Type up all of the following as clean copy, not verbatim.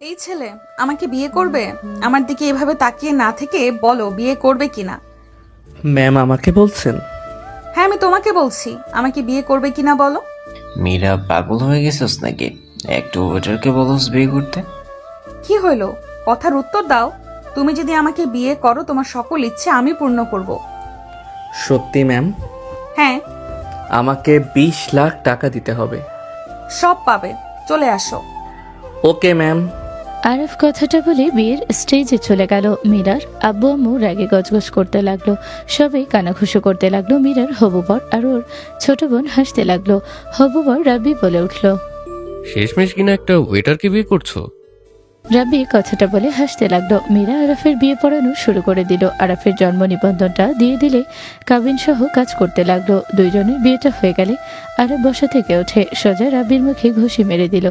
এই ছেলে আমাকে বিয়ে করবে? আমার দিকে এভাবে তাকিয়ে না থেকে বলো বিয়ে করবে কিনা। ম্যাম আমাকে বলছেন? হ্যাঁ আমি তোমাকে বলছি, আমাকে বিয়ে করবে কিনা বলো। মীরা পাগল হয়ে গেছিস নাকি? একটু ওয়েটারকে বলস বিয়ে করতে। কি হইলো, কথার উত্তর দাও। তুমি যদি আমাকে বিয়ে করো তোমার সকল ইচ্ছে আমি পূর্ণ করব। সত্যি ম্যাম? হ্যাঁ। আমাকে 20 লাখ টাকা দিতে হবে। সব পাবে, চলে আসো। Okay ma'am. আরফ কথাটা বলে বিয়ের স্টেজে চলে গেল। মীরার আব্বু আম্মু রাগে গজগজ করতে লাগলো, সবাই কানাঘুষো করতে লাগলো। মীরার হবু বর আর ওর ছোট বোন হাসতে লাগলো। হবু বর রাব্বি বলে উঠল, শেষমেশ কিনা একটা ওয়েটারকে বিয়ে করছো? রাব্বি কথাটা বলে হাসতে লাগলো। মীরা আরাফের বিয়ে পড়ানো শুরু করে দিল। আরাফের জন্ম নিবন্ধনটা দিয়ে দিলে কাবিন সহ কাজ করতে লাগলো। দুইজনের বিয়েটা হয়ে গেলে আরাফ বসা থেকে উঠে সোজা রাব্বির মুখে ঘুষি মেরে দিল।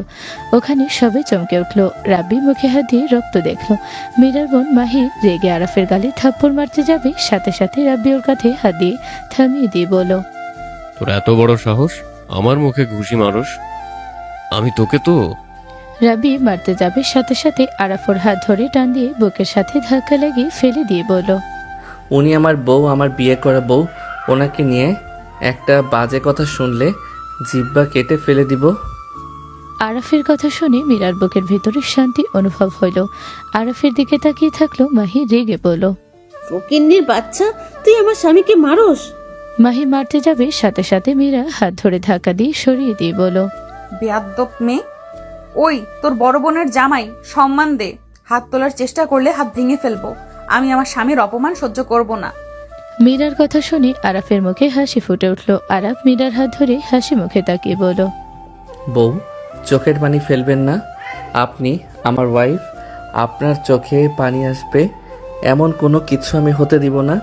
ওখানে সবাই চমকে উঠলো। রাব্বি মুখে হাত দিয়ে রক্ত দেখলো। মীরার বোন মাহি রেগে আরাফের গালে থাপ্পড় মারতে যাবে, সাথে সাথে রাব্বি ওর কাঁধে হাত দিয়ে থামিয়ে দিয়ে বলল, তোর এত বড় সাহস আমার মুখে ঘুষি মারস? আমি তোকে তো। রাব্বি মারতে যাবে, সাথে সাথে আরাফ ওর হাত ধরে টান দিয়ে বুকের সাথে ধাক্কা লাগিয়ে ফেলে দিয়ে বলল, উনি আমার বউ, আমার বিয়ে করা বউ। ওনাকে নিয়ে একটা বাজে কথা শুনলে জিহ্বা কেটে ফেলে দিব। আরাফের কথা শুনে মীরার বুকের ভিতরে শান্তি অনুভব হইল। আরাফের দিকে তাকিয়ে থাকলো। মাহি রেগে বলল, ফকিন্নির বাচ্চা, তুই আমার স্বামীকে মারস? মাহি মারতে যাবে, সাথে সাথে মীরা হাত ধরে ধাক্কা দিয়ে সরিয়ে দিয়ে বলল, বেয়াদ্দপ মেয়ে। ওই তোর বড় বোনের জামাই, সম্মান দে। হাত তোলার চেষ্টা করলে হাত ভেঙে ফেলবো। আমি আমার স্বামীর অপমান সহ্য করব না। মীরার কথা শুনে আরাফের মুখে হাসি ফুটে উঠল। আরাফ মীরার হাত ধরে হাসি মুখে তাকিয়ে বলল, বউ, চোখের পানি ফেলবেন না। আপনি আমার ওয়াইফ, আপনার চোখে পানি আসবে এমন কোনো কিছু আমি হতে দিব না।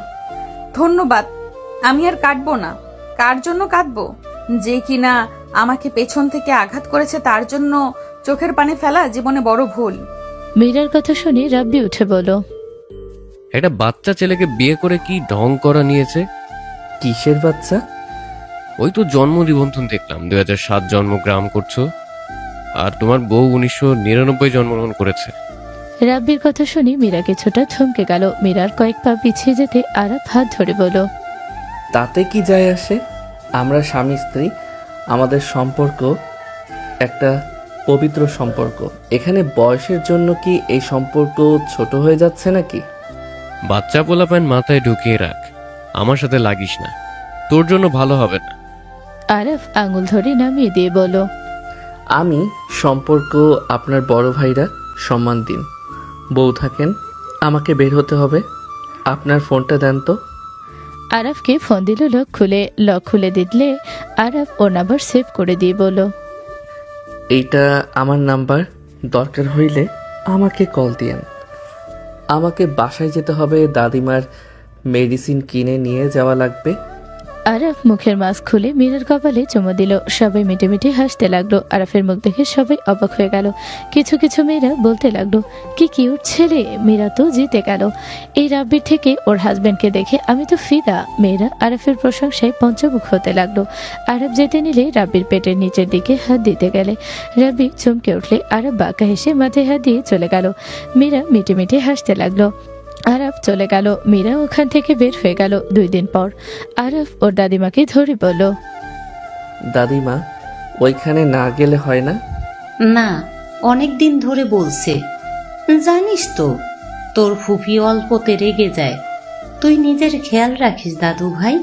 ধন্যবাদ। আমি আর কাঁদবো না। কার জন্য কাঁদবো? যে কিনা আমাকে পেছন থেকে আঘাত করেছে তার জন্য চোখের পানি ফেলা জীবনে বড় ভুল। মীরার কথা শুনে রাব্বি উঠে বলল, একটা বাচ্চা ছেলেকে বিয়ে করে কি ঢং করা নিয়েছে? কিসের বাচ্চা? ওই তো জন্ম নিবন্ধন দেখলাম 2007 জন্মগ্রাম করছো, আর তোমার বউ 1999 জন্মগ্রহণ করেছে। রাব্বির কথা শুনে মীরা কিছুটা থমকে গেল। মীরার কয়েক পা পিছিয়ে যেতে আরাফ হাত ধরে বলল, তাতে কি যায় আসে? আমরা স্বামী স্ত্রী, আমাদের সম্পর্ক একটা পবিত্র সম্পর্ক। এখানে বয়সের জন্য কি এই সম্পর্ক ছোট হয়ে যাচ্ছে নাকি? বাচ্চা পোলাপান মাথায় ঢুকিয়ে রাখ, আমার সাথে লাগিস না, তোর জন্য ভালো হবে না। আরাফ আঙুল ধরে নামিয়ে দিয়ে বলল, আমি সম্পর্ক আপনার বড় ভাইরা সম্মান দিন। বউ থাকেন, আমাকে বের হতে হবে। আপনার ফোনটা দেন তো। আরাফকে ফোন দিল। লক খুলে দিলে আরাফ ওর নাম্বার সেভ করে দিয়ে বলল, এইটা আমার নাম্বার, দরকার হইলে আমাকে কল দিয়েন। আমাকে বাসায় যেতে হবে, দাদিমার মেডিসিন কিনে নিয়ে যাওয়া লাগবে। আরাফ মুখের মাস্ক খুলে মীরার কপালে চুমু দিল। সবাই মিটে মিটে হাসতে লাগলো। আরাফের মুখ দেখে সবাই অবাক হয়ে গেল। কিছু কিছু মেয়েরা বলতে লাগলো, কি কিউট ছেলে, মীরা তো জিতে গেল। এই রাব্বির থেকে ওর হাজবেন্ডকে দেখে আমি তো ফিদা। মেয়েরা আরাফের প্রশংসায় পঞ্চমুখ হতে লাগলো। আরাফ যেতে নিলে রাব্বির পেটের নিচের দিকে হাত দিতে গেলে রাব্বি চমকে উঠলে আরাফ বাঁকা হেসে মাথায় হাত দিয়ে চলে গেল। মীরা মিটে মিটে হাসতে লাগলো। আরাফ চলে গেল। মীরা ওখান থেকে বের হয়ে গেল। 2 দিন পর আরাফ ওর দাদিমাকে ধরে বলল, দাদিমা, ওইখানে না গেলে হয় না? না, অনেক দিন ধরে বলছে। জানিস তো, তোর ফুফি অল্পতে রেগে যায়। তুই নিজের খেয়াল রাখিস দাদু ভাই,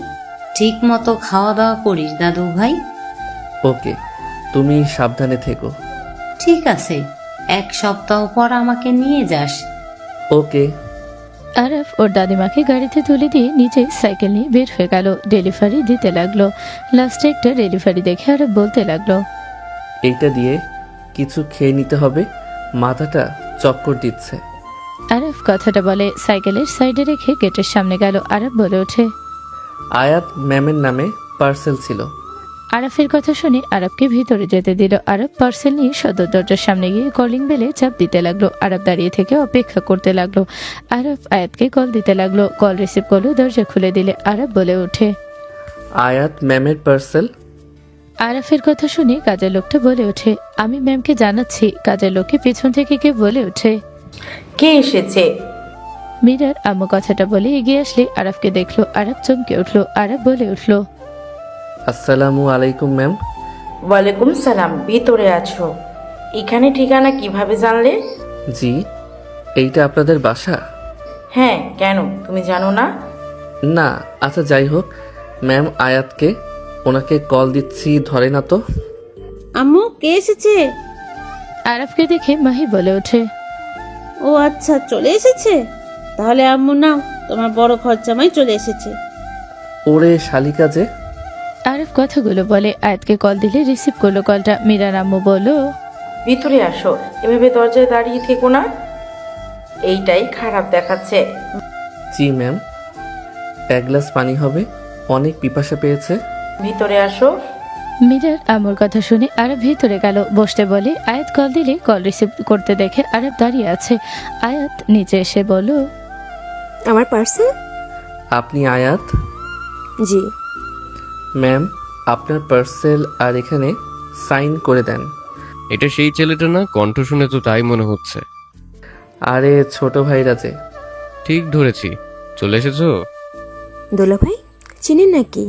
ঠিক মতো খাওয়া দাওয়া করিস দাদু ভাই। ওকে, তুমি সাবধানে থেকো। ঠিক আছে, 1 সপ্তাহ পর আমাকে নিয়ে যাস। ওকে। আরাফ ওর দাদিমাকে গাড়িতে তুলে দিয়ে নিজে সাইকেল নিয়ে বের হয়ে গেল। ডেলিভারি দিতে লাগলো। লাস্টে একটা ডেলিভারি দেখে আরাফ বলতে লাগলো, এইটা দিয়ে কিছু খেয়ে নিতে হবে, মাথাটা চক্কর দিচ্ছে। আরাফ কথাটা বলে সাইকেলের সাইডে রেখে গেটের সামনে গেল। আরাফ বলে ওঠে, আয়াত ম্যামের নামে পার্সেল ছিল। আরাফের কথা শুনে আরাফকে ভিতরে যেতে দিল। আরাফ পার্সেল নিয়ে সদর দরজার সামনে গিয়ে কলিং বেলে চাপ দিতে লাগলো। আরাফ দাঁড়িয়ে থেকে অপেক্ষা করতে লাগলো। আরাফ আয়াতকে কল দিতে লাগলো। কল রিসিভ করলো। দরজা খুলে দিলে আরাফ বলে ওঠে, আয়াত ম্যামের পার্সেল। আরাফের কথা শুনে কাজের লোকটা বলে ওঠে, আমি ম্যামকে জানাচ্ছি। কাজের লোককে পেছন থেকে কে বলে ওঠে। কে এসেছে? মীরার আম্মু কথাটা বলে এগিয়ে আসলে আরাফকে দেখলো। আরাফ চমকে উঠলো। আরাফ বলে উঠলো, আসসালামু আলাইকুম ম্যাম। ওয়ালাইকুম সালাম। ভিতরে আছো? এখানে ঠিকানা কিভাবে জানলে? জি, এইটা আপনাদের বাসা? হ্যাঁ, কেন তুমি জানো না? না, আচ্ছা যাই হোক। ম্যাম আয়াতকে, ওনাকে কল দিচ্ছি, ধরে না তো। আম্মু, কে এসেছে? আরাফকে দেখে মাহি বলে ওঠে, ও আচ্ছা, চলে এসেছে। তাহলে আম্মু নাও, তোমার বড় খরচামাই চলে এসেছে। ওরে শালিকা যে। আরাফ কথাগুলো বলে আয়াতকে কল দিলে রিসিভ করলো কলটা। মীরার আম্মু বলল, ভিতরে আসো, এভাবে দরজায় দাঁড়িয়ে থেকো না, এইটাই খারাপ দেখাচ্ছে। জি ম্যাম, এক গ্লাস পানি হবে, অনেক পিপাসা পেয়েছে। ভিতরে আসো। মীরার আম্মুর কথা শুনে আরাফ ভিতরে গেল। বসতে বলে আয়াত কল দিলে কল রিসিভ করতে দেখে আরাফ দাঁড়িয়ে আছে। আয়াত নিচে এসে বলল, আমার পার্সেল? আপনি আয়াত? জি। ম্যাম, আপনার পার্সেল আর এখানে সাইন করে দেন। এটা সেই ছেলেটা না? কণ্ঠ শুনে তো তাই মনে হচ্ছে। আরে ছোট ভাইরা যে। ঠিক ধরেছি, চলে এসেছো? দোলা ভাই চিনেন নাকি?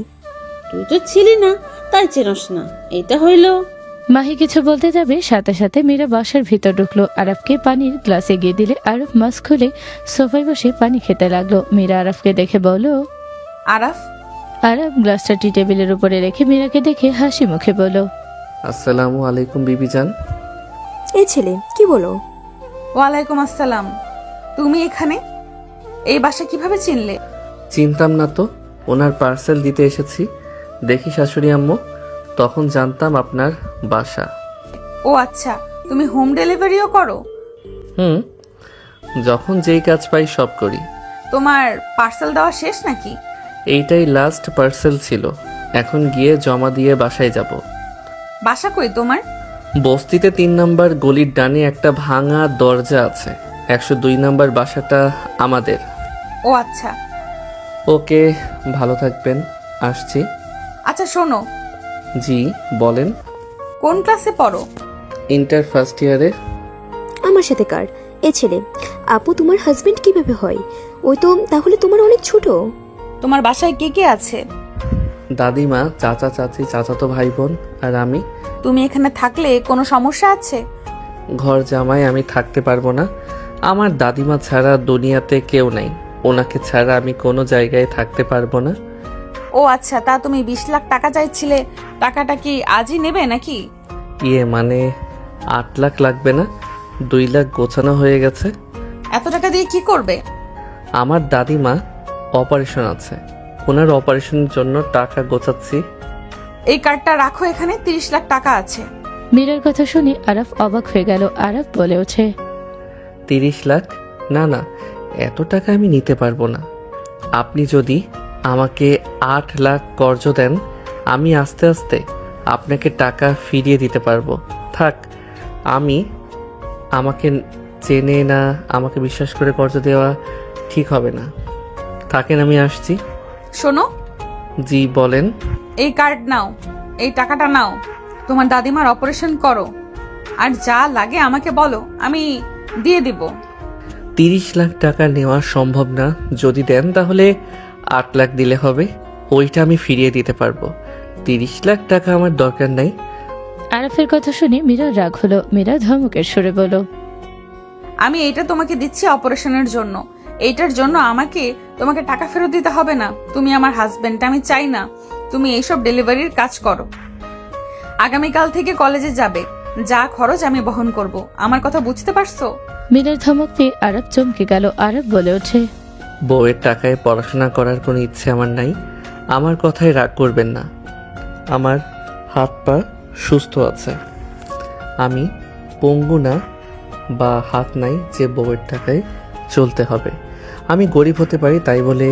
তুই তো ছিলি না, তাই চেনস না। এটা হইলো। মাহি কিছু বলতে যাবে, সাথে সাথে মীরা বাসার ভিতর ঢুকলো। আরাফকে পানির গ্লাস এগিয়ে দিলে আরাফ মাস্ক খুলে সোফায় বসে পানি খেতে লাগলো। মীরা আরাফকে দেখে বলল, আরাফ, আরাফ গ্লাসটা টি টেবিলের উপরে রেখে মীরাকে দেখে হাসি মুখে বলল, আসসালামু আলাইকুম বিবিজান। এই ছেলে কি বলো? ওয়ালাইকুম আসসালাম। তুমি এখানে? এই বাসা কিভাবে চিনলে? চিনতাম না তো, ওনার পার্সেল দিতে এসেছি। দেখি শাশুড়ি আম্মু, তখন জানতাম আপনার বাসা। ও আচ্ছা, তুমি হোম ডেলিভারিও করো? হুম, যখন যেই কাজ পাই সব করি। তোমার পার্সেল দেওয়া শেষ নাকি? এইটাই লাস্ট পার্সেল ছিল, এখন গিয়ে জমা দিয়ে বাসায় যাব। বাসা কই তোমার? বস্তিতে 3 নাম্বার গলির ডানে একটা ভাঙা দরজা আছে। 102 নাম্বার বাসাটা আমাদের। ও আচ্ছা। ওকে, ভালো থাকবেন, আসছি। আচ্ছা শোনো, জি বলেন। কোন ক্লাসে পড়ো? ইন্টার ফার্স্ট ইয়ারে। আমার সাথে কার? এ ছেলে, আপু তোমার হাজবেন্ড কিভাবে হয়? ওই তো তাহলে তোমার অনেক ছোট। তোমার বাসায় কে কে আছে? দাদিমা, চাচা চাচি, চাচাতো ভাই বোন আর আমি। তুমি এখানে থাকলে কোনো সমস্যা আছে? ঘর জামাই আমি থাকতে পারবো না। আমার দাদিমা ছাড়া দুনিয়াতে কেউ নাই। ওনাকে ছাড়া আমি কোনো জায়গায় থাকতে পারবো না। ও আচ্ছা, তা তুমি 20 লাখ টাকা চাইছিলে, টাকাটা কি আজই নেবে নাকি? ইয়ে মানে 8 লাখ লাগবে না, 2 লাখ গোছানো হয়ে গেছে। এত টাকা দিয়ে কি করবে? আমার দাদিমা অপারেশন আছে, ওনার অপারেশনের জন্য টাকা গোছাচ্ছি। এই কার্ডটা রাখো, এখানে 30 লাখ টাকা আছে। মীরার কথা শুনে আরাফ অবাক হয়ে গেল। আরাফ বলে ওঠে, 30 লাখ? না না, এত টাকা আমি নিতে পারবো না। আপনি যদি আমাকে 8 লাখ কর্জ দেন, আমি আস্তে আস্তে আপনাকে টাকা ফিরিয়ে দিতে পারবো। থাক, আমাকে চেনে না, আমাকে বিশ্বাস করে কর্জ দেওয়া ঠিক হবে না। থাকেন, আমি আসছি। শোনো, জি বলেন। এই কার্ড নাও, এই টাকাটা নাও, তোমার দাদিমার অপারেশন করো, আর যা লাগে আমাকে বলো, আমি দিয়ে দিব। 30 লাখ টাকা নেওয়া সম্ভব না। যদি দেন তাহলে 8 লাখ দিলে হবে, ওইটা আমি ফিরিয়ে দিতে পারবো। 30 লাখ টাকা আমার দরকার নাই। আরাফের কথা শুনে মীরার রাগ হলো। মীরা ধমকের সুরে বলল, আমি এইটা তোমাকে দিচ্ছি অপারেশনের জন্য, এইটার জন্য তোমাকে টাকা ফেরত দিতে হবে না। তুমি আমার হাজবেন্ড, আমি চাই না তুমি এইসব ডেলিভারির কাজ করো। আগামীকাল থেকে কলেজে যাবে, যা খরচ আমি বহন করব। আমার কথা বুঝতে পারছো? মীরার ধমক পেয়ে আরাফ চমকে গেল। আরাফ বলে ওঠে, বউয়ের টাকায় পড়াশোনা করার কোনো ইচ্ছে আমার নাই। আমার কথায় রাগ করবেন না। আমার হাত পা সুস্থ আছে, আমি পঙ্গু না বা হাত নাই যে বউয়ের টাকায় চলতে হবে। আমি গরিব হতে পারি, তাই বলে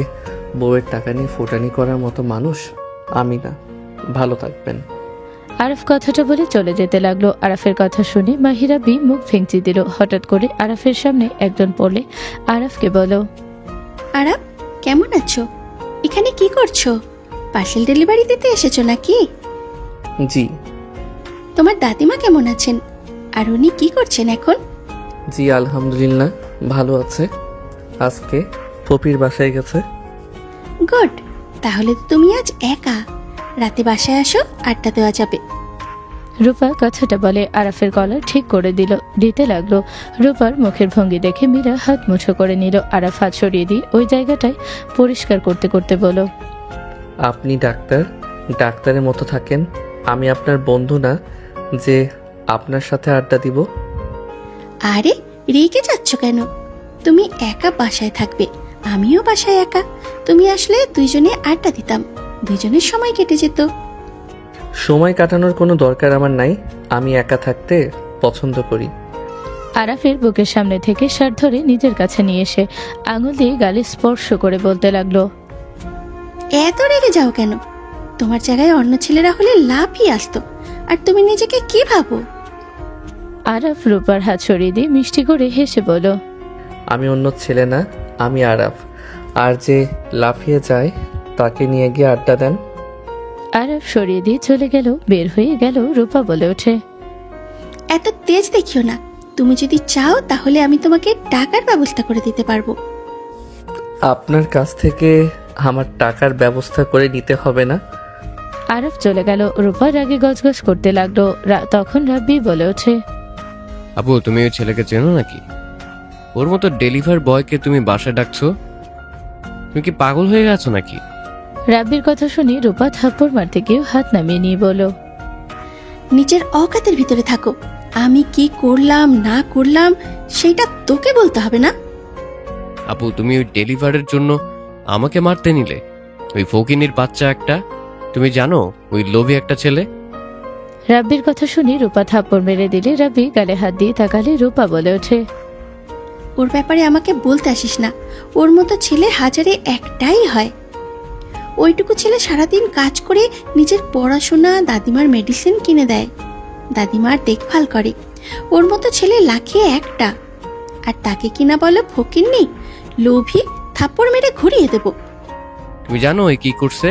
বউয়ের টাকা নিয়ে ফুটানি করার মতো মানুষ আমি না। ভালো থাকবেন। আরাফ কথাটা বলে চলে যেতে লাগলো। আরাফের কথা শুনে মাহিরা বি মুখ ভেঙচি দিল। হঠাৎ করে আরাফের সামনে একজন পড়লে আরাফকে বলো, আরাফ, কেমন আছো? এখানে কি করছো? পার্সেল ডেলিভারি দিতে এসেছো নাকি? জি। তোমার দাদিমা কেমন আছেন? আর উনি কি করছেন এখন? জি আলহামদুলিল্লাহ ভালো আছে। আজকে পপির বাসায় গেছে। গুড। তাহলে তো তুমি আজ একা। রাতে বাসায় আসো, আড্ডা দেওয়া যাবে। রূপা কথাটা বলে আরাফের কলার ঠিক করে দিতে লাগলো। রূপার মুখের ভঙ্গি দেখে মীরা হাত মুঠো করে নিল। আরাফ হাত সরিয়ে দিয়ে ওই জায়গাটায় পরিষ্কার করতে করতে বলল, আপনি ডাক্তারের মতো থাকেন। আমি আপনার বন্ধু না যে আপনার সাথে আড্ডা দিব। আরে রেগে যাচ্ছ কেন? তুমি একা বাসায় থাকবে, আমিও বাসায় একা। তুমি আসলে দুইজনে আড্ডা দিতাম, দুইজনের সময় কেটে যেত। সময় কাটানোর কোনো দরকার আমার নাই। আমি একা থাকতে পছন্দ করি। আরাফের বুকের সামনে থেকে শার্ট ধরে নিজের কাছে নিয়ে এসে আঙুল দিয়ে গালে স্পর্শ করে বলতে লাগলো, এত রেগে যাও কেন? তোমার জায়গায় অন্য ছেলেরা হলে লাফই আসতো। আর তুমি নিজেকে কি ভাবো? আরাফ রূপার হাত সরিয়ে দিয়ে মিষ্টি করে হেসে বলল, আমি অন্য ছেলে না, আমি আরাফ। আর যে লাফিয়ে যায় তাকে নিয়ে গিয়ে আড্ডা দেন। আরাফ সরিয়ে দিয়ে চলে গেল। বের হয়ে গেল। রূপা বলে ওঠে, এত তেজ দেখিও না। তুমি যদি চাও তাহলে আমি তোমাকে টাকার ব্যবস্থা করে দিতে পারবো। আপনার কাছ থেকে আমার টাকার ব্যবস্থা করে নিতে হবে না। আরাফ চলে গেল। রূপা রাগে গজগজ করতে লাগলো। তখন রাব্বি বলে ওঠে, আপু তুমি ওই ছেলেকে চেনো নাকি? ওর মতো ডেলিভার বয়কে তুমি বাসায় ডাকছো? তুমি কি পাগল হয়ে গেছো নাকি? রাব্বির কথা শুনে রূপা থাপ্পড় মারতে গিয়ে হাত নামিয়ে নিয়ে বলল, নিজের অকাতের ভিতরে থাকো। আমি কি করলাম না করলাম সেটা তোকে বলতে হবে না। আপু তুমি ওই ডেলিভারের জন্য আমাকে মারতে নিলে? ওই ফকিনির বাচ্চা একটা। তুমি জানো ওই লোভী একটা ছেলে। রাব্বির কথা শুনে রূপা থাপ্পড় মেরে দিলে রাব্বি গালে হাত দিয়ে তাকালে। রূপা বলে ওঠে, ওর ব্যাপারে আমাকে বলতে আসিস না। ওর মতো ছেলে হাজারে একটাই হয়। ওইটুকু ছেলে সারাদিন কাজ করে নিজের পড়াশোনা, দাদিমার মেডিসিন কিনে দেয়, দাদিমার দেখভাল করে। ওর মতো ছেলে লাখে একটা। আর তাকে কিনা বলো ফকিন্নি, লোভী, থাপ্পড় মেরে ঘুরিয়ে দেব। তুমি জানো ওই কি করছে?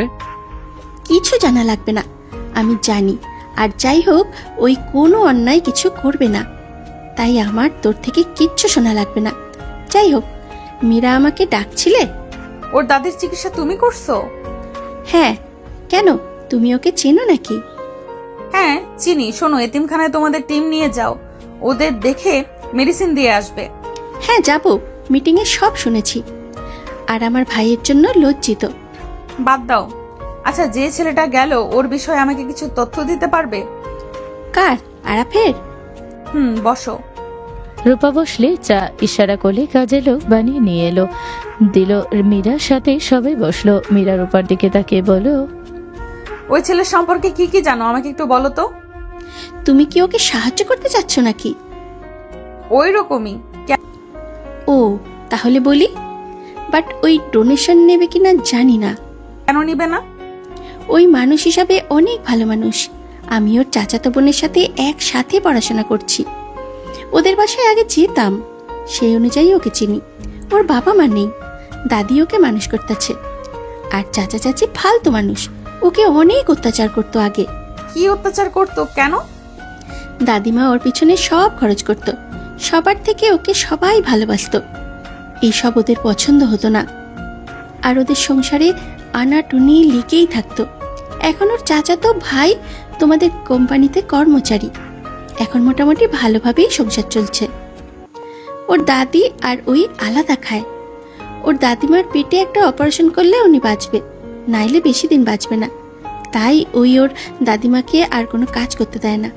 কিছু জানা লাগবে না, আমি জানি। আর যাই হোক, ওই কোনো অন্যায় কিছু করবে না, তাই আমার তোর থেকে কিচ্ছু শোনা লাগবে না। যাই হোক, মীরা আমাকে ডাকছিলে? ওর দাদির চিকিৎসা তুমি করছো? হ্যাঁ। কেন, তুমি ওকে চেনো নাকি? হ্যাঁ চিনি। শোনো, এতিমখানায় তোমাদের টিম নিয়ে যাও, ওদের দেখে মেডিসিন দিয়ে আসবে। হ্যাঁ যাব, মিটিংয়ে সব শুনেছি। আর আমার ভাইয়ের জন্য লজ্জিত। বাদ দাও। আচ্ছা, যে ছেলেটা গেল ওর বিষয়ে আমাকে কিছু তথ্য দিতে পারবে? কার? আরাফের? বসো। রূপা বসলে চা ইশারা করলে কাজের লোক বানিয়ে নিয়ে এলো, দিল। মীরার সাথে সবাই বসলো। মীরা রূপার দিকে তাকিয়ে বলল, ওই ছেলের সম্পর্কে কি কি জানো আমাকে একটু বলো তো। তুমি কি ওকে সাহায্য করতে চাচ্ছ নাকি? ওই রকমই। ও তাহলে বলি, বাট ওই ডোনেশন নেবে কিনা জানি না। কেন নিবে না? ওই মানুষ হিসাবে অনেক ভালো মানুষ। আমি ওর চাচাতো বোনের সাথে একসাথে পড়াশোনা করছি। ওদের বাসায় আগে যেতাম, সেই অনুযায়ী ওকে চিনি। ওর বাবা মা নেই, দাদি ওকে মানুষ করতেছে। আর চাচা চাচি ফালতু মানুষ, ওকে অনেক অত্যাচার করতো আগে। কি অত্যাচার করতো? কেন? দাদিমা ওর পিছনে সব খরচ করত, সবার থেকে ওকে সবাই ভালোবাসতো। এইসব ওদের পছন্দ হতো না। আর ওদের সংসারে আনাটুনি লেগেই থাকতো। এখন ওর চাচাতো ভাই তোমাদের কোম্পানিতে কর্মচারী। এখন মোটামুটি ভালোভাবেই সংসার চলছে। ওর দাদি আর ওই আলাদা খায়। ওর দাদিমার পেটে একটা অপারেশন করলে উনি বাঁচবে, নাইলে বেশি দিন বাঁচবে না। তাই ওই ওর দাদিমাকে আর কোনো কাজ করতে দেয় না।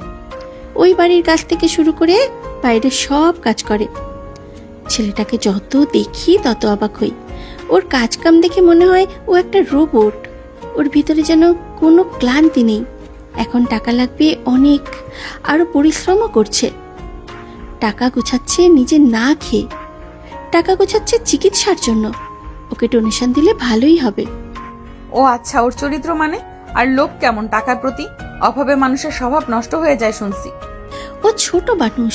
ওই বাড়ির কাজ থেকে শুরু করে বাইরের সব কাজ করে। ছেলেটাকে যত দেখি তত অবাক হই। ওর কাজ কাম দেখে মনে হয় ও একটা রোবট। ওর ভিতরে যেন কোনো ক্লান্তি নেই। এখন টাকা লাগবে অনেক, আরো পরিশ্রমও করছে। টাকা গোছাচ্ছে নিজে না খেয়ে, টাকা গোছাচ্ছে চিকিৎসার জন্য। ওকে ডোনেশন দিলে ভালোই হবে। ও আচ্ছা, ওর চরিত্র মানে? আর লোক কেমন টাকার প্রতি? অভাবে মানুষের স্বভাব নষ্ট হয়ে যায় শুনছি। ও ছোট মানুষ,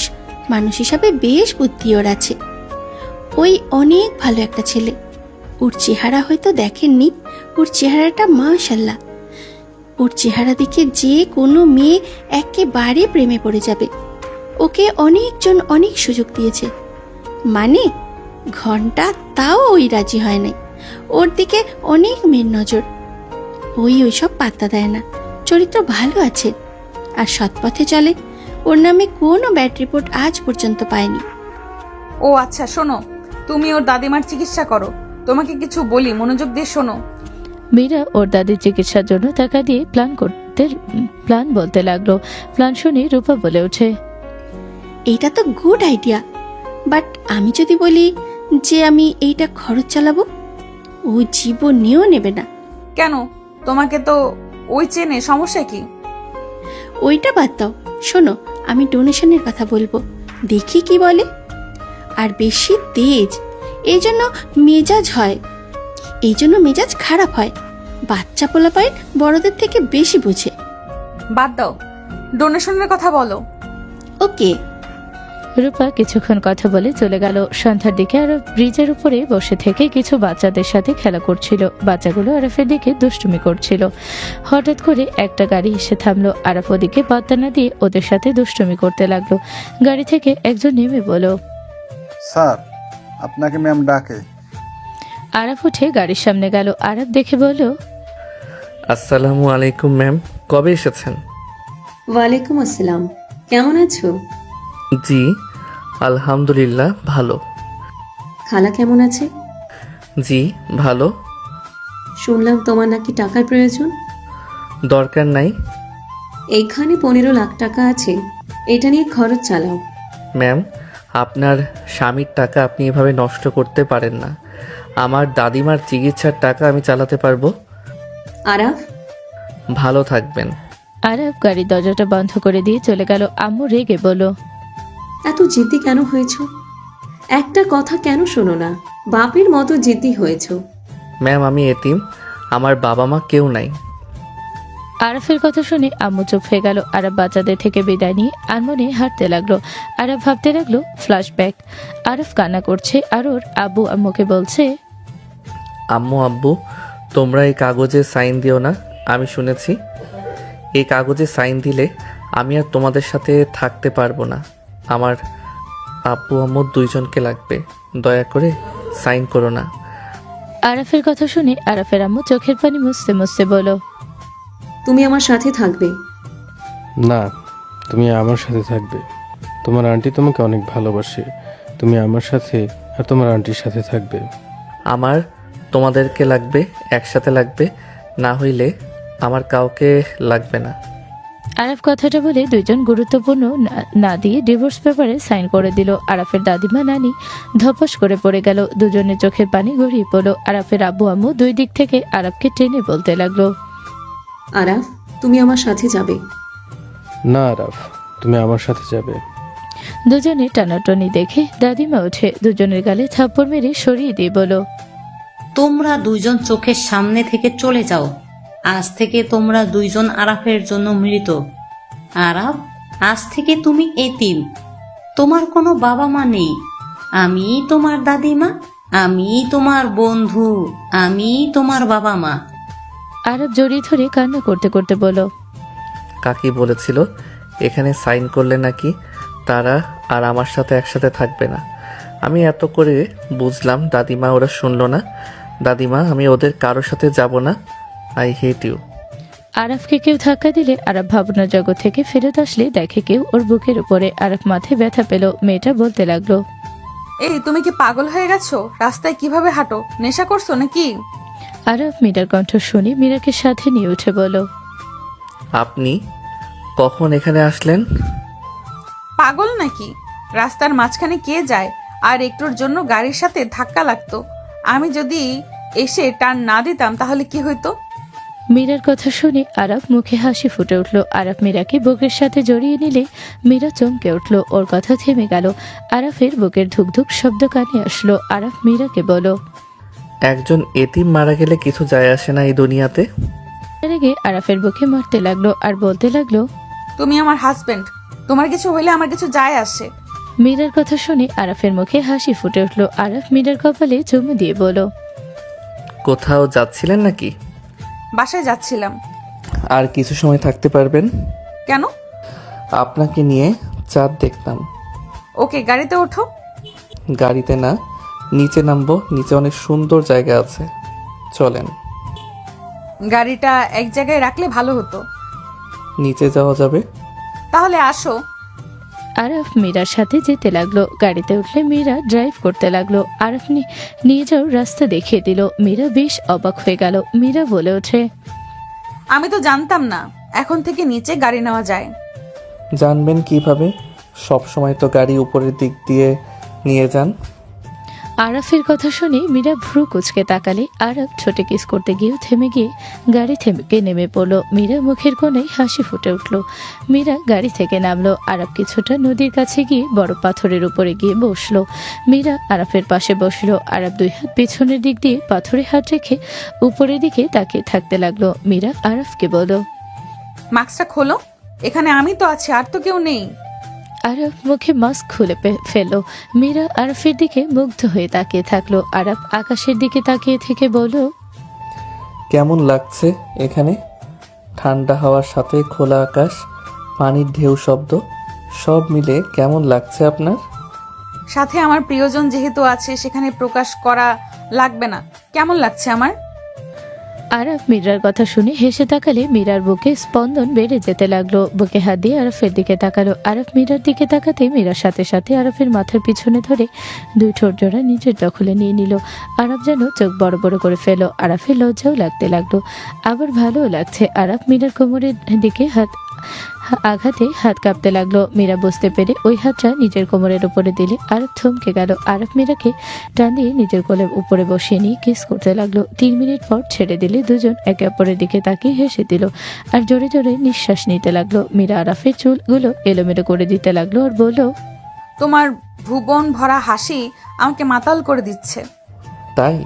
মানুষ হিসাবে বেশ বুদ্ধি ওর আছে। ওই অনেক ভালো একটা ছেলে। ওর চেহারা হয়তো দেখেননি, ওর চেহারাটা মাশাআল্লাহ। ওর চেহারা দেখে যে কোনো মেয়ে একেবারে প্রেমে পড়ে যাবে। ওকে অনেকজন অনেক সুযোগ দিয়েছে, মানে ঘন্টা তাও ওই রাজি হয় নাই। ওর দিকে অনেক মেয়ের নজর, ওইসব পাত্তা দেয় না। চরিত্র ভালো আছে আর সৎপথে চলে। ওর নামে কোনো ব্যাড রিপোর্ট আজ পর্যন্ত পায়নি। ও আচ্ছা, শোনো, তুমি ওর দাদিমার চিকিৎসা করো। তোমাকে কিছু বলি, মনোযোগ দিয়ে শোনো। মীরা ওর দাদির চিকিৎসার জন্য টাকা দিয়ে প্ল্যান বলতে লাগলো। প্ল্যান শুনে রূপা বলে ওঠে, এইটা তো গুড আইডিয়া, বাট আমি যদি বলি যে আমি এইটা খরচ চালাবো, ও জীবনেও নেবে না। কেন? তোমাকে তো ওই চেনে, সমস্যা কি? ওইটা বাদ দাও, শোনো, আমি ডোনেশনের কথা বলবো, দেখি কি বলে। আর বেশি তেজ এই জন্য মেজাজ হয়, এই জন্য মেজাজ খারাপ হয়। বাচ্চা পোলাপাইন বড়দের থেকে বেশি বুঝে। বাদ দাও, ডোনেশনের কথা বলো। ওকে। রূপা কিছুক্ষণ কথা বলে চলে গেল। সন্ধ্যার দিকে আরব ব্রিজের উপরে বসে থেকে কিছু বাচ্চাদের সাথে খেলা করছিল। বাচ্চাগুলো আরফের দিকে দুষ্টুমি করছিল। হঠাৎ করে একটা গাড়ি এসে থামলো। আরফ ওদিকে পাত্তা না দিয়ে ওদের সাথে দুষ্টুমি করতে লাগলো। গাড়ি থেকে একজন নেমে বলল, স্যার, আপনাকে ম্যাম ডাকে। আরফ উঠে গাড়ির সামনে গেল। আরব দেখে বলল, আসসালামু আলাইকুম ম্যাম, কবে এসেছেন? ওয়ালাইকুম আসসালাম, কেমন আছো? জি আলহামদুলিল্লাহ ভালো। খালা কেমন আছে? জি ভালো। শুনলাম তোমার নাকি টাকার প্রয়োজন। দরকার নাই এইখানে 15 লাখ টাকা আছে, এটা নিয়ে খরচ চালাও। ম্যাম, আপনার স্বামীর টাকা আপনি এভাবে নষ্ট করতে পারেন না। আমার দাদিমার চিকিৎসার টাকা আমি চালাতে পারবো। আরাফ, ভালো থাকবেন। আরব গাড়ির দরজাটা বন্ধ করে দিয়ে চলে গেল। আম্মু রেগে বলল, এত জিদ্দি কেন হয়েছো? একটা কথা কেন শোনো না? বাপের মতো জিদ্দি হয়েছো। ম্যাম, আমি এতিম, আমার বাবা মা কেউ নাই। আরফের কথা শুনে আম্মু চুপ হয়ে গেল। আরব বাচ্চাদের থেকে বিদায় নিয়ে আনমনে হাঁটতে লাগলো। আরব ভাবতে লাগলো ফ্ল্যাশব্যাক। আরফ কান্না করছে আর ওর আব্বু আম্মুকে বলছে, আম্মু আব্বু, তোমরা এই কাগজে সাইন দিও না। আমি শুনেছি এই কাগজে সাইন দিলে আমি আর তোমাদের সাথে থাকতে পারবো না। আমার আব্বু আম্মু দুইজনকে লাগবে, দয়া করে সাইন করো না। আরফের কথা শুনে আরফের আম্মু চোখের পানি মুছতে মুছতে বলল, তুমি আমার সাথে থাকবে। না, তুমি আমার সাথে থাকবে। তোমার আন্টি তোমাকে অনেক ভালোবাসে। তুমি আমার সাথে আর তোমার আন্টির সাথে থাকবে। আমার তোমাদেরকে লাগবে, একসাথে লাগবে, না হইলে আমার কাউকে লাগবে না। আরফ কথাটা বলে দুইজন গুরুত্বপূর্ণ না দিয়ে ডিভোর্স পেপারে সাইন করে দিল। আরফের দাদিমা নানি ধপস করে পড়ে গেল। দুজনের চোখের পানি গড়িয়ে পড়ল। আরফের আব্বু আম্মু দুই দিক থেকে আরফকে টেনে বলতে লাগলো, আরাফ, তুমি আমার সাথে যাবে। না আরাফ, তুমি আমার সাথে যাবে। দুজনে টানাটানি দেখে দাদিমা উঠে দুজনের গালে থাপ্পড় মেরে সরিয়ে দিয়ে বলো, তোমরা দুইজন চোখের সামনে থেকে চলে যাও। আজ থেকে তোমরা দুইজন আরাফের জন্য মৃত। আরাফ, আজ থেকে তুমি এতিম, তোমার কোনো বাবা মা নেই। আমি তোমার দাদিমা, আমি তোমার বন্ধু, আমি তোমার বাবা মা। আরব জড়িয়ে ধরে কান্না করতে করতে বলো, কাকি বলেছিল এখানে সাইন করলে নাকি তারা আর আমার সাথে একসাথে থাকবে না। আমি এত করে বুঝলাম, দাদিমা ওরা শুনলো না। দাদিমা, আমি ওদের কারোর সাথে যাব না। I hate you. আরফকে কেউ ধাক্কা দিলে আরব ভাবনা জগৎ থেকে ফেরত আসলে দেখে কেউ ওর বুকের উপরে। আরব মাথায় ব্যথা পেল। মেয়েটা বলতে লাগলো, এই, তুমি কি পাগল হয়ে গেছো? রাস্তায় কিভাবে হাঁটো? নেশা করছো নাকি? আরব মীরার কণ্ঠ শুনে মীরাকে সাথে নিয়ে উঠে বলো, আপনি কখন এখানে আসলেন? পাগল নাকি? রাস্তার মাঝখানে কে যায়? আর একটুর জন্য গাড়ির সাথে ধাক্কা লাগতো। আমি যদি এসে টান না দিতাম তাহলে কি হইতো? মীরার কথা শুনে আরব মুখে হাসি ফুটে উঠল। আরব মীরাকে বুকের সাথে জড়িয়ে নিলে মীরা চমকে উঠল। ওর কথা থেমে গেল। আরফের বুকের ধুকধুক শব্দ কানে আসলো। আরব মীরাকে বলো, একজন এতিম মারা গেলে কিছু যায় আসে না এই দুনিয়াতে। রেগে আরফের বুকে মারতে লাগলো আর বলতে লাগলো, তুমি আমার হাজবেন্ড, তোমার কিছু হইলে আমার কিছু যায় আসে। মীরার কথা শুনে আরফের মুখে হাসি ফুটে উঠল। আরফ মীরার কপালে চুমু দিয়ে বলো, কোথাও যাচ্ছিলেন নাকি? বাসায় যাচ্ছিলাম। আর কিছু সময় থাকতে পারবেন? কেন? আপনাকে নিয়ে চাঁদ দেখতাম। ওকে, গাড়িতে ওঠো। গাড়িতে না, নিচে নামবো। নিচে অনেক সুন্দর জায়গা আছে, চলেন। গাড়িটা এক জায়গায় রাখলে ভালো হতো। নিচে যাওয়া যাবে? তাহলে আসো। আরাফ মীরার সাথে যেতে লাগলো। গাড়িতে উঠলে মীরা ড্রাইভ করতে লাগলো। আরাফ নিয়ে যাও রাস্তা দেখিয়ে দিল। মীরা বেশ অবাক হয়ে গেল। মীরা বলে ওঠে, আমি তো জানতাম না এখন থেকে নিচে গাড়ি নেওয়া যায়। জানবেন কিভাবে? সব সময় তো গাড়ি উপরের দিক দিয়ে নিয়ে যান। আরাফের কথা শুনে মীরা ভ্রু কুচকে তাকালে। আরাফ ছোটে কিস করতে গিয়েও থেমে গিয়ে গাড়ি থেকে নেমে পড়লো। মীরা মুখের কোণে হাসি ফুটে উঠল। মীরা গাড়ি থেকে নামলো। আরাফ কিছুটা নদীর কাছে গিয়ে বড় পাথরের উপরে গিয়ে বসলো। মীরা আরাফের পাশে বসলো। আরাফ 2 হাত পিছনের দিক দিয়ে পাথরে হাত রেখে উপরের দিকে তাকিয়ে থাকতে লাগলো। মীরা আরাফকে বলল, মাস্কটা খোলো, এখানে আমি তো আছি, আর তো কেউ নেই। আরাফ মুখে মাস্ক খুলে ফেললো। মীরা আরাফের দিকে মুগ্ধ হয়ে তাকিয়ে থাকলো। আরাফ আকাশের দিকে তাকিয়ে থেকে বলল, কেমন লাগছে এখানে? ঠান্ডা হাওয়ার সাথে খোলা আকাশ, পানির ঢেউ শব্দ, সব মিলে কেমন লাগছে আপনার? সাথে আমার প্রিয়জন যেহেতু আছে সেখানে প্রকাশ করা লাগবে না। কেমন লাগছে আমার? আরাফ মীরার কথা শুনে হেসে তাকালে মীরার বুকে স্পন্দন বেড়ে যেতে লাগলো। বুকে হাত দিয়ে আরাফের দিকে তাকালো। আরাফ মীরার দিকে তাকাতে মীরার সাথে সাথে আরাফের মাথার পিছনে ধরে 2 ঠোঁট জোড়া নিজের দখলে নিয়ে নিল। আরাফ যেন চোখ বড় বড় করে ফেলো। আরাফের লজ্জাও লাগতে লাগলো, আবার ভালোও লাগছে। আরাফ মীরার কোমরের দিকে আঘাতে হাত কাঁপতে লাগলো। মীরা বুঝতে পেরে ওই হাতটা নিজের কোমরের উপরে দিলে আরাফ থমকে গেল। আরাফ মীরাকে টান দিয়ে নিজের কোলের উপরে বসিয়ে নিয়ে কিস করতে লাগলো। 3 মিনিট পর ছেড়ে দিলে দুজন একে অপরের দিকে তাকিয়ে হেসে দিল আর জোরে জোরে নিঃশ্বাস নিতে লাগলো। মীরা আরাফের চুলগুলো এলোমেলো করে দিতে লাগলো আর বলল, তোমার ভুবন ভরা হাসি আমাকে মাতাল করে দিচ্ছে। তাই?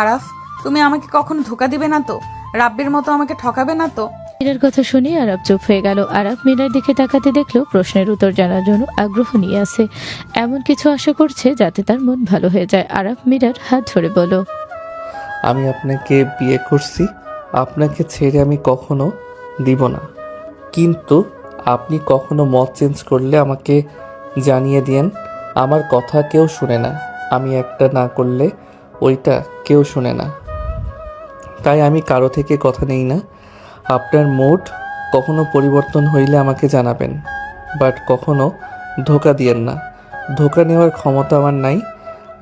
আরাফ, তুমি আমাকে কখনো ধোকা দিবে না তো? রাব্বির মতো আমাকে ঠকাবে না তো? মীরার কথা শুনে আরাফ চুপ হয়ে গেল। আরাফ মীরার দিকে তাকাতে দেখলো প্রশ্নের উত্তর জানার জন্য আগ্রহ নিয়ে আছে। এমন কিছু আশা করছে যাতে তার মন ভালো হয়ে যায়। আরাফ মীরার হাত ধরে বলল, আমি আপনাকে বিয়ে করছি, আপনাকে ছেড়ে আমি কখনো দিব না। কিন্তু আপনি কখনো মত চেঞ্জ করলে আমাকে জানিয়ে দিয়েন। আমার কথা কেউ শুনে না, আমি একটা না করলে ওইটা কেউ শুনে না, তাই আমি কারো থেকে কথা নেই না। আপনার মুড কখনো পরিবর্তন হইলে আমাকে জানাবেন, বাট কখনো ধোকা দিয়েন না। ধোকা নেওয়ার ক্ষমতা আমার নাই।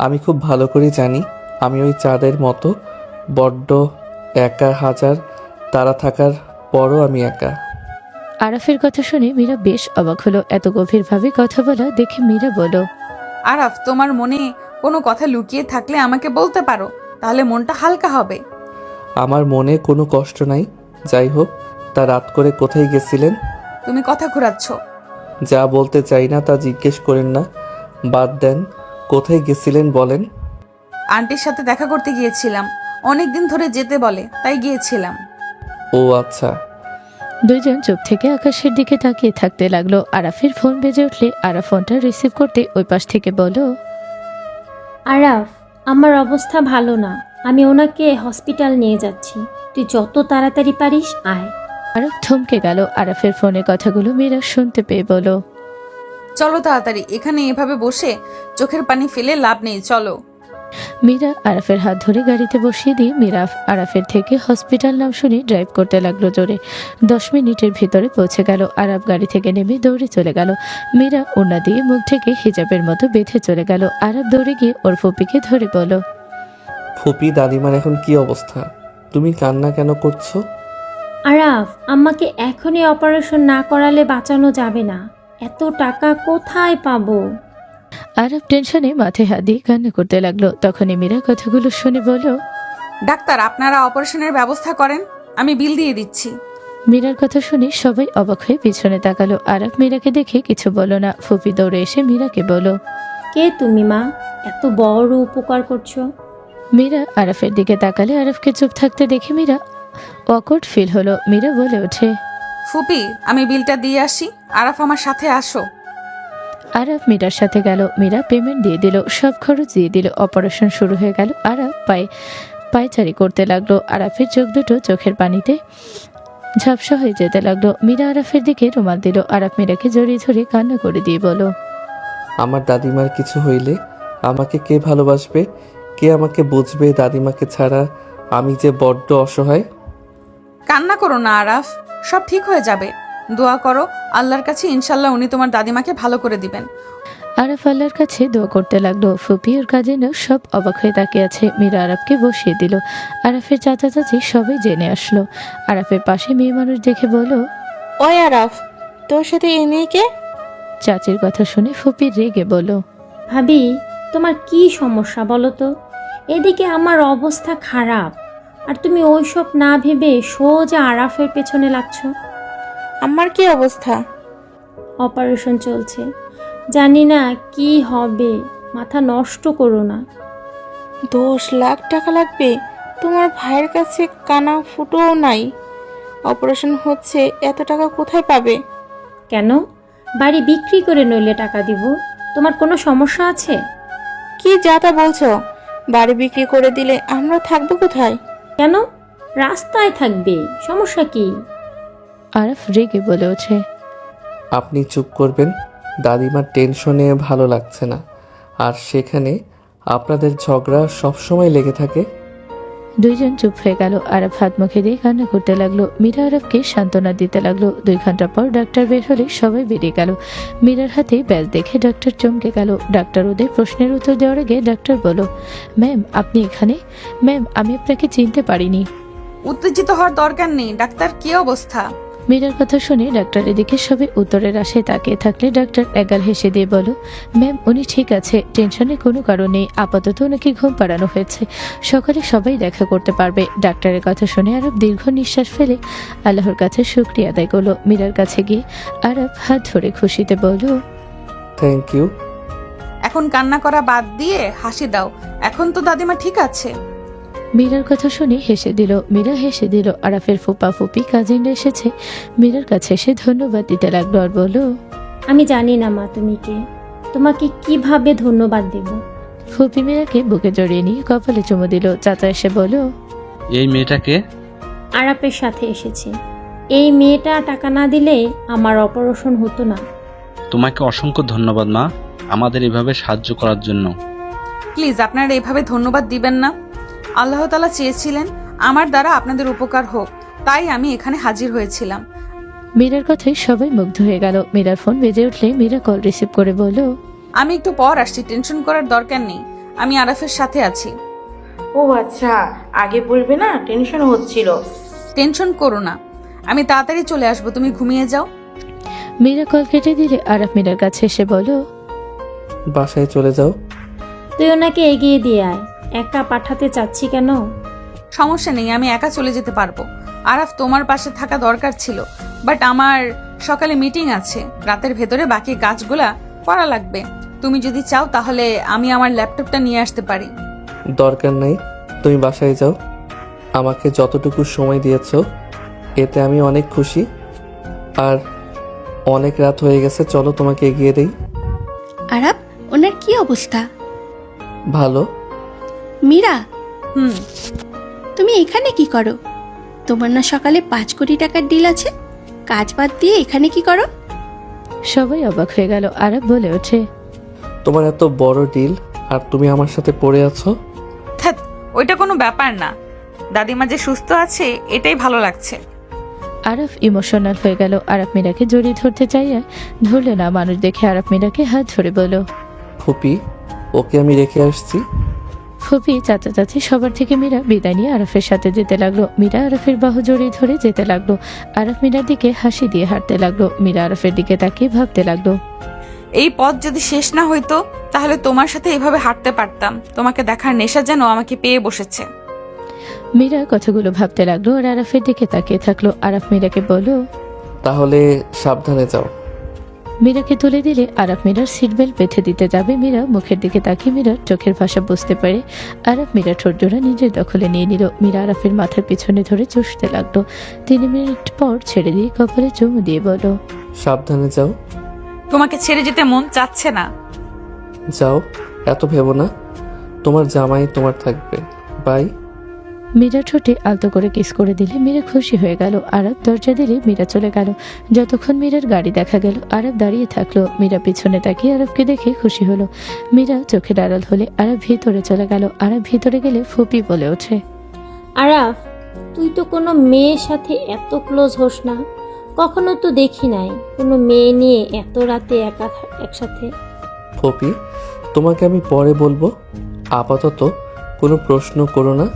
আমি খুব ভালো করে জানি আমি ওই চাঁদের মতো বড্ড একা। 1000 তারা থাকার পরও আমি একা। আরাফের কথা শুনে মীরা বেশ অবাক হলো। এত গভীরভাবে কথা বলা দেখে মীরা বলল, আরাফ, তোমার মনে কোনো কথা লুকিয়ে থাকলে আমাকে বলতে পারো, তাহলে মনটা হালকা হবে। আমার মনে কোনো কষ্ট নাই। যাই হোক, তা রাত করে কোথায় গেছিলেন? তুমি কথা ঘুরাচ্ছ। যা বলতে চাই না তা জিজ্ঞেস করেন না, বাদ দেন। কোথায় গেছিলেন বলেন। আন্টির সাথে দেখা করতে গিয়েছিলাম, অনেকদিন ধরে যেতে বলে তাই গিয়েছিলাম। ও আচ্ছা। দুইজন চুপ থেকে আকাশের দিকে তাকিয়ে থাকতে লাগলো। আরাফের ফোন বেজে উঠলে আরাফ ফোনটা রিসিভ করতে ওই পাশ থেকে বলল, আরাফ, আমার অবস্থা ভালো না, আমি ওনাকে হসপিটাল নিয়ে যাচ্ছি, তুই যত তাড়াতাড়ি পারিস আয়। আরাফ থমকে গেল। আরাফের ফোনের কথাগুলো মীরা শুনতে পেয়ে বলল, চলো তাড়াতাড়ি, এখানে এভাবে বসে চোখের পানি ফেলে লাভ নেই, চলো। মীরা আরাফের হাত ধরে গাড়িতে বসিয়ে দিয়ে মীরা আরাফের থেকে হসপিটাল নাম শুনে ড্রাইভ করতে লাগলো জোরে। 10 মিনিটের ভিতরে পৌঁছে গেল। আরাফ গাড়ি থেকে নেমে দৌড়ে চলে গেল। মীরা ওড়না দিয়ে মুখ থেকে হিজাবের মতো বেঁধে চলে গেল। আরাফ দৌড়ে গিয়ে ওর ফুপিকে ধরে বলল, ফুপি, দাদিমার এখন কি অবস্থা? তুমি কান্না কেন করছো? আরাফ, আম্মাকে এখনই অপারেশন না করালে বাঁচানো যাবে না, এত টাকা কোথায় পাবো? আরাফ টেনশনে মাথায় হাত দিয়ে কান্না করতে লাগলো। তখনই মীরা কথাগুলো শুনে বলল, ডাক্তার, আপনারা অপারেশনের ব্যবস্থা করেন, আমি বিল দিয়ে দিচ্ছি। মীরার কথা শুনে সবাই অবাক হয়ে পিছনে তাকালো। আরাফ মীরাকে দেখে কিছু বলল না। ফুপি দৌড়ে এসে মীরাকে বলল, কে তুমি মা, এত বড় উপকার করছো? মীরা আরাফের দিকে তাকালে আরাফকে চুপ থাকতে দেখে মীরা অকওয়ার্ড ফিল হলো। মীরা বলে ওঠে, ফুপি, আমি বিলটা দিয়ে আসি, আরাফ আমার সাথে আসো। আরাফ মীরার সাথে গেল। মীরা পেমেন্ট দিয়ে দিল, সব খরচ দিয়ে দিল। অপারেশন শুরু হয়ে গেল। আরাফ পায়চারি করতে লাগলো। আরাফের চোখ দুটো চোখের পানিতে ঝাপসা হয়ে যেতে লাগলো। মীরা আরাফের দিকে রুমাল দিল। আরাফ মীরাকে জড়িয়ে ধরে কান্না করে দিয়ে বলো, আমার দাদিমার কিছু হইলে আমাকে কে ভালোবাসবে, কে আমাকে বুঝবে? দাদিমাকে ছাড়া আমি যে বড্ড অসহায়। কান্না করো না আরাফ, সব ঠিক হয়ে যাবে। দোয়া করো আল্লাহর কাছে, ইনশাল্লাহ উনি তোমার দাদিমাকে ভালো করে দিবেন। আরাফ আল্লাহর কাছে দোয়া করতে লাগলো। ফুপি ওর কাজিনরা সব অবাক হয়ে তাকিয়ে আছে। মীরা আরাফকে বসিয়ে দিল। আরাফের চাচা চাচি সবাই জেনে আসলো। আরাফের পাশে মেয়ে মানুষ দেখে বলো, ওই আরাফ, তোর সাথে এ মেয়ে কে? চাচির কথা শুনে ফুপি রেগে বলো, ভাবি, তোমার কি সমস্যা বলো তো? এদিকে আমার অবস্থা খারাপ, আর তুমি ওইসব না ভেবে সোজা আরাফের পেছনে লাগছো। আমার কি অবস্থা? অপারেশন চলছে, জানি না কি হবে, মাথা নষ্ট করো না। 10 লাখ টাকা লাগবে? তোমার ভাইয়ের কাছে কানা ফুটোও নাই, অপারেশন হচ্ছে, এত টাকা কোথায় পাবে? কেন? বাড়ি বিক্রি করে নইলে টাকা দিব? তোমার কোনো সমস্যা আছে? কি যা তা বলছো? বাড়ি বিক্রি করে দিলে আমরা থাকবো কোথায়? কেন? রাস্তায় থাকবে, সমস্যা কি? আরাফ রেগে বলে ওঠে, আপনি চুপ করবেন। দাদিমার টেনশনে ভালো লাগছে না, আর সেখানে আপনাদের ঝগড়া সবসময় লেগে থাকে। দুইজন চুপ হয়ে গেল। আরাফ হাত মুখে দিয়ে কান্না করতে লাগলো। মীরা আরাফকে সান্ত্বনা দিতে লাগলো। 2 ঘন্টা পর ডাক্তার বের হলে সবাই বেরিয়ে গেল। মীরার হাতে ব্যাজ দেখে ডাক্তার চমকে গেল। ডাক্তার ওদের প্রশ্নের উত্তর দেওয়ার আগে ডাক্তার বলো, ম্যাম আপনি এখানে? ম্যাম আমি আপনাকে চিনতে পারিনি। উত্তেজিত হওয়ার দরকার নেই। ডাক্তার, কি অবস্থা? মীরার কথা শুনে ডাক্তারের দিকে সবাই উত্তরের আশায় তাকিয়ে থাকলে ডাক্তার এগাল হেসে দিয়ে বলো, ম্যাম উনি ঠিক আছে, টেনশনের কোনো কারণ নেই। আপাতত ওনাকে ঘুম পাড়ানো হয়েছে, সকালে সবাই দেখা করতে পারবে। ডাক্তারের কথা শুনে আরব দীর্ঘ নিঃশ্বাস ফেলে আল্লাহর কাছে শুকরিয়া আদায় করলো। মীরার কাছে গিয়ে আরব হাত ধরে খুশিতে বলল, থ্যাংক ইউ। এখন কান্না করা বাদ দিয়ে হাসি দাও। এখন তো দাদিমা ঠিক আছে। মীরার কথা শুনে হেসে দিল। মীরা হেসে দিল। আরাফের ফুপা ফুপি কাজিনরা এসেছে। মীরার কাছে এসে ধন্যবাদ দিতে লাগলো আর বলল, আমি জানি না মা তুমি কে, তোমাকে কিভাবে ধন্যবাদ দেব। ফুপি মীরাকে বুকে জড়িয়ে নিয়ে কপালে চুমু দিল। চাচা এসে বলল, এই মেয়েটাকে? আরাপের সাথে এসেছে। এই মেয়েটা টাকা না দিলে আমার অপারেশন হতো না। তোমাকে অসংখ্য ধন্যবাদ মা, আমাদের এভাবে সাহায্য করার জন্য। প্লিজ আপনারা এভাবে ধন্যবাদ দিবেন না। আল্লাহ তাআলা চেয়েছিলেন আমার দ্বারা আপনাদের উপকার হোক, তাই আমি এখানে হাজির হয়েছিলাম। মীরার কথায় সবাই মুগ্ধ হয়ে গেল। মীরার ফোন বেজে উঠলে মীরা কল রিসিভ করে বলল, আমি একটু পর আসছি, টেনশন করার দরকার নেই, আমি আরাফের সাথে আছি। ও আচ্ছা, আগে বলবে না, টেনশন হচ্ছিল। টেনশন করো না, আমি তাড়াতাড়ি চলে আসবো, তুমি ঘুমিয়ে যাও। মীরা কল কেটে দিলে আরাফ মীরার কাছে এসে বলল, বাসায় চলে যাও। তুই ওনাকে এগিয়ে দিয়ে আয়, একা পাঠাতে চাচ্ছি কেন? সমস্যা নেই, আমি একা চলে যেতে পারবো। আরাফ তোমার পাশে থাকা দরকার ছিল, বাট আমার সকালে মিটিং আছে, রাতের ভেতরে বাকি কাজগুলা করা লাগবে। তুমি যদি চাও তাহলে আমি আমার ল্যাপটপটা নিয়ে আসতে পারি। দরকার নাই, তুমি বাসায় যাও। আমাকে যতটুকু সময় দিয়েছো এতে আমি অনেক খুশি। আর অনেক রাত হয়ে গেছে, চলো তোমাকে এগিয়ে দেই। আরাপ, ওনার কি অবস্থা? ভালো। মীরা, হুম, তুমি এখানে কি করো? তোমার না সকালে 5 কোটি টাকার ডিল আছে, কাজ বাদ দিয়ে এখানে কি করো? সবাই অবাক হয়ে গেল। আরাফ বলে ওঠে, তোমার এত বড় ডিল আর তুমি আমার সাথে পড়ে আছো? ধ্যাৎ, ওইটা কোনো ব্যাপার না। দাদিমা যে সুস্থ আছে এটাই ভালো লাগছে। আরাফ ইমোশনাল হয়ে গেল। আরাফ মীরাকে জড়িয়ে ধরতে চাইয়া ধরলে না। মানুষ দেখে আরাফ মীরাকে হাত ধরে বলল, ফুপি, ওকে আমি রেখে আসছি। ফুপি চাচা চাচি সবার থেকে মীরা বিদায় নিয়ে আরাফের সাথে যেতে লাগলো। মীরা আরাফের বাহু জড়িয়ে ধরে যেতে লাগলো। আরাফ মীরার দিকে হাসি দিয়ে হাঁটতে লাগলো। মীরা আরাফের দিকে তাকিয়ে ভাবতে লাগলো, এই পথ যদি শেষ না হইতো তাহলে তোমার সাথে এভাবে হাঁটতে পারতাম। তোমাকে দেখার নেশা যেন আমাকে পেয়ে বসেছে। মীরা কথাগুলো ভাবতে লাগলো আর আরাফের দিকে তাকিয়ে থাকলো। আরাফ মীরাকে বলল, তাহলে সাবধানে যাও। মীরাকে তুলে দিলে আরাফ মীরার সিট বেল্ট বেঁধে দিতে যাবে। মীরা মুখের দিকে তাকিয়ে মীরার চোখের ভাষা বুঝতে পারে। আরাফ মীরা ঠোঁট জোড়া নিজের দখলে নিয়ে নিল। মীরা আরাফের মাথার পিছনে ধরে চষতে লাগলো। 3 মিনিট পর ছেড়ে দিয়ে কপালে চুমু দিয়ে বলল, সাবধানে যাও। তোমাকে ছেড়ে যেতে মন চাচ্ছে না। যাও, এত ভেবো না। তোমার জামাই তোমার থাকবে। বাই। মীরা ঠোঁটে আলতো করে কিস করে দিলে মীরা খুশি হয়ে গেল। আরব দরজা দিলে মীরা চলে গেল। যতক্ষণ মীরার গাড়ি দেখা গেল আরব দাঁড়িয়ে থাকলো। মীরা পিছনে তাকিয়ে আরবকে দেখে খুশি হলো। মীরা চোখের আড়াল হলে আরব ভিতরে চলে গেল। আরব ভিতরে গেলে ফুপি বলে ওঠে, আরাফ, তুই তো কোনো মেয়ের সাথে এত ক্লোজ হোস না। কখনো তো দেখি নাই কোনো মেয়ে নিয়ে এত রাতে একা একসাথে। ফুপি, তোমাকে আমি পরে বলবো, আপাতত কোনো প্রশ্ন করো না।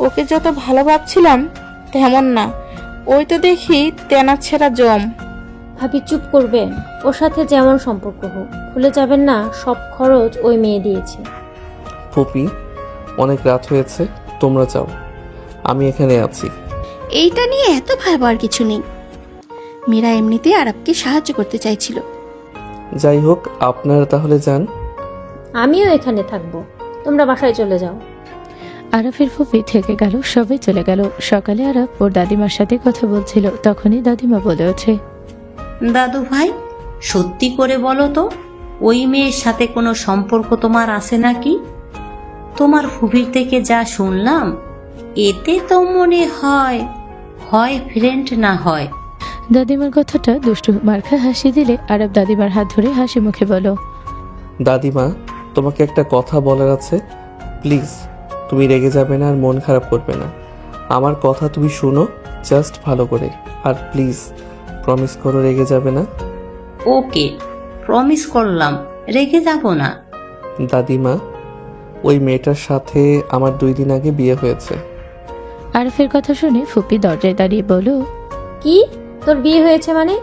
ওকে যত ভালো ভাবছিলাম তেমন না, ওই তো দেখি তেনা ছেঁড়া জম। ভাবি চুপ করবেন, ওর সাথে যেমন সম্পর্ক হোক ভুলে যাবেন না সব খরচ ওই মেয়ে দিয়েছে। ফুপি, অনেক রাত হয়েছে, তোমরা যাও, আমি এখানে আছি। এইটা নিয়ে এত ভাবার কিছু নেই। মীরা এমনিতে আরবকে সাহায্য করতে চাইছিল। যাই হোক, আপনারা তাহলে যান। আমিও এখানে থাকবো, তোমরা বাসায় চলে যাও। আরাফের ফুপি থেকে গেল, সবাই চলে গেল। সকালে আরাফ ওর দাদিমার সাথে কথা বলছিল, তখনই দাদিমা বলে ওঠে, দাদু ভাই, সত্যি করে বলো তো, ওই মেয়ের সাথে কোনো সম্পর্ক তোমার আছে নাকি? তোমার ফুফির থেকে যা শুনলাম, এতে তো মনে হয় হয় ফ্রেন্ড না হয়। দাদিমার কথাটা দুষ্টু মার্খা হাসি দিলে আরব দাদিমার হাত ধরে হাসি মুখে বলো, দাদিমা, তোমাকে একটা কথা বলার আছে, প্লিজ তুমি রেগে যাবে না আর মন খারাপ করবে না। আমার কথা তুমি শুনো জাস্ট ভালো করে, আর প্লিজ প্রমিস করো রেগে যাবে না। ওকে, প্রমিস করলাম, রেগে যাব না। দাদিমা, ওই মেয়েটার সাথে আমার 2 দিন আগে বিয়ে হয়েছে। আরফের কথা শুনে ফুপি দরজায় দাঁড়িয়ে বলো, কি তোর বিয়ে হয়েছে মানে?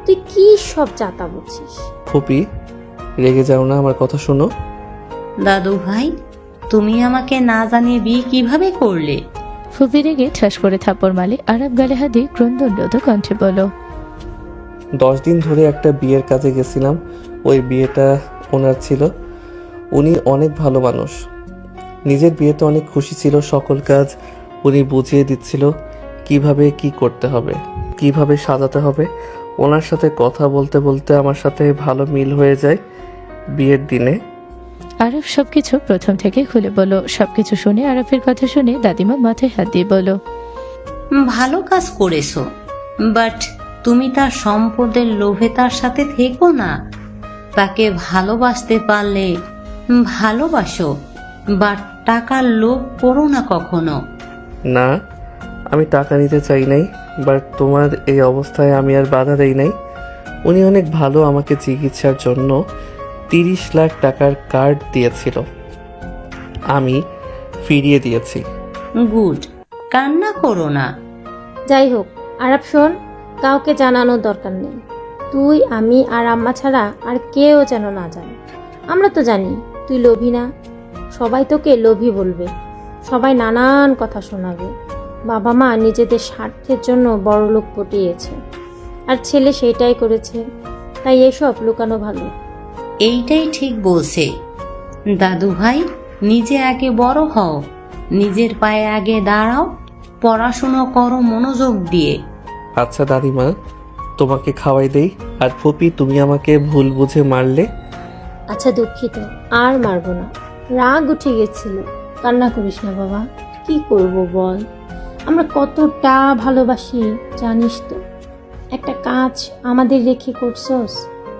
তুই কি সব চাতা বলছিস? ফুপি, রেগে যাও না, আমার কথা শোনো। দাদু ভাই, তুমি আমাকে না জানিয়ে বিয়ে কিভাবে করলে? ফুপি রেগে ঠাস করে থাপ্পড় মারলে আরব গালে হাত দিয়ে ক্রন্দনরত কণ্ঠে বলো, 10 দিন ধরে একটা বিয়ের কাজে গেছিলাম, ওই বিয়েটা ওনার ছিল। উনি অনেক ভালো মানুষ, নিজের বিয়েতে অনেক খুশি ছিল। সকল কাজ উনি বুঝিয়ে দিচ্ছিল, কিভাবে কি করতে হবে, কিভাবে সাজাতে হবে। ওনার সাথে কথা বলতে বলতে আমার সাথে ভালো মিল হয়ে যায় বিয়ের দিনে। আরব সবকিছু প্রথম থেকে খুলে বলো। সবকিছু শুনে আরফের কথা শুনে দাদিমা মাথায় হাত দিয়ে বলো, ভালো কাজ করেছো, বাট তুমি তার সম্পদের লোভে তার সাথে থেকো না। তাকে ভালোবাসতে পারলে ভালোবাসো, বাট টাকার লোভ করো না কখনো। না, আমি টাকা নিতে চাই নাই, বাট তোমার এই অবস্থায় আমি আর বাধা দেই নাই। উনি অনেক ভালো, আমাকে চিকিৎসার জন্য 30 লাখ টাকার কার্ড দিয়েছিল, আমি ফিরিয়ে দিয়েছি। গুড, কান্না করো না। যাই হোক আরব শোন, কাউকে জানানোর দরকার নেই। তুই, আমি আর আম্মা ছাড়া আর কেউ যেন না জানে। আমরা তো জানি তুই লোভী না, সবাই তোকে লোভী বলবে, সবাই নানান কথা শোনাবে। বাবা মা নিজেদের স্বার্থের জন্য বড়লোক পটিয়েছে, আর ছেলে সেটাই করেছে, তাই এসব লুকানো ভালো। এইটাই ঠিক বলছে দাদু ভাই, নিজে আগে বড় হও, নিজের পায়ে আগে দাঁড়াও, পড়াশুনো করো মনোযোগ দিয়ে। আচ্ছা দাদিমা, তোমাকে খাওয়াই দেই। আর ফুপি, তুমি আমাকে ভুল বুঝে মারলে। আচ্ছা দুঃখিত, আর মারবো না, রাগ উঠে গেছিল। কান্না করিস না বাবা, কি করব বল, আমরা কতটা ভালোবাসি জানিস তো। একটা কাজ আমাদের রেখে করছস,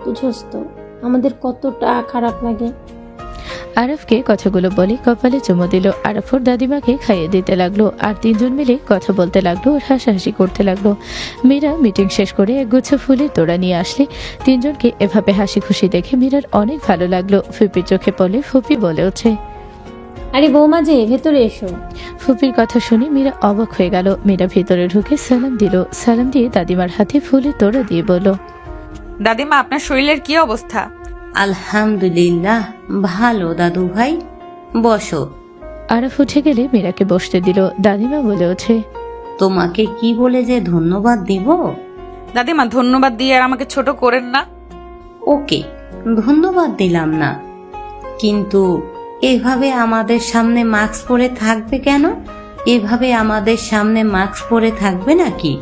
বুঝোস তো আমাদের কতটা খারাপ লাগে। আরফকে কথাগুলো বলে কপালে চুমো দিল। আরফ ওর দাদিমাকে খাইয়ে দিতে লাগলো, আর 3 জন মিলে কথা বলতে লাগলো আর হাসাহাসি করতে লাগলো। মীরা মিটিং শেষ করে একগুচ্ছ ফুলের তোড়া নিয়ে আসলে 3 জনকে এভাবে হাসি খুশি দেখে মীরার অনেক ভালো লাগলো। ফুপির চোখে পড়লে ফুপি বলে ওঠে, আরে বৌমা যে ভেতরে এসো। ফুপির কথা শুনে মীরা অবাক হয়ে গেল। মীরা ভেতরে ঢুকে সালাম দিল। সালাম দিয়ে দাদিমার হাতে ফুলের তোড়া দিয়ে বলল, দাদিমা, আপনার শরীরের কি অবস্থা? আলহামদুলিল্লাহ ভালো দাদু ভাই, বসো। আরফ উঠে গেলে মীরাকে বসতে দিল। দাদিমা বলে ওঠে, তোমাকে কি বলে যে ধন্যবাদ দিব? দাদিমা, ধন্যবাদ দিয়ে আর আমাকে ছোট করেন না। ওকে, ধন্যবাদ দিলাম না, কিন্তু এভাবে আমাদের সামনে মাস্ক পরে থাকবে কেন? এভাবে আমাদের সামনে মাস্ক পরে থাকবে নাকি?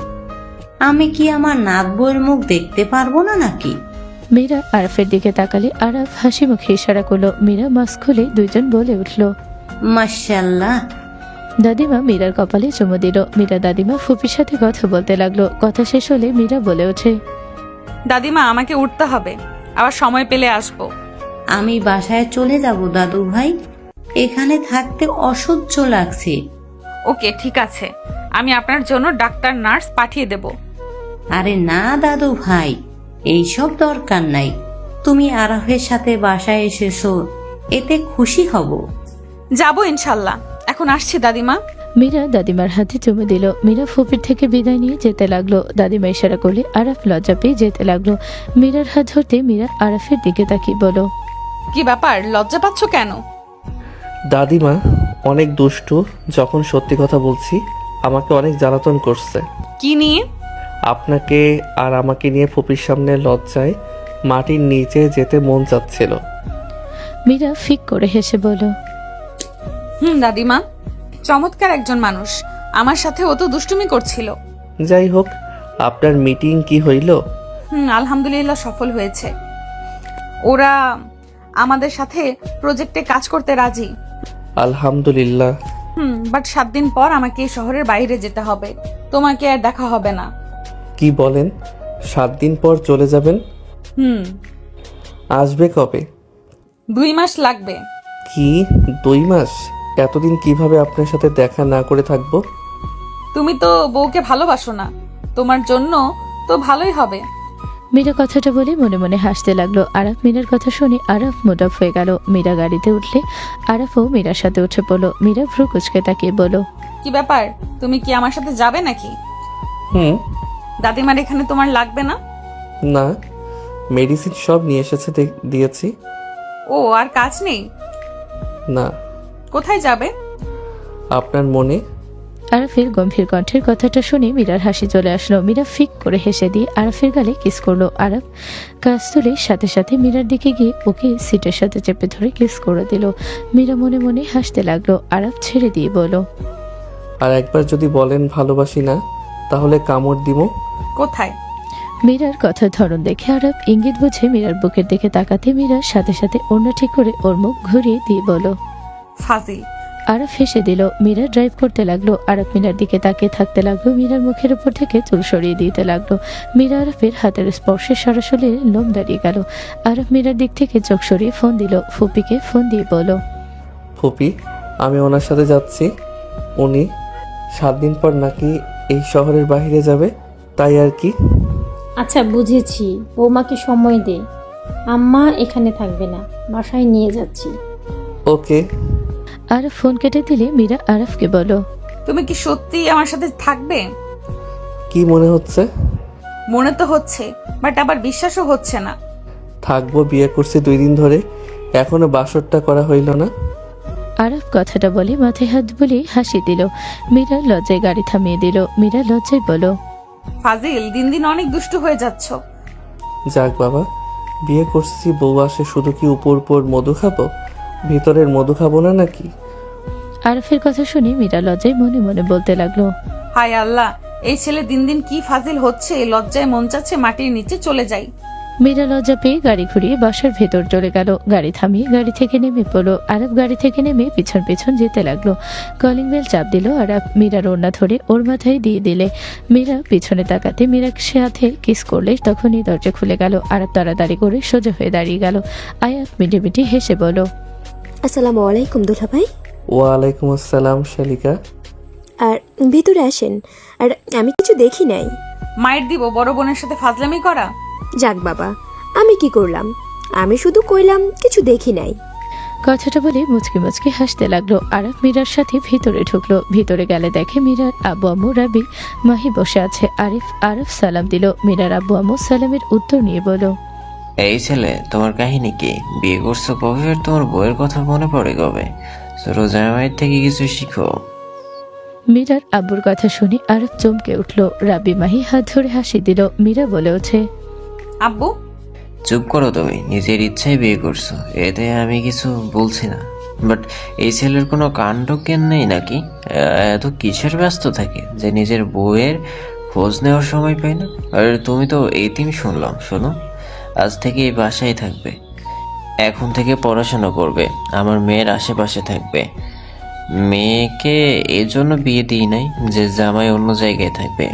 আমি কি আমার নাত বউয়ের মুখ দেখতে পারবো না নাকি? মীরা আরফের দিকে তাকালে আরফ হাসি মুখে ইশারা করলো। মীরা মাস্ক খুলে 2 জন বলে উঠল, মাশাআল্লাহ, দাদিমা মীরার কপালে চুমু দিল। মীরা দাদিমা ফুপির সাথে কথা বলতে লাগলো। কথা শেষ হলে মীরা বলে ওঠে, দাদিমা আমাকে উঠতে হবে, আবার সময় পেলে আসবো। আমি বাসায় চলে যাব দাদু ভাই, এখানে থাকতে অসহ্য লাগছে। ওকে ঠিক আছে, আমি আপনার জন্য ডাক্তার নার্স পাঠিয়ে দেব। আরে না দাদু ভাই, এইসব দরকার নাই। তুমি আরাফের সাথে বাসায় এসেছো, এতে খুশি হব। যাবো ইনশাল্লাহ, এখন আসছি দাদিমা। মীরা দাদিমার হাতে চুমু দিল। মীরা ফুপির থেকে বিদায় নিয়ে যেতে লাগলো। দাদিমা ইশারা করলে আরাফ লজ্জা পেয়ে যেতে লাগলো। মীরার হাত ধরতে মীরা আরাফের দিকে তাকিয়ে বলো, কি ব্যাপার, লজ্জা পাচ্ছ কেন? দাদিমা অনেক দুষ্টু, যখন সত্যি কথা বলছি আমাকে অনেক জ্বালাতন করছে। কি নিয়ে? আপনাকে আর আমাকে নিয়ে ফুপির সামনে লজ্জায় মাটির নিচে যেতে মন চাচ্ছিল। মীরা ফিক করে হেসে বলল, দাদিমা চমৎকার একজন মানুষ, আমার সাথে ও তো দুষ্টুমি করছিল। যাই হোক, আপনার মিটিং কি হইল? আলহামদুলিল্লাহ সফল হয়েছে। ওরা আমাদের সাথে প্রজেক্টে কাজ করতে রাজি। আলহামদুলিল্লাহ। বাট 7 দিন পর আমাকে এই শহরের বাইরে যেতে হবে, তোমাকে আর দেখা হবে না। কি বলেন, 7 দিন পর চলে যাবেন? আসবে কবে? 2 মাস লাগবে। কি 2 মাস? এতদিন কিভাবে আপনার সাথে দেখা না করে থাকবো? তুমি তো বউকে ভালোবাসো না, তোমার জন্য তো ভালোই হবে। মীরা কথাটা বলে মনে মনে হাসতে লাগলো। আরাফ মীরার কথা শুনে আরাফ মুড অফ হয়ে গেল। মীরা গাড়িতে উঠলে আরাফও মীরার সাথে উঠে পড়লো। মীরা ভ্রু কুচকে তাকিয়ে বলো, কি ব্যাপার, তুমি কি আমার সাথে যাবে নাকি? দাদিমার এখানে তোমার লাগবে না? না, মেডিসিন সব নিয়ে এসেছে, দিয়েছি। ও আর কাজ নেই? না। কোথায় যাবে? আপনার মনে। আরাফের গম্ভীর কণ্ঠের কথাটা শুনে মীরার হাসি চলে আসলো। মীরা ফিক করে হেসে দিয়ে আরাফের গালে কিস করলো। আরাফ কাজ তুলে সাথে সাথে মীরার দিকে গিয়ে ওকে সিটের সাথে চেপে ধরে কিস করে দিল। মীরা মনে মনে হাসতে লাগলো। আরাফ ছেড়ে দিয়ে বলো, আর একবার যদি বলেন ভালোবাসি না, তাহলে কামড় দিব। কোথায়? মীরার কথার ধরন দেখে আরাফ ইঙ্গিত বুঝে মীরার বুকের দিকে তাকাতে মীরার সাথে সাথে ওড়না ঠিক করে ওর মুখ ঘুরিয়ে দিয়ে বলো, ফাজিল। আরাফ হেসে দিল। মীরা ড্রাইভ করতে লাগলো। আরাফ মীরার দিকে তাকিয়ে থাকতে লাগলো। মীরার মুখের উপর থেকে চুল সরিয়ে দিতে লাগলো। মীরা আরাফের হাতের স্পর্শে সরাসরি লোম দাঁড়িয়ে গেল। আরাফ মীরার দিক থেকে চোখ সরিয়ে ফোন দিল। ফুপিকে ফোন দিয়ে বলো, ফুপি আমি ওনার সাথে যাচ্ছি। উনি 7 দিন পর নাকি এই শহরের বাইরে যাবে, তাই আর কি। আচ্ছা বুঝেছি, বৌমাকে সময় দে, আম্মা এখানে থাকবে না, বাসায় নিয়ে যাচ্ছি। ওকে। আরাফ ফোন কেটে দিলে মীরা আরাফকে বলো, তুমি কি সত্যি আমার সাথে থাকবে? কি মনে হচ্ছে? মনে তো হচ্ছে, বাট আবার বিশ্বাসও হচ্ছে না। থাকবো, বিয়ে করছি 2 দিন ধরে, এখনো বাসরটা করা হইল না। আরাফ কথাটা বলে মাথায় হাত বুলিয়ে হাসি দিল। মীরা লজ্জায় গাড়ি থামিয়ে দিল। মীরা লজ্জায় বলো, ফাজিল, দিন দিন অনেক দুষ্টু হয়ে যাচ্ছ। যাক বাবা, বিয়ে করছি, বউ আসে শুধু কি উপর উপর মধু খাবো, ভিতরের মধু খাবো না নাকি? আরাফের কথা শুনে মীরা লজ্জায় মনে মনে বলতে লাগলো, হায় আল্লাহ, এই ছেলে দিন দিন কি ফাজিল হচ্ছে, লজ্জায় মন চাচ্ছে মাটির নিচে চলে যাই। মীরা লজ্জা পেয়ে গাড়ি ঘুরিয়ে বাসার ভেতর চলে গেল। গাড়ি থামিয়ে গাড়ি থেকে নেমে পড়লো। আরাফ গাড়ি থেকে নেমে পিছন পিছন যেতে লাগলো। কলিং বেল চাপ দিল আরাফ। মীরার ওড়না ধরে ওর মাথায় দিয়ে দিলে মীরা পিছনে তাকাতে মীরা সাথে কিস করলে তখনই দরজা খুলে গেল। আরাফ তাড়াতাড়ি করে সোজা হয়ে দাঁড়িয়ে গেল। আয়াত মিটি মিটি হেসে বলো, আসসালামু আলাইকুম দুলা ভাই। ওয়ালাইকুম আসসালাম শালিকা। আর ভিতরে আসেন। আর আমি কিছু দেখি নাই। মায়ের দিব বড় বোনের সাথে ফাজলামি করা। যাক বাবা, আমি কি করলাম? আমি শুধু কইলাম কিছু দেখি নাই। কথাটা বলে মুচকি মুচকি হাসতে লাগলো। আরাফ মীরার সাথে ভিতরে ঢুকলো। ভিতরে গেলে দেখে মীরার আব্বু আম্মু রাবি মাহি বসে আছে। আরাফ সালাম দিল। মীরার আব্বু আম্মু সালামের উত্তর নিয়ে বলো, এই ছেলে তোমার কাহিনী কি? বিয়ে করছো কবে আর তোমার বউয়ের কথা মনে পড়ে কবে? রোজামাইয়ের থেকে কিছু শিখো। মীরার আব্বুর কথা শুনে আরাফ চমকে উঠলো। রাবি মাহি হাত ধরে হাসি দিল। মীরা বলে ওঠে, আব্বু চুপ করো, তুমি নিজের ইচ্ছায় বিয়ে করছো, এতে আমি কিছু বলছি না। বাট এই ছেলের কোনো কাণ্ড জ্ঞান নেই নাকি? এত কিসের ব্যস্ত থাকে যে নিজের বউয়ের খোঁজ নেওয়ার সময় পায় না? আর তুমি তো এতিম শুনলাম। শোনো, আজ থেকে এই বাসায় থাকবে, এখন থেকে পড়াশোনা করবে, আমার মেয়ের আশেপাশে থাকবে। মেয়েকে এজন্য বিয়ে দিই নাই যে জামাই অন্য জায়গায় থাকবে,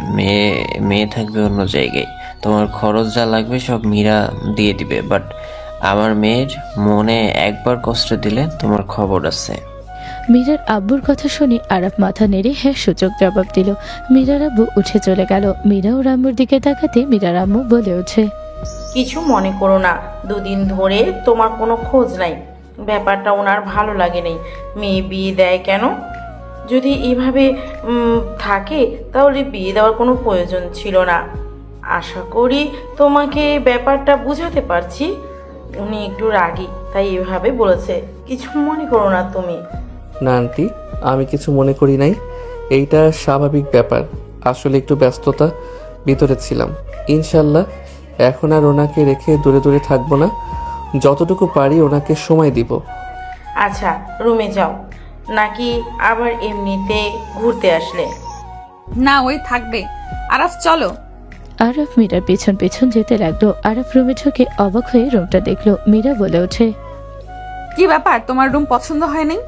মেয়ে থাকবে অন্য জায়গায়। তোমার খরচ যা লাগবে সব মীরা দিয়ে দিবে, বাট আমার মেয়ের মনে একবার কষ্ট দিলে তোমার খবর আছে। মীরার আব্বুর কথা শুনে আরাফ মাথা নেড়ে হ্যাঁ সূচক জবাব দিল। মীরার আব্বু উঠে চলে গেল। মীরা ও রাম্মুর দিকে তাকাতে মীরার আম্মু বলে ওঠে, কিছু মনে করো না, দুদিন ধরে তোমার কোনো খোঁজ নাই। ব্যাপারটা ওনার ভালো লাগেনি। মেয়ে বিয়ে দেয় কেন? যদি এইভাবে থাকে তাহলে বিয়ে দেওয়ার কোনো প্রয়োজন ছিল না। আশা করি তোমাকে ব্যাপারটা বুঝাতে পারছি। উনি একটু রাগী, তাই এভাবে বলেছে। কিছু মনে করো না তুমি। না আন্টি, আমি কিছু মনে করি নাই। এইটা স্বাভাবিক ব্যাপার। আসলে একটু ব্যস্ততা ভিতরে ছিলাম। ইনশাল্লাহ এখন আর ওনাকে রেখে দূরে দূরে থাকবো না। যতটুকু পারি ওনাকে সময় দিব। আচ্ছা, রুমে যাও, নাকি আবার এমনিতে ঘুরতে আসলে? না, ওই থাকবে। আরাফ চলো। আরাফ মীরার পেছন পেছন যেতে লাগলো। আরাফ রুমে ঢুকে অবাক হয়ে রুমটা দেখলো। মীরা বলে ওঠে, কি ব্যাপার, তোমার রুম পছন্দ হয় নাই?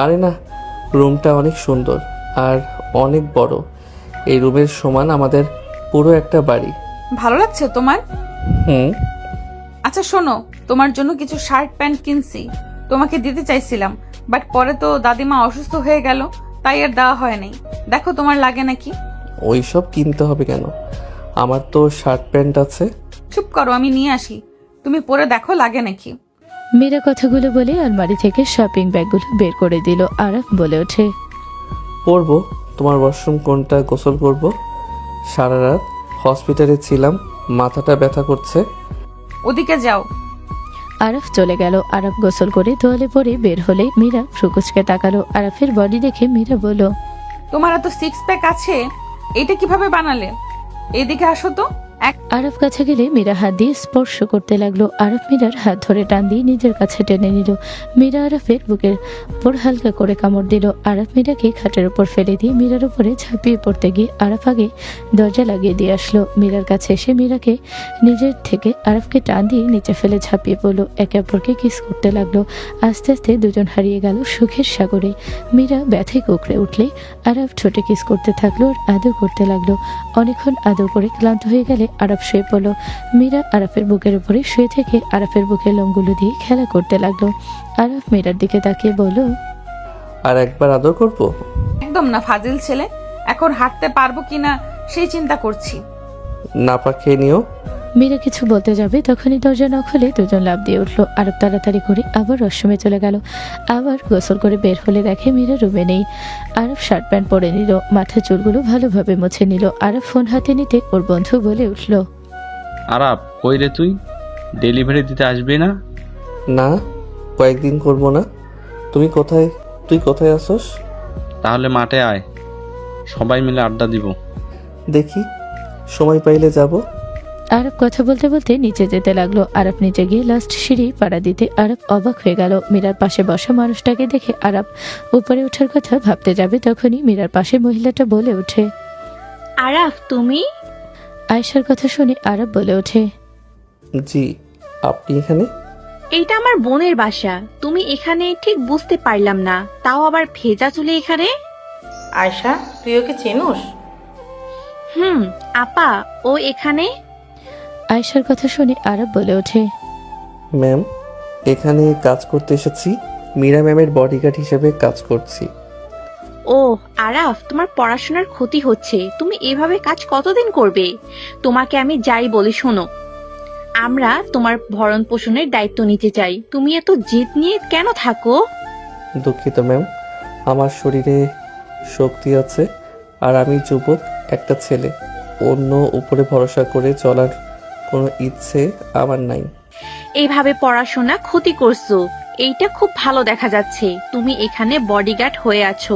আরে না, রুমটা অনেক সুন্দর আর অনেক বড়। এই রুমের সমান আমাদের পুরো একটা বাড়ি। ভালো লাগছে তোমার? হুম। আচ্ছা শোনো, তোমার জন্য কিছু শার্ট প্যান্ট কিনছি, তোমাকে দিতে চাইছিলাম, বাট পরে তো দাদিমা অসুস্থ হয়ে গেল, তাই আর দেওয়া হয় নাই। দেখো তোমার লাগে নাকি? ওইসব কিনতে হবে কেন? আমার তো শার্ট প্যান্ট আছে। চুপ করো, আমি নিয়ে আসি, তুমি পরে দেখো লাগে নাকি। মীরা কথাগুলো বলে আলমারি থেকে শপিং ব্যাগগুলো বের করে দিল। আরাফ বলে ওঠে, পরবো। তোমার ওয়াশরুম কোনটা? গোসল করব। সারা রাত হসপিটালে ছিলাম, মাথাটা ব্যথা করছে। ওদিকে যাও। আরাফ চলে গেল। আরাফ গোসল করে তোয়ালে পরে বের হলে মীরা ফ্রুকুচকে তাকালো। আরাফের বডি দেখে মীরা বলল, তোমার এত সিক্স প্যাক আছে, এটা কিভাবে বানালে? এদিকে আসো তো। আরাফ কাছে গেলে মীরা হাত দিয়ে স্পর্শ করতে লাগলো। আরাফ মীরার হাত ধরে টান দিয়ে নিজের কাছে টেনে নিল। মীরা আরাফের বুকের উপর হালকা করে কামড় দিল। আরাফ মীরাকে খাটের উপর ফেলে দিয়ে মীরার উপরে ঝাঁপিয়ে পড়তে গিয়ে আরাফ আগে দরজা লাগিয়ে দিয়ে আসলো। মীরার কাছে এসে মীরাকে নিজের থেকে আরাফকে টান দিয়ে নিচে ফেলে ঝাঁপিয়ে পড়লো। একে অপরকে কিস করতে লাগলো। আস্তে আস্তে দুজন হারিয়ে গেল সুখের সাগরে। মীরা ব্যথায় কুকড়ে উঠলে আরাফ ঠোঁটে কিস করতে থাকলো আর আদর করতে লাগলো। অনেকক্ষণ আদর করে ক্লান্ত হয়ে গেলে আরাফ শুয়ে পড়ল। মীরা আরাফের বুকের উপরে শুয়ে থেকে আরাফের বুকের লোমগুলো দিয়ে খেলা করতে লাগলো। আরাফ মীরার দিকে তাকিয়ে বলল, আর একবার আদর করব? একদম না, ফাজিল ছেলে। এখন হাঁটতে পারবো কিনা সেই চিন্তা করছি। না পা খেয়ে নিও। মীরা কিছু বলতে যাবে তখনই দরজা না খুলে দুজন লাফ দিয়ে উঠলো। আরব তাড়াতাড়ি করে আবার ওয়াশরুমে চলে গেল। আবার গোসল করে বের হলে দেখে মীরা রুমে নেই। আরব শার্ট প্যান্ট পরে নিল, মাথার চুলগুলো ভালোভাবে মুছে নিল। আরব ফোন হাতে নিতে ওর বন্ধু বলে উঠল, আরাপ, কই রে তুই? ডেলিভারি দিতে আসবি না? না, কয়েকদিন করব না। তুই কোথায় আসোস? তাহলে মাঠে আয়, সবাই মিলে আড্ডা দিব। দেখি, সময় পাইলে যাব। আরব কথা বলতে বলতে নিচে যেতে লাগলো। আরব নিচে গিয়ে লাস্ট সিঁড়ি পাড়া দিতে আরব অবাক হয়ে গেল। মীরার পাশে বসা মানুষটাকে দেখে আরব উপরে ওঠার কথা ভাবতে যাবে তখনই মীরার পাশে মহিলাটা বলে ওঠে, আরাফ তুমি? আয়েশার কথা শুনে আরব বলে ওঠে, জি, আপনি এখানে? এইটা আমার বোনের বাসা, তুমি এখানে ঠিক বুঝতে পারলাম না, তাও আবার ভেজা চুলে এখানে। আয়শা, তুই ওকে চেনোস? আপা, ও এখানে? আয়েশার কথা শুনে আরব বলে ওঠে, ম্যাম, এখানে কাজ করতে এসেছি। মীরা ম্যামের বডিগার্ড হিসেবে কাজ করছি। ও আরাফ, তোমার পড়াশোনার ক্ষতি হচ্ছে, তুমি এভাবে কাজ কতদিন করবে? তোমাকে আমি যাই বলি শোনো, আমরা তোমার ভরণ পোষণের দায়িত্ব নিতে চাই, তুমি এত জেদ নিয়ে কেন থাকো? দুঃখিত ম্যাম, আমার শরীরে শক্তি আছে আর আমি যুবক একটা ছেলে। অন্য উপরে ভরসা করে চলার কোনো ইচ্ছে আমার নাই। এইভাবে পড়াশোনা ক্ষতি করছো, এইটা খুব ভালো দেখা যাচ্ছে। তুমি এখানে বডিগার্ড হয়ে আছো,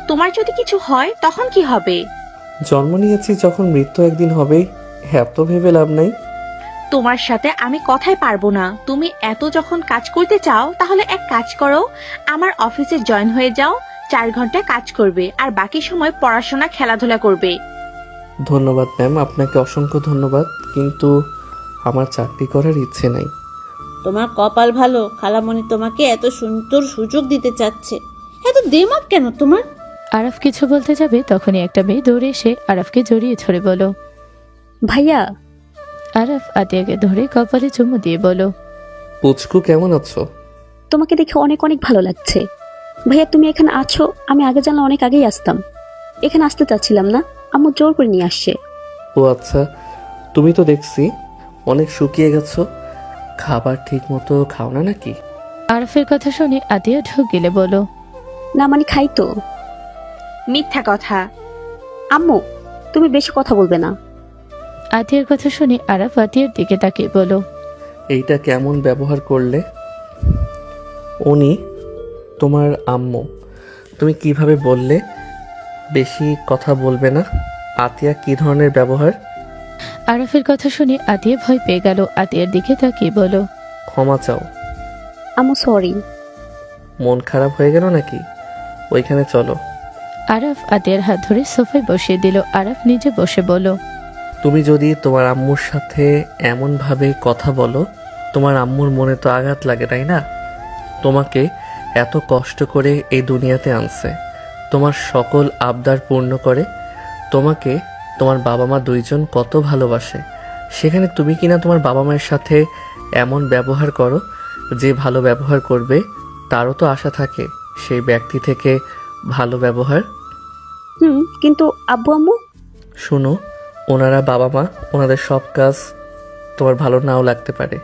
তোমার যদি কিছু হয় তখন কি হবে? জন্ম নিয়েছি যখন, মৃত্যু একদিন হবেই, এত ভেবে লাভ নাই। তোমার সাথে আমি কথাই পারবো না। তুমি এত যখন কাজ করতে চাও তাহলে এক কাজ করো, আমার অফিসে জয়েন হয়ে যাও। 4 ঘন্টা কাজ করবে আর বাকি সময় পড়াশোনা খেলাধুলা করবে। ধন্যবাদ ম্যাম, আপনাকে অসংখ্য ধন্যবাদ, কিন্তু আমার চাকরি করার ইচ্ছে নাই। তোমার কপাল ভালো, খালামণি তোমাকে এত সুন্দর সুযোগ দিতে চাচ্ছে। এত দেমাগ কেন তোমার? আরাফ কিছু বলতে যাবে তখনই একটা মেয়ে দৌড়ে এসে আরাফকে জড়িয়ে ধরে বলো, ভাইয়া। আরাফ আতিয়াকে ধরে কপালে চুমু দিয়ে বলো, পুচকু কেমন আছো? তোমাকে দেখে অনেক অনেক ভালো লাগছে। ভাইয়া তুমি এখানে আছো, আমি আগে জানলে অনেক আগেই আসতাম। এখানে আসতে চাচ্ছিলাম না, আম্মু জোর করে নিয়ে আসছে। ও আচ্ছা, তুমি তো দেখছি অনেক শুকিয়ে গেছো, খাবার ঠিক মতো খাও না নাকি? আরাফের কথা শুনে আতিয়া ঢোক গেলে বলো, না মানে খাই তো। মিথ্যা কথা। আম্মু তুমি বেশি কথা বলবে না। আতিয়ার কথা শুনে আরাফ আতিয়ার দিকে তাকিয়ে বলো, এইটা কেমন ব্যবহার করলে? উনি তোমার আম্মু, তুমি কিভাবে বললে বেশি কথা বলবে না? আতিয়া কি ধরনের ব্যবহার? আরাফের কথা শুনে আতিয়া ভয় পেয়ে গেল। আতিয়ার দিকে তাকিয়ে বলো, ক্ষমা চাও। আম্মু সরি। মন খারাপ হয়ে গেল নাকি? ওইখানে চলো। আরাফ আতিয়ার হাত ধরে সোফায় বসিয়ে দিল। আরাফ নিজে বসে বলো, তুমি যদি তোমার আম্মুর সাথে এমনভাবে কথা বলো, তোমার আম্মুর মনে তো আঘাত লাগে, তাই না? তোমাকে এত কষ্ট করে এই দুনিয়াতে আনছে, তোমার সকল আবদার পূর্ণ করে, তোমাকে তোমার বাবা মা দুইজন কত ভালোবাসে, সেখানে তুমি কিনা তোমার বাবা মায়ের সাথে এমন ব্যবহার করো। যে ভালো ব্যবহার করবে তারও তো আশা থাকে সেই ব্যক্তি থেকে ভালো ব্যবহার। কিন্তু আব্বু আম্মু? শোনো, ওনারা বাবা মা, ওনাদের সব কাজ তোমার ভালো নাও লাগতে পারে।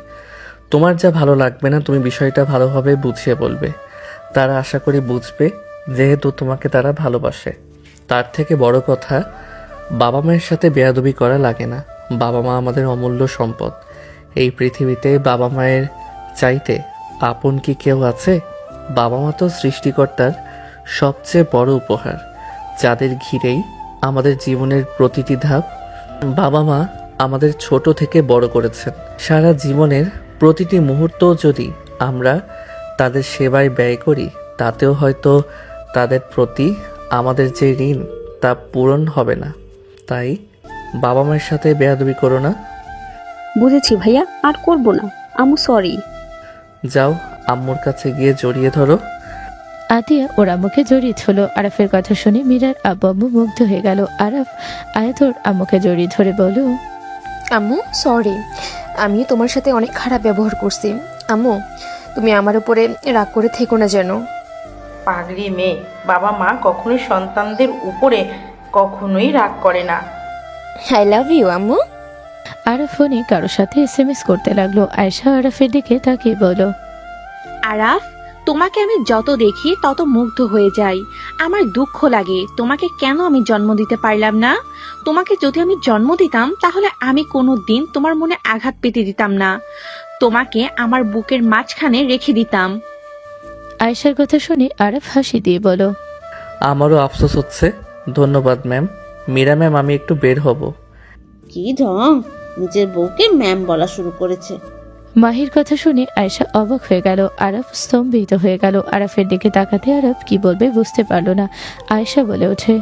তোমার যা ভালো লাগবে না তুমি বিষয়টা ভালোভাবে বুঝিয়ে বলবে, তারা আশা করি বুঝবে, যেহেতু তোমাকে তারা ভালোবাসে। তার থেকে বড় কথা, বাবা মায়ের সাথে বেয়াদবি করা লাগে না। বাবা মা আমাদের অমূল্য সম্পদ। এই পৃথিবীতে বাবা মায়ের চাইতে আপন কি কেউ আছে? বাবা মা তো সৃষ্টিকর্তার সবচেয়ে বড় উপহার, যাদের ঘিরেই আমাদের জীবনের প্রতিটি ধাপ। বাবা মা আমাদের ছোট থেকে বড় করেছেন। সারা জীবনের প্রতিটি মুহূর্ত যদি আমরা তাদের সেবায় ব্যয় করি, তাতেও হয়তো তাদের প্রতি আমাদের যে ঋণ তা পূরণ হবে না। তাই বাবা মায়ের সাথে বেয়াদবি করো না। বুঝেছি ভাইয়া, আর করব না। আম্মু সরি। যাও, আম্মুর কাছে গিয়ে জড়িয়ে ধরো। আতিয়া ওর আম্মুকে জড়িয়ে ধরল। আরাফের কথা শুনে মীরার আব্বু আম্মু মুগ্ধ হয়ে গেল। আরাফ আয়াতর আম্মুকে জড়িয়ে ধরে বলো, আম্মু সরি, আমিও তোমার সাথে অনেক খারাপ ব্যবহার করছি। আম্মু তুমি আমার উপরে রাগ করে থেকো না যেন। পাগড়ি মেয়ে, বাবা মা কখনোই সন্তানদের উপরে কখনোই রাগ করে না। আই লাভ ইউ আম্মু। আরাফ ফোনে কারোর সাথে SMS করতে লাগলো। আয়েশা আরাফের দিকে তাকিয়ে বলো, আরাফ তোমাকে আমি যত দেখি তত মুগ্ধ হয়ে যাই। আমার দুঃখ লাগে তোমাকে কেন আমি জন্ম দিতে পারলাম না। তোমাকে যদি আমি জন্ম দিতাম তাহলে আমি কোনো দিন তোমার মনে আঘাত পেতে দিতাম না, তোমাকে আমার বুকের মাঝখানে রেখে দিতাম। আয়েশার কথা শুনে আরাফ হাসি দিয়ে বলো, আমারও আফসোস হচ্ছে। ধন্যবাদ ম্যাম। মীরা ম্যাম, আমি একটু বের হব। কি ঢং, নিজের বউকে ম্যাম বলা শুরু করেছে। মাহির কথা শুনে আয়েশা অবাক হয়ে গেল। আরাফ স্তম্ভিত হয়ে গেল। আরাফের দিকে তাকাতে আরাফ কি বলবে বুঝতে পারলো না। আয়েশা বলে ওঠে,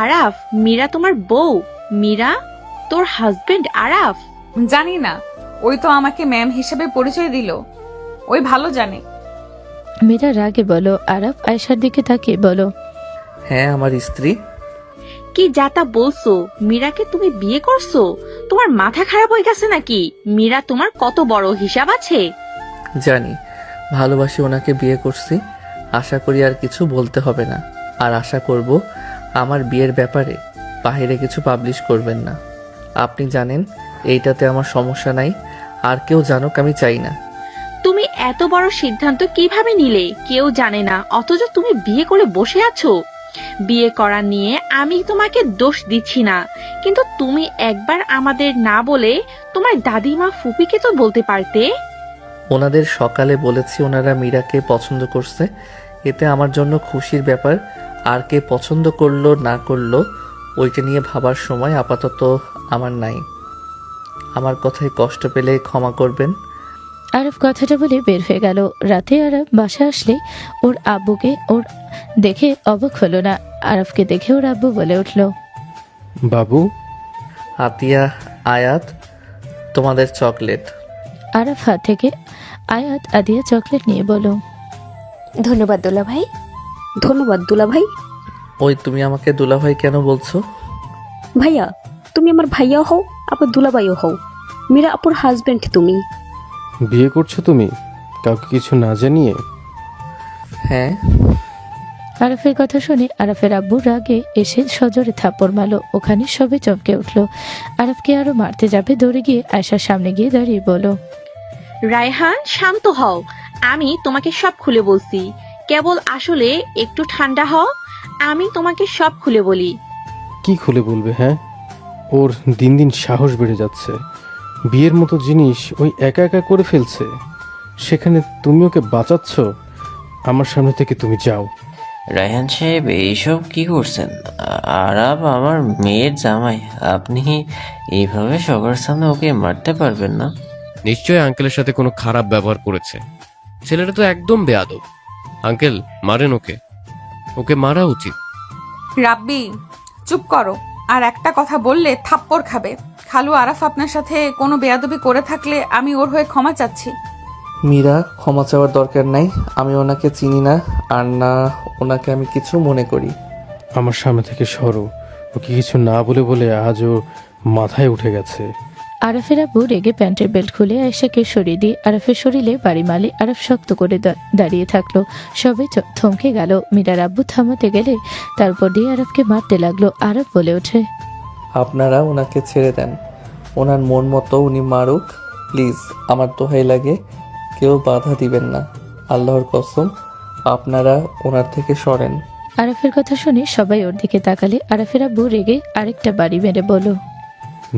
আরাফ মীরা তোমার বউ? মীরা তোর হাজবেন্ড আরাফ? জানি না, ওই তো আমাকে ম্যাম হিসেবে পরিচয় দিল, ওই ভালো জানে। মীরা রাগে বলো। আরাফ আয়েশার দিকে তাকিয়ে বলো, হ্যাঁ, আমার স্ত্রী। কি যাতা বলছো? মীরাকে তুমি বিয়ে করছো? তোমার মাথা খারাপ হয়ে গেছে নাকি? মীরা তোমার কত বড় হিসাব আছে? জানি, ভালোবাসি ওনাকে বিয়ে করছি। আশা করি আর কিছু বলতে হবে না। আর আশা করব আমার বিয়ের ব্যাপারে বাইরে কিছু পাবলিশ করবেন না। আপনি জানেন এইটাতে আমার সমস্যা নাই, আর কেউ জানুক আমি চাই না। তুমি এত বড় সিদ্ধান্ত কিভাবে নিলে? কেউ জানে না, অথচ তুমি বিয়ে করে বসে আছো। বিয়ে করা নিয়ে আমি তোমাকে দোষ দিচ্ছি না, কিন্তু তুমি একবার আমাদের না বলে তোমার দাদিমা ফুপিকে তো বলতে পারতে। ওনাদের সকালে বলেছি ওনারা মীরাকে পছন্দ করছে, এতে আমার জন্য খুশির ব্যাপার। আর কে পছন্দ করলো না করলো ওইটা নিয়ে ভাবার সময় আপাতত আমার নাই। আমার কথায় কষ্ট পেলে ক্ষমা করবেন। আরব কথাটা বলে বের হয়ে গেল। রাতে আরব বাসা আসলে ওর আব্বুকে ওর দেখে অবাক হলো না। আরবকে দেখে ওর আব্বু বলে উঠল, বাবু। আতিয়া, আয়াত, তোমাদের চকলেট। আরব হাত থেকে আয়াত আদিয়া চকলেট নিয়ে বলো, ধন্যবাদ দোলা ভাই। ধন্যবাদ দুলাভাই। ওই তুমি আমাকে দুলাভাই কেন বলছো? ভাইয়া, তুমি আমার ভাইয়াও হও আবার দুলাভাইও হও। মীরা আপুর হাজবেন্ড তুমি। বিয়ে করছো তুমি কাউকে কিছু না জানিয়ে? হ্যাঁ। আরাফের কথা শুনে আরাফের আব্বু রাগে এসে সজোরে থাপ্পড় মারলো। ওখানে সবে চমকে উঠলো। আরাফকে আরো মারতে যাবে, দৌড়ে গিয়ে আয়শার সামনে গিয়ে দাঁড়িয়ে বলো, রায়হান শান্ত হও, আমি তোমাকে সব খুলে বলছি, কেবল আসলে একটু ঠান্ডা হও, আমি তোমাকে সব খুলে বলি। কি খুলে বলবে? হ্যাঁ, ওর দিন দিন সাহস বেড়ে যাচ্ছে। বিয়ের মতো জিনিস ওই একা একা করে ফেলছে, সেখানে তুমি ওকে বাঁচাচ্ছ। আমার সামনে থেকে তুমি যাও। রায়হান সাহেব, এইসব কি করছেন? আরাব আমার মেয়ের জামাই, আপনি এইভাবে সবার সামনে ওকে মারতে পারবেন না। নিশ্চয়ই আঙ্কেলের সাথে কোনো খারাপ ব্যবহার করেছে। ছেলেটা তো একদম বেয়াদব। আঙ্কেল মারেন ওকে, ওকে মারা উচিত। রাব্বি চুপ করো, আর একটা কথা বললে থাপ্পড় খাবে। খালু আরাফ আপনার সাথে কোনো বেয়াদবি করে থাকলে আমি ওর হয়ে ক্ষমা চাচ্ছি। মীরা, ক্ষমা চাওয়ার দরকার নাই। আমি ওনাকে চিনি না, আর না ওনাকে আমি কিছু মনে করি। আমার সামনে থেকে সরো। ওকে কিছু না বলে বলে আজ ও মাথায় উঠে গেছে। আরাফের আব্বু রেগে প্যান্টের বেল্ট খুলে আয়েশাকে সরিয়ে দিয়ে আরাফের শরীরে বাড়ি মারলে আরাফ শক্ত করে দাঁড়িয়ে থাকলো। সবাই থমকে গেল। মীরার আব্বু থামাতে গেলে তারপর দিয়ে আরাফকে মারতে লাগলো। আরাফ বলে ওঠে, আপনারা ওনাকে ছেড়ে দেন, ওনার মন মতো উনি মারুক প্লিজ। আমার দোহাই লাগে, কেউ বাধা দিবেন না, আল্লাহর কসম। আপনারা ওনার থেকে সরেন। আরাফের কথা শুনে সবাই ওর দিকে তাকালে আরাফের আব্বু রেগে আরেকটা বাড়ি মেরে বলো,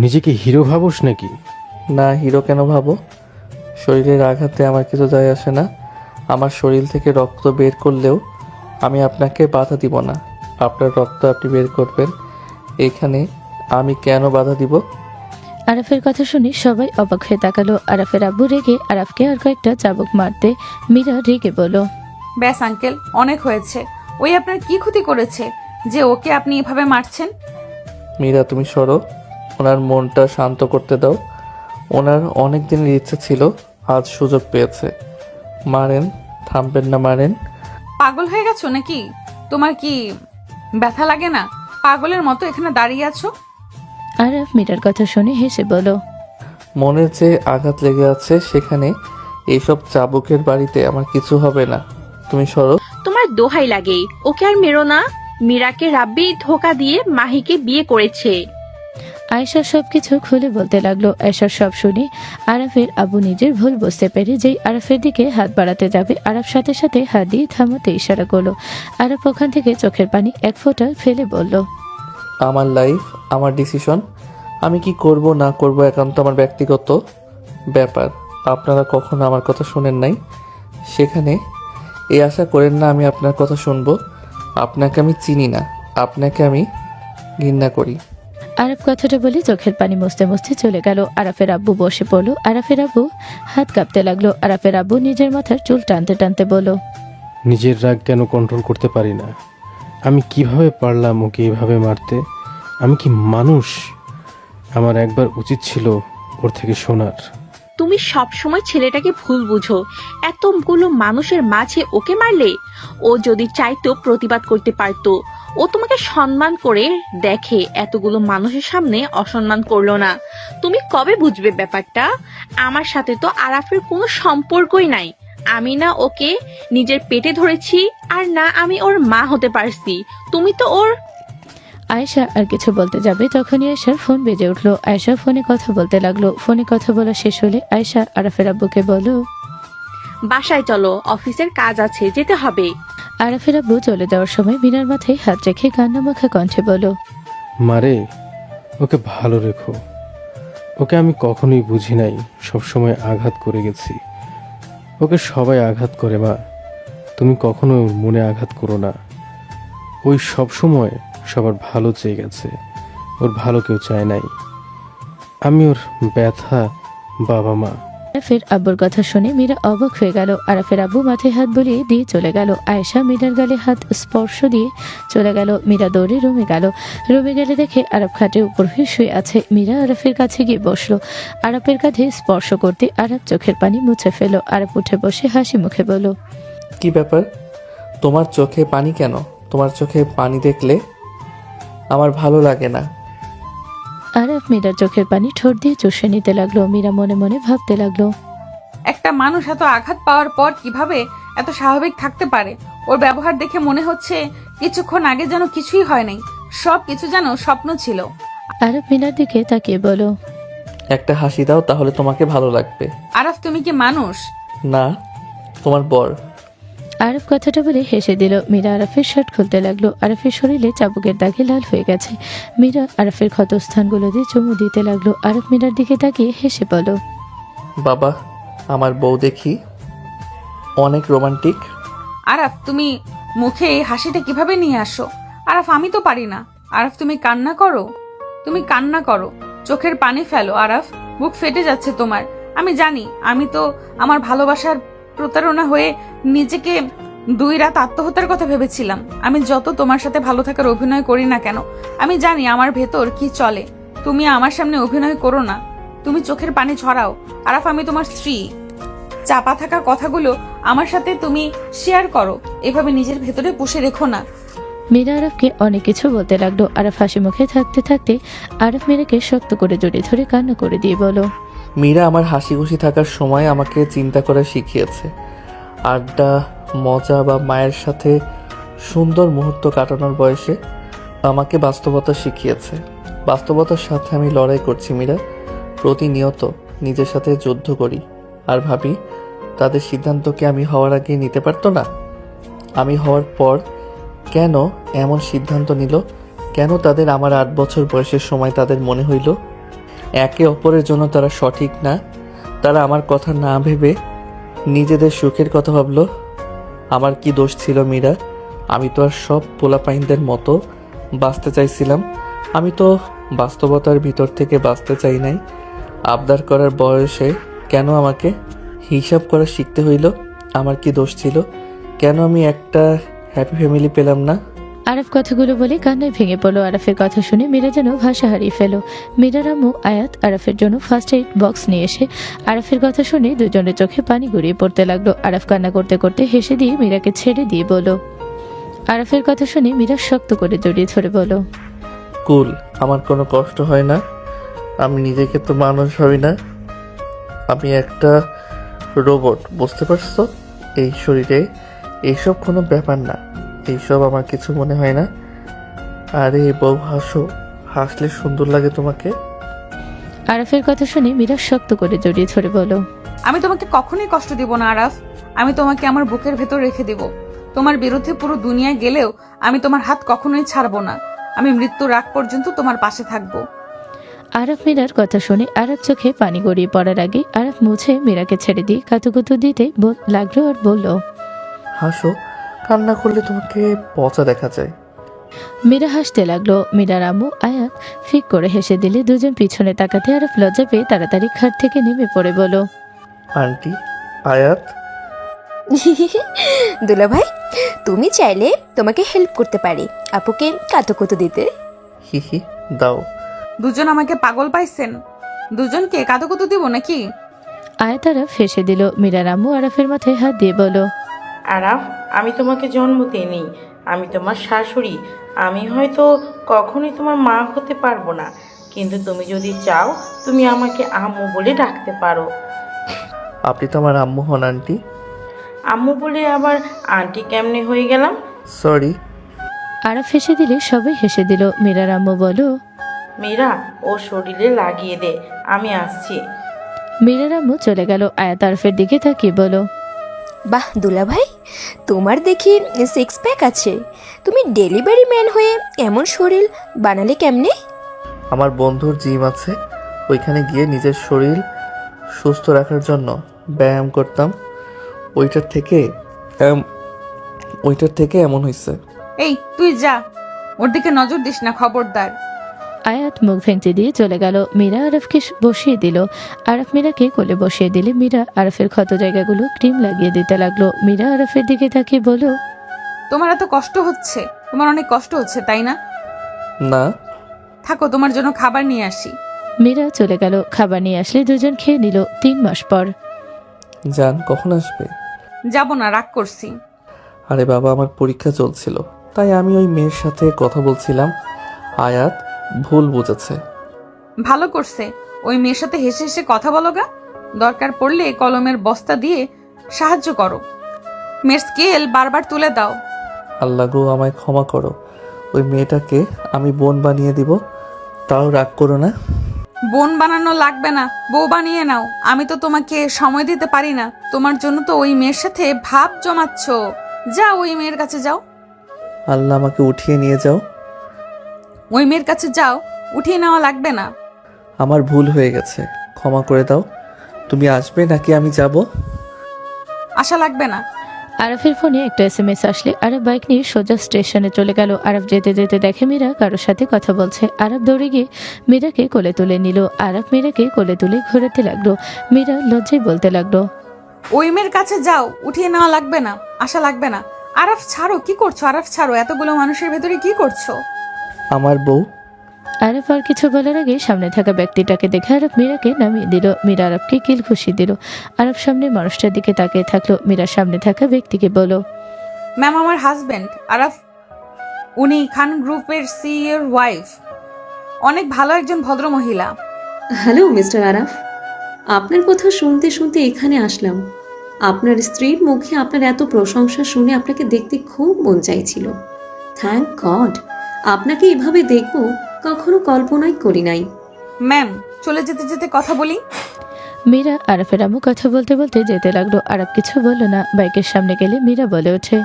নিজেকে হিরো ভাবোস নাকি? না, হিরো কেন ভাবো? শরীরের আঘাতে আমার কিছু যায় আসে না। আমার শরীর থেকে রক্ত বের করলেও আমি আপনাকে বাধা দিব না। আপনার রক্ত আপনি বের করবেন, এখানে আমি কেন বাধা দিব? আরাফের কথা শুনে সবাই অবাক হয়ে তাকালো। আরাফের আব্বু রেগে আরাফকে আর কয়েকটা চাবুক মারতে মীরা রেগে বলো, ব্যাস আঙ্কেল, অনেক হয়েছে। ওই আপনার কি ক্ষতি করেছে যে ওকে আপনি এভাবে মারছেন? মীরা, তুমি সরো, ওনার মনটা শান্ত করতে দাও। ওনার অনেক দিনের ইচ্ছে ছিল, আজ সুযোগ পেয়েছে। মারেন, থামবেন না, মারেন। পাগল হয়ে গেছো নাকি? তোমার কি ব্যথা লাগে না? পাগলের মতো এখানে দাঁড়িয়ে আছো। আরাফ মীরার কথা শুনে হেসে বলো, মনের যে আঘাত লেগে আছে সেখানে এইসব চাবুকের বাড়িতে আমার কিছু হবে না। তুমি সরো। তোমার দোহাই লাগে, ওকে আর মেরো না। মীরাকে রাব্বি ধোকা দিয়ে মাহিকে বিয়ে করেছে। আয়েশা সবকিছু খুলে বলতে লাগলো। আয়েশার সব শুনে আরাফের আব্বু নিজের ভুল বুঝতে পেরে যেই আরাফের দিকে হাত বাড়াতে যাবে, আরাফ সাথে সাথে হাত দিয়ে থামাতে ইশারা করলো। আরাফ ওখান থেকে চোখের পানি এক ফোঁটা ফেলে বলল, আমার লাইফ, আমার ডিসিশন। আমি কি করব না করব একান্ত আমার ব্যক্তিগত ব্যাপার। আপনারা কখনো আমার কথা শোনেন নাই, সেখানে এই আশা করেন না আমি আপনার কথা শুনবো। আপনাকে আমি চিনি না, আপনাকে আমি ঘৃণা করি। আরাফ কথাটা বলে চোখের পানি মুছতে মুছতে চলে গেল। আরাফের আব্বু বসে পড়লো। আরাফের আব্বু হাত কাঁপতে লাগলো। আরাফের আব্বু নিজের মাথার চুল টানতে টানতে বলল, নিজের রাগ কেন কন্ট্রোল করতে পারি না? আমি কিভাবে পারলাম ওকে এভাবে মারতে? আমি কি মানুষ? আমার একবার উচিত ছিল ওর থেকে শোনার। তুমি সব সময় ছেলেটাকে ভুল বুঝো। এতগুলো মানুষের মাঝে ওকে মারলে? ও যদি চাইতো প্রতিবাদ করতে পারতো। ও তোমাকে সম্মান করে দেখে, এতগুলো মানুষের সামনে অসম্মান করলো না। তুমি কবে বুঝবে ব্যাপারটা? আমার সাথে তো আরাফের কোনো সম্পর্কই নাই। আমি না ওকে নিজের পেটে ধরেছি, আর না আমি ওর মা হতে পারছি। তুমি তো ওর। আয়েশা আর কিছু বলতে যাবে তখনই আয়েশার ফোন বেজে উঠলো। আয়েশা ফোনে কথা বলতে লাগলো। ফোনে কথা বলা শেষ হলে আয়েশা আরাফের আব্বুকে বলো, বাসায় চলো, অফিসের কাজ আছে, যেতে হবে। আরাফের আব্বু চলে যাওয়ার সময় মিনার মাথায় হাত রেখে কান্নামাখা কণ্ঠে বলো, মারে, ওকে ভালো রেখো। ওকে আমি কখনোই বুঝি নাই, সবসময় আঘাত করে গেছি। ওকে সবাই আঘাত করে মা, তুমি কখনো ওর মনে আঘাত করো না। ওই সবসময় সবার ভালো চেয়ে গেছে, ওর ভালো কেউ চায় নাই। আমি ওর ব্যথা বাবা মা। আরাফের আব্বুর কথা শুনে মীরা অবাক হয়ে গেল। আরাফের আব্বু মাথায় হাত বুলিয়ে দিয়ে চলে গেল। আয়েশা মীরার গালে হাত স্পর্শ দিয়ে চলে গেল। মীরা দৌড়ে রুমে গেল। রুমে গেলে দেখে আরাফ খাটের উপর হয়ে শুয়ে আছে। মীরা আরাফের কাছে গিয়ে বসলো। আরাফের কাঁধে স্পর্শ করতে আরাফ চোখের পানি মুছে ফেলো। আরাফ উঠে বসে হাসি মুখে বলল, কি ব্যাপার? তোমার চোখে পানি কেন? তোমার চোখে পানি দেখলে আমার ভালো লাগে না। আরাফ মীরার চোখের পানি ঠোঁট দিয়ে চুষে নিতে লাগলো। মীরা মনে মনে ভাবতে লাগলো, একটা মানুষ এত আঘাত পাওয়ার পর কিভাবে এত স্বাভাবিক থাকতে পারে? ওর ব্যবহার দেখে মনে হচ্ছে কিছুক্ষণ আগে যেন কিছুই হয় নাই, সব কিছু যেন স্বপ্ন ছিল। আরাফ মীরার দিকে তাকিয়ে বলো, একটা হাসি দাও, তাহলে তোমাকে ভালো লাগবে। আরাফ, তুমি কি মানুষ? না, তোমার বর। আরাফ কথাটা বলে হেসে দিল। মীরা আরাফের শার্ট খুলতে লাগলো। আরাফের শরীরে চাবুকের দাগে লাল হয়ে গেছে। মীরা আরাফের ক্ষতস্থানগুলো দিয়ে চুমু দিতে লাগলো। আরাফ মীরার দিকে তাকিয়ে হেসে বলো, বাবা, আমার বউ দেখি অনেক রোমান্টিক। আরাফ, তুমি মুখে এই হাসিটা কিভাবে নিয়ে আসো? আরাফ, আমি তো পারি না। আরাফ, তুমি কান্না করো, তুমি কান্না করো, চোখের পানি ফেলো। আরাফ, বুক ফেটে যাচ্ছে তোমার। আমি জানি, আমি তো আমার ভালোবাসার প্রতারণা হয়ে নিজেকে 2 রাত আত্মহত্যার কথা ভেবেছিলাম। আমি যত তোমার সাথে ভালো থাকার অভিনয় করি না কেন, আমি জানি আমার ভেতর কি চলে। তুমি আমার সামনে অভিনয় করো না, তুমি চোখের পানি ছড়াও। আরাফ, আমি তোমার স্ত্রী। চাপা থাকা কথাগুলো আমার সাথে তুমি শেয়ার করো, এভাবে নিজের ভেতরে পুষে রেখো না। মীরা আরাফকে অনেক কিছু বলতে লাগলো। আরাফ হাসি মুখে থাকতে থাকতে আরাফ মীরাকে শক্ত করে জড়িয়ে ধরে কান্না করে দিয়ে বলো, মীরা আমার হাসি খুশি থাকার সময় আমাকে চিন্তা করা শিখিয়েছে। আড্ডা, মজা বা মায়ের সাথে সুন্দর মুহূর্ত কাটানোর বয়সে আমাকে বাস্তবতা শিখিয়েছে। বাস্তবতার সাথে আমি লড়াই করছি মীরা। প্রতিনিয়ত নিজের সাথে যুদ্ধ করি আর ভাবি, তাদের সিদ্ধান্তকে আমি হওয়ার আগে নিতে পারতো না? আমি হওয়ার পর কেন এমন সিদ্ধান্ত নিল? কেন তাদের আমার 8 বছর বয়সের সময় তাদের মনে হইল একে অপরের জন্য তারা সঠিক না? তারা আমার কথা না ভেবে নিজেদের সুখের কথা ভাবলো। আমার কি দোষ ছিল মীরা? আমি তো আর সব পোলাপাইনদের মতো বাঁচতে চাইছিলাম। আমি তো বাস্তবতার ভিতর থেকে বাঁচতে চাই নাই। আবদার করার বয়সে কেন আমাকে হিসাব করা শিখতে হইল? আমার কি দোষ ছিল? কেন আমি একটা হ্যাপি ফ্যামিলি পেলাম না? আরাফ কথাগুলো বলে কান্নায় ভেঙে পড়লো। আরাফের কথা শুনে মীরা যেন ভাষা হারিয়ে ফেল। মীরার আম্মু আয়াত আরাফের জন্য ফার্স্ট এইড বক্স নিয়ে এসে আরাফের কথা শুনে দুজনের চোখে পানি গড়িয়ে পড়তে লাগলো। আরাফ কান্না করতে করতে হেসে দিয়ে মীরাকে ছেড়ে দিয়ে বলো, আরাফের কথা শুনে মীরা শক্ত করে জড়িয়ে ধরে বলো, কুল, আমার কোনো কষ্ট হয় না। আমি নিজেকে তো মানুষ ভাবি না, আমি একটা রোবট, বুঝতে পারছো? এই শরীরে এইসব কোনো ব্যাপার না, এইসব আমার কিছু মনে হয় না। আরে বউ, হাসো, হাসলে সুন্দর লাগে তোমাকে। আরাফের কথা শুনে মীরা শক্ত করে জড়িয়ে ধরে বলো, আমি তোমাকে কখনোই কষ্ট দিব না আরাফ। আমি তোমাকে আমার বুকের ভেতর রেখে দেব। তোমার বিরুদ্ধে পুরো দুনিয়ায় গেলেও আমি তোমার হাত কখনোই ছাড়বো না। আমি মৃত্যুর আগ পর্যন্ত তোমার পাশে থাকবো। আরাফ মীরার কথা শুনে আরাফ চোখে পানি গড়িয়ে পড়ার আগে আরাফ মুছে মীরাকে ছেড়ে দিয়ে কাতুকুতু দিতে লাগলো আর বলল, হাসো, কান্না করলে তোমাকে পচা দেখা যায়। মীরা হাসতে লাগলো। মীরার আম্মু আয়াত ফিক করে হেসে দিলে দুজন পিছনে তাকাতে আরাফ লজ্জা পেয়ে তাড়াতাড়ি খাট থেকে নেমে পড়ে বলো, আন্টি, আয়াত। দুলা ভাই, তুমি চাইলে তোমাকে হেল্প করতে পারি আপুকে কাতুকুতু দিতে। হিহি, দাও। দুজন আমাকে পাগল পাইছেন? দুজনকে কাতুকুতু দিব নাকি? আয়াত আরাফ হেসে দিল। মীরার আম্মু আরাফের মাথায় হাত দিয়ে বলো, আরাফ, আমি তোমাকে জন্ম দিইনি, আমি তোমার শাশুড়ি। আমি হয়তো কখনোই তোমার মা হতে পারবো না, কিন্তু তুমি যদি চাও তুমি আমাকে আম্মু বলে ডাকতে পারো। আপনি তো আমার আম্মু হন আন্টি। আম্মু বলে আবার আন্টি কেমনে হয়ে গেলাম? সরি। আরাফ হেসে দিলে সবাই হেসে দিল। মীরার আম্মু বলো, মীরা, ও শরীরে লাগিয়ে দে, আমি আসছি। মীরার আম্মু চলে গেল। আয়াত আরাফের দিকে তাকিয়ে বলো, বাহ দুলা ভাই, তোমার দেখি 6 প্যাক আছে। তুমি ডেলিভারি ম্যান হয়ে এমন শরীর বানালে কেমনে? আমার বন্ধুর জিম আছে, ওইখানে গিয়ে নিজের শরীর সুস্থ রাখার জন্য ব্যায়াম করতাম। ওইটার থেকে এমন হয়েছে। এই, তুই যা, ওর দিকে নজর দিস না, খবরদার। আয়াত মুখ ভেঙচে দিয়ে চলে গেল। মীরা আরাফকে বসিয়ে দিল। আরাফ মীরাকে কোলে বসিয়ে দিলে মীরা আরাফের ক্ষত জায়গাগুলো ক্রিম লাগিয়ে দিতে লাগলো। মীরা আরাফের দিকে তাকিয়ে বলো, তোমার এত কষ্ট হচ্ছে? তোমার অনেক কষ্ট হচ্ছে তাই না? না। থাকো, তোমার জন্য খাবার নিয়ে আসি। মীরা চলে গেল। খাবার নিয়ে আসলে দুজন খেয়ে নিল। 3 মাস পর। জান, কখন আসবে? যাব না, রাগ করছি। আরে বাবা, আমার পরীক্ষা চলছিল, তাই আমি ওই মেয়ের সাথে কথা বলছিলাম। আয়াত ভুল বুঝেছে। ভালো করছে, ওই মেয়ের সাথে হেসে হেসে কথা বলো গা। দরকার পড়লে কলমের বস্তা দিয়ে সাহায্য করো, মেয়ের স্কেল বারবার তুলে দাও। আল্লাহ গো, আমায় ক্ষমা করো। ওই মেয়েটাকে আমি বোন বানিয়ে দিব, তাও রাগ করো না। বোন বানানো লাগবে না, বউ বানিয়ে নাও। আমি তো তোমাকে সময় দিতে পারি না, তোমার জন্য তো ওই মেয়ের সাথে ভাব জমাচ্ছ। যাও, ওই মেয়ের কাছে যাও। আল্লাহ, আমাকে উঠিয়ে নিয়ে যাও। ওই মেয়ের কাছে যাও, উঠিয়ে নেওয়া লাগবে না। আমার ভুল হয়ে গেছে, ক্ষমা করে দাও। তুমি আসবে নাকি আমি যাব? আশা লাগবে না। আরাফের ফোনে একটা SMS আসলে আরাফ বাইক নিয়ে সোজা স্টেশনে চলে গেল। আরাফ যেতে যেতে দেখে মীরা কারোর সাথে কথা বলছে। আরাফ দৌড়ে গিয়ে মীরাকে কোলে তুলে নিল। আরাফ মীরাকে কোলে তুলে ঘোরাতে লাগলো। মীরা লজ্জায় বলতে লাগলো, ওই মেয়ের কাছে যাও, উঠিয়ে নেওয়া লাগবে না, আশা লাগবে না। আরাফ ছাড়ো, কি করছো? আরাফ ছাড়ো, এতগুলো মানুষের ভেতরে কি করছো? আমার বউ। আরাফ আর কিছু বলার আগে সামনে থাকা ব্যক্তিটাকে দেখে আরাফ মীরাকে নামিয়ে দিল। মীরা আরাফকে কিল খুশি দিল। আরাফ সামনে মানুষটার দিকে তাকিয়ে থাকলো। মীরা সামনে থাকা ব্যক্তিকে বলল, ম্যাম, আমার হাজবেন্ড আরাফ, উনি খান গ্রুপের সিইওর ওয়াইফ, অনেক ভালো একজন ভদ্র মহিলা। হ্যালো মিস্টার আরাফ, আপনার কথা শুনতে শুনতে এখানে আসলাম। আপনার স্ত্রীর মুখে আপনার এত প্রশংসা শুনে আপনাকে দেখতে খুব মন চাইছিল। থ্যাংক গড, আপনাকে এভাবে দেখব কখনো কল্পনাই করি নাই। ম্যাম, চলে যেতে যেতে কথা বলি। মীরা আরাফের আম্মু কথা বলতে বলতে যেতে লাগলো। আরাফ কিছু বলল না। বাইকের সামনে গেলে মীরা বলে ওঠে,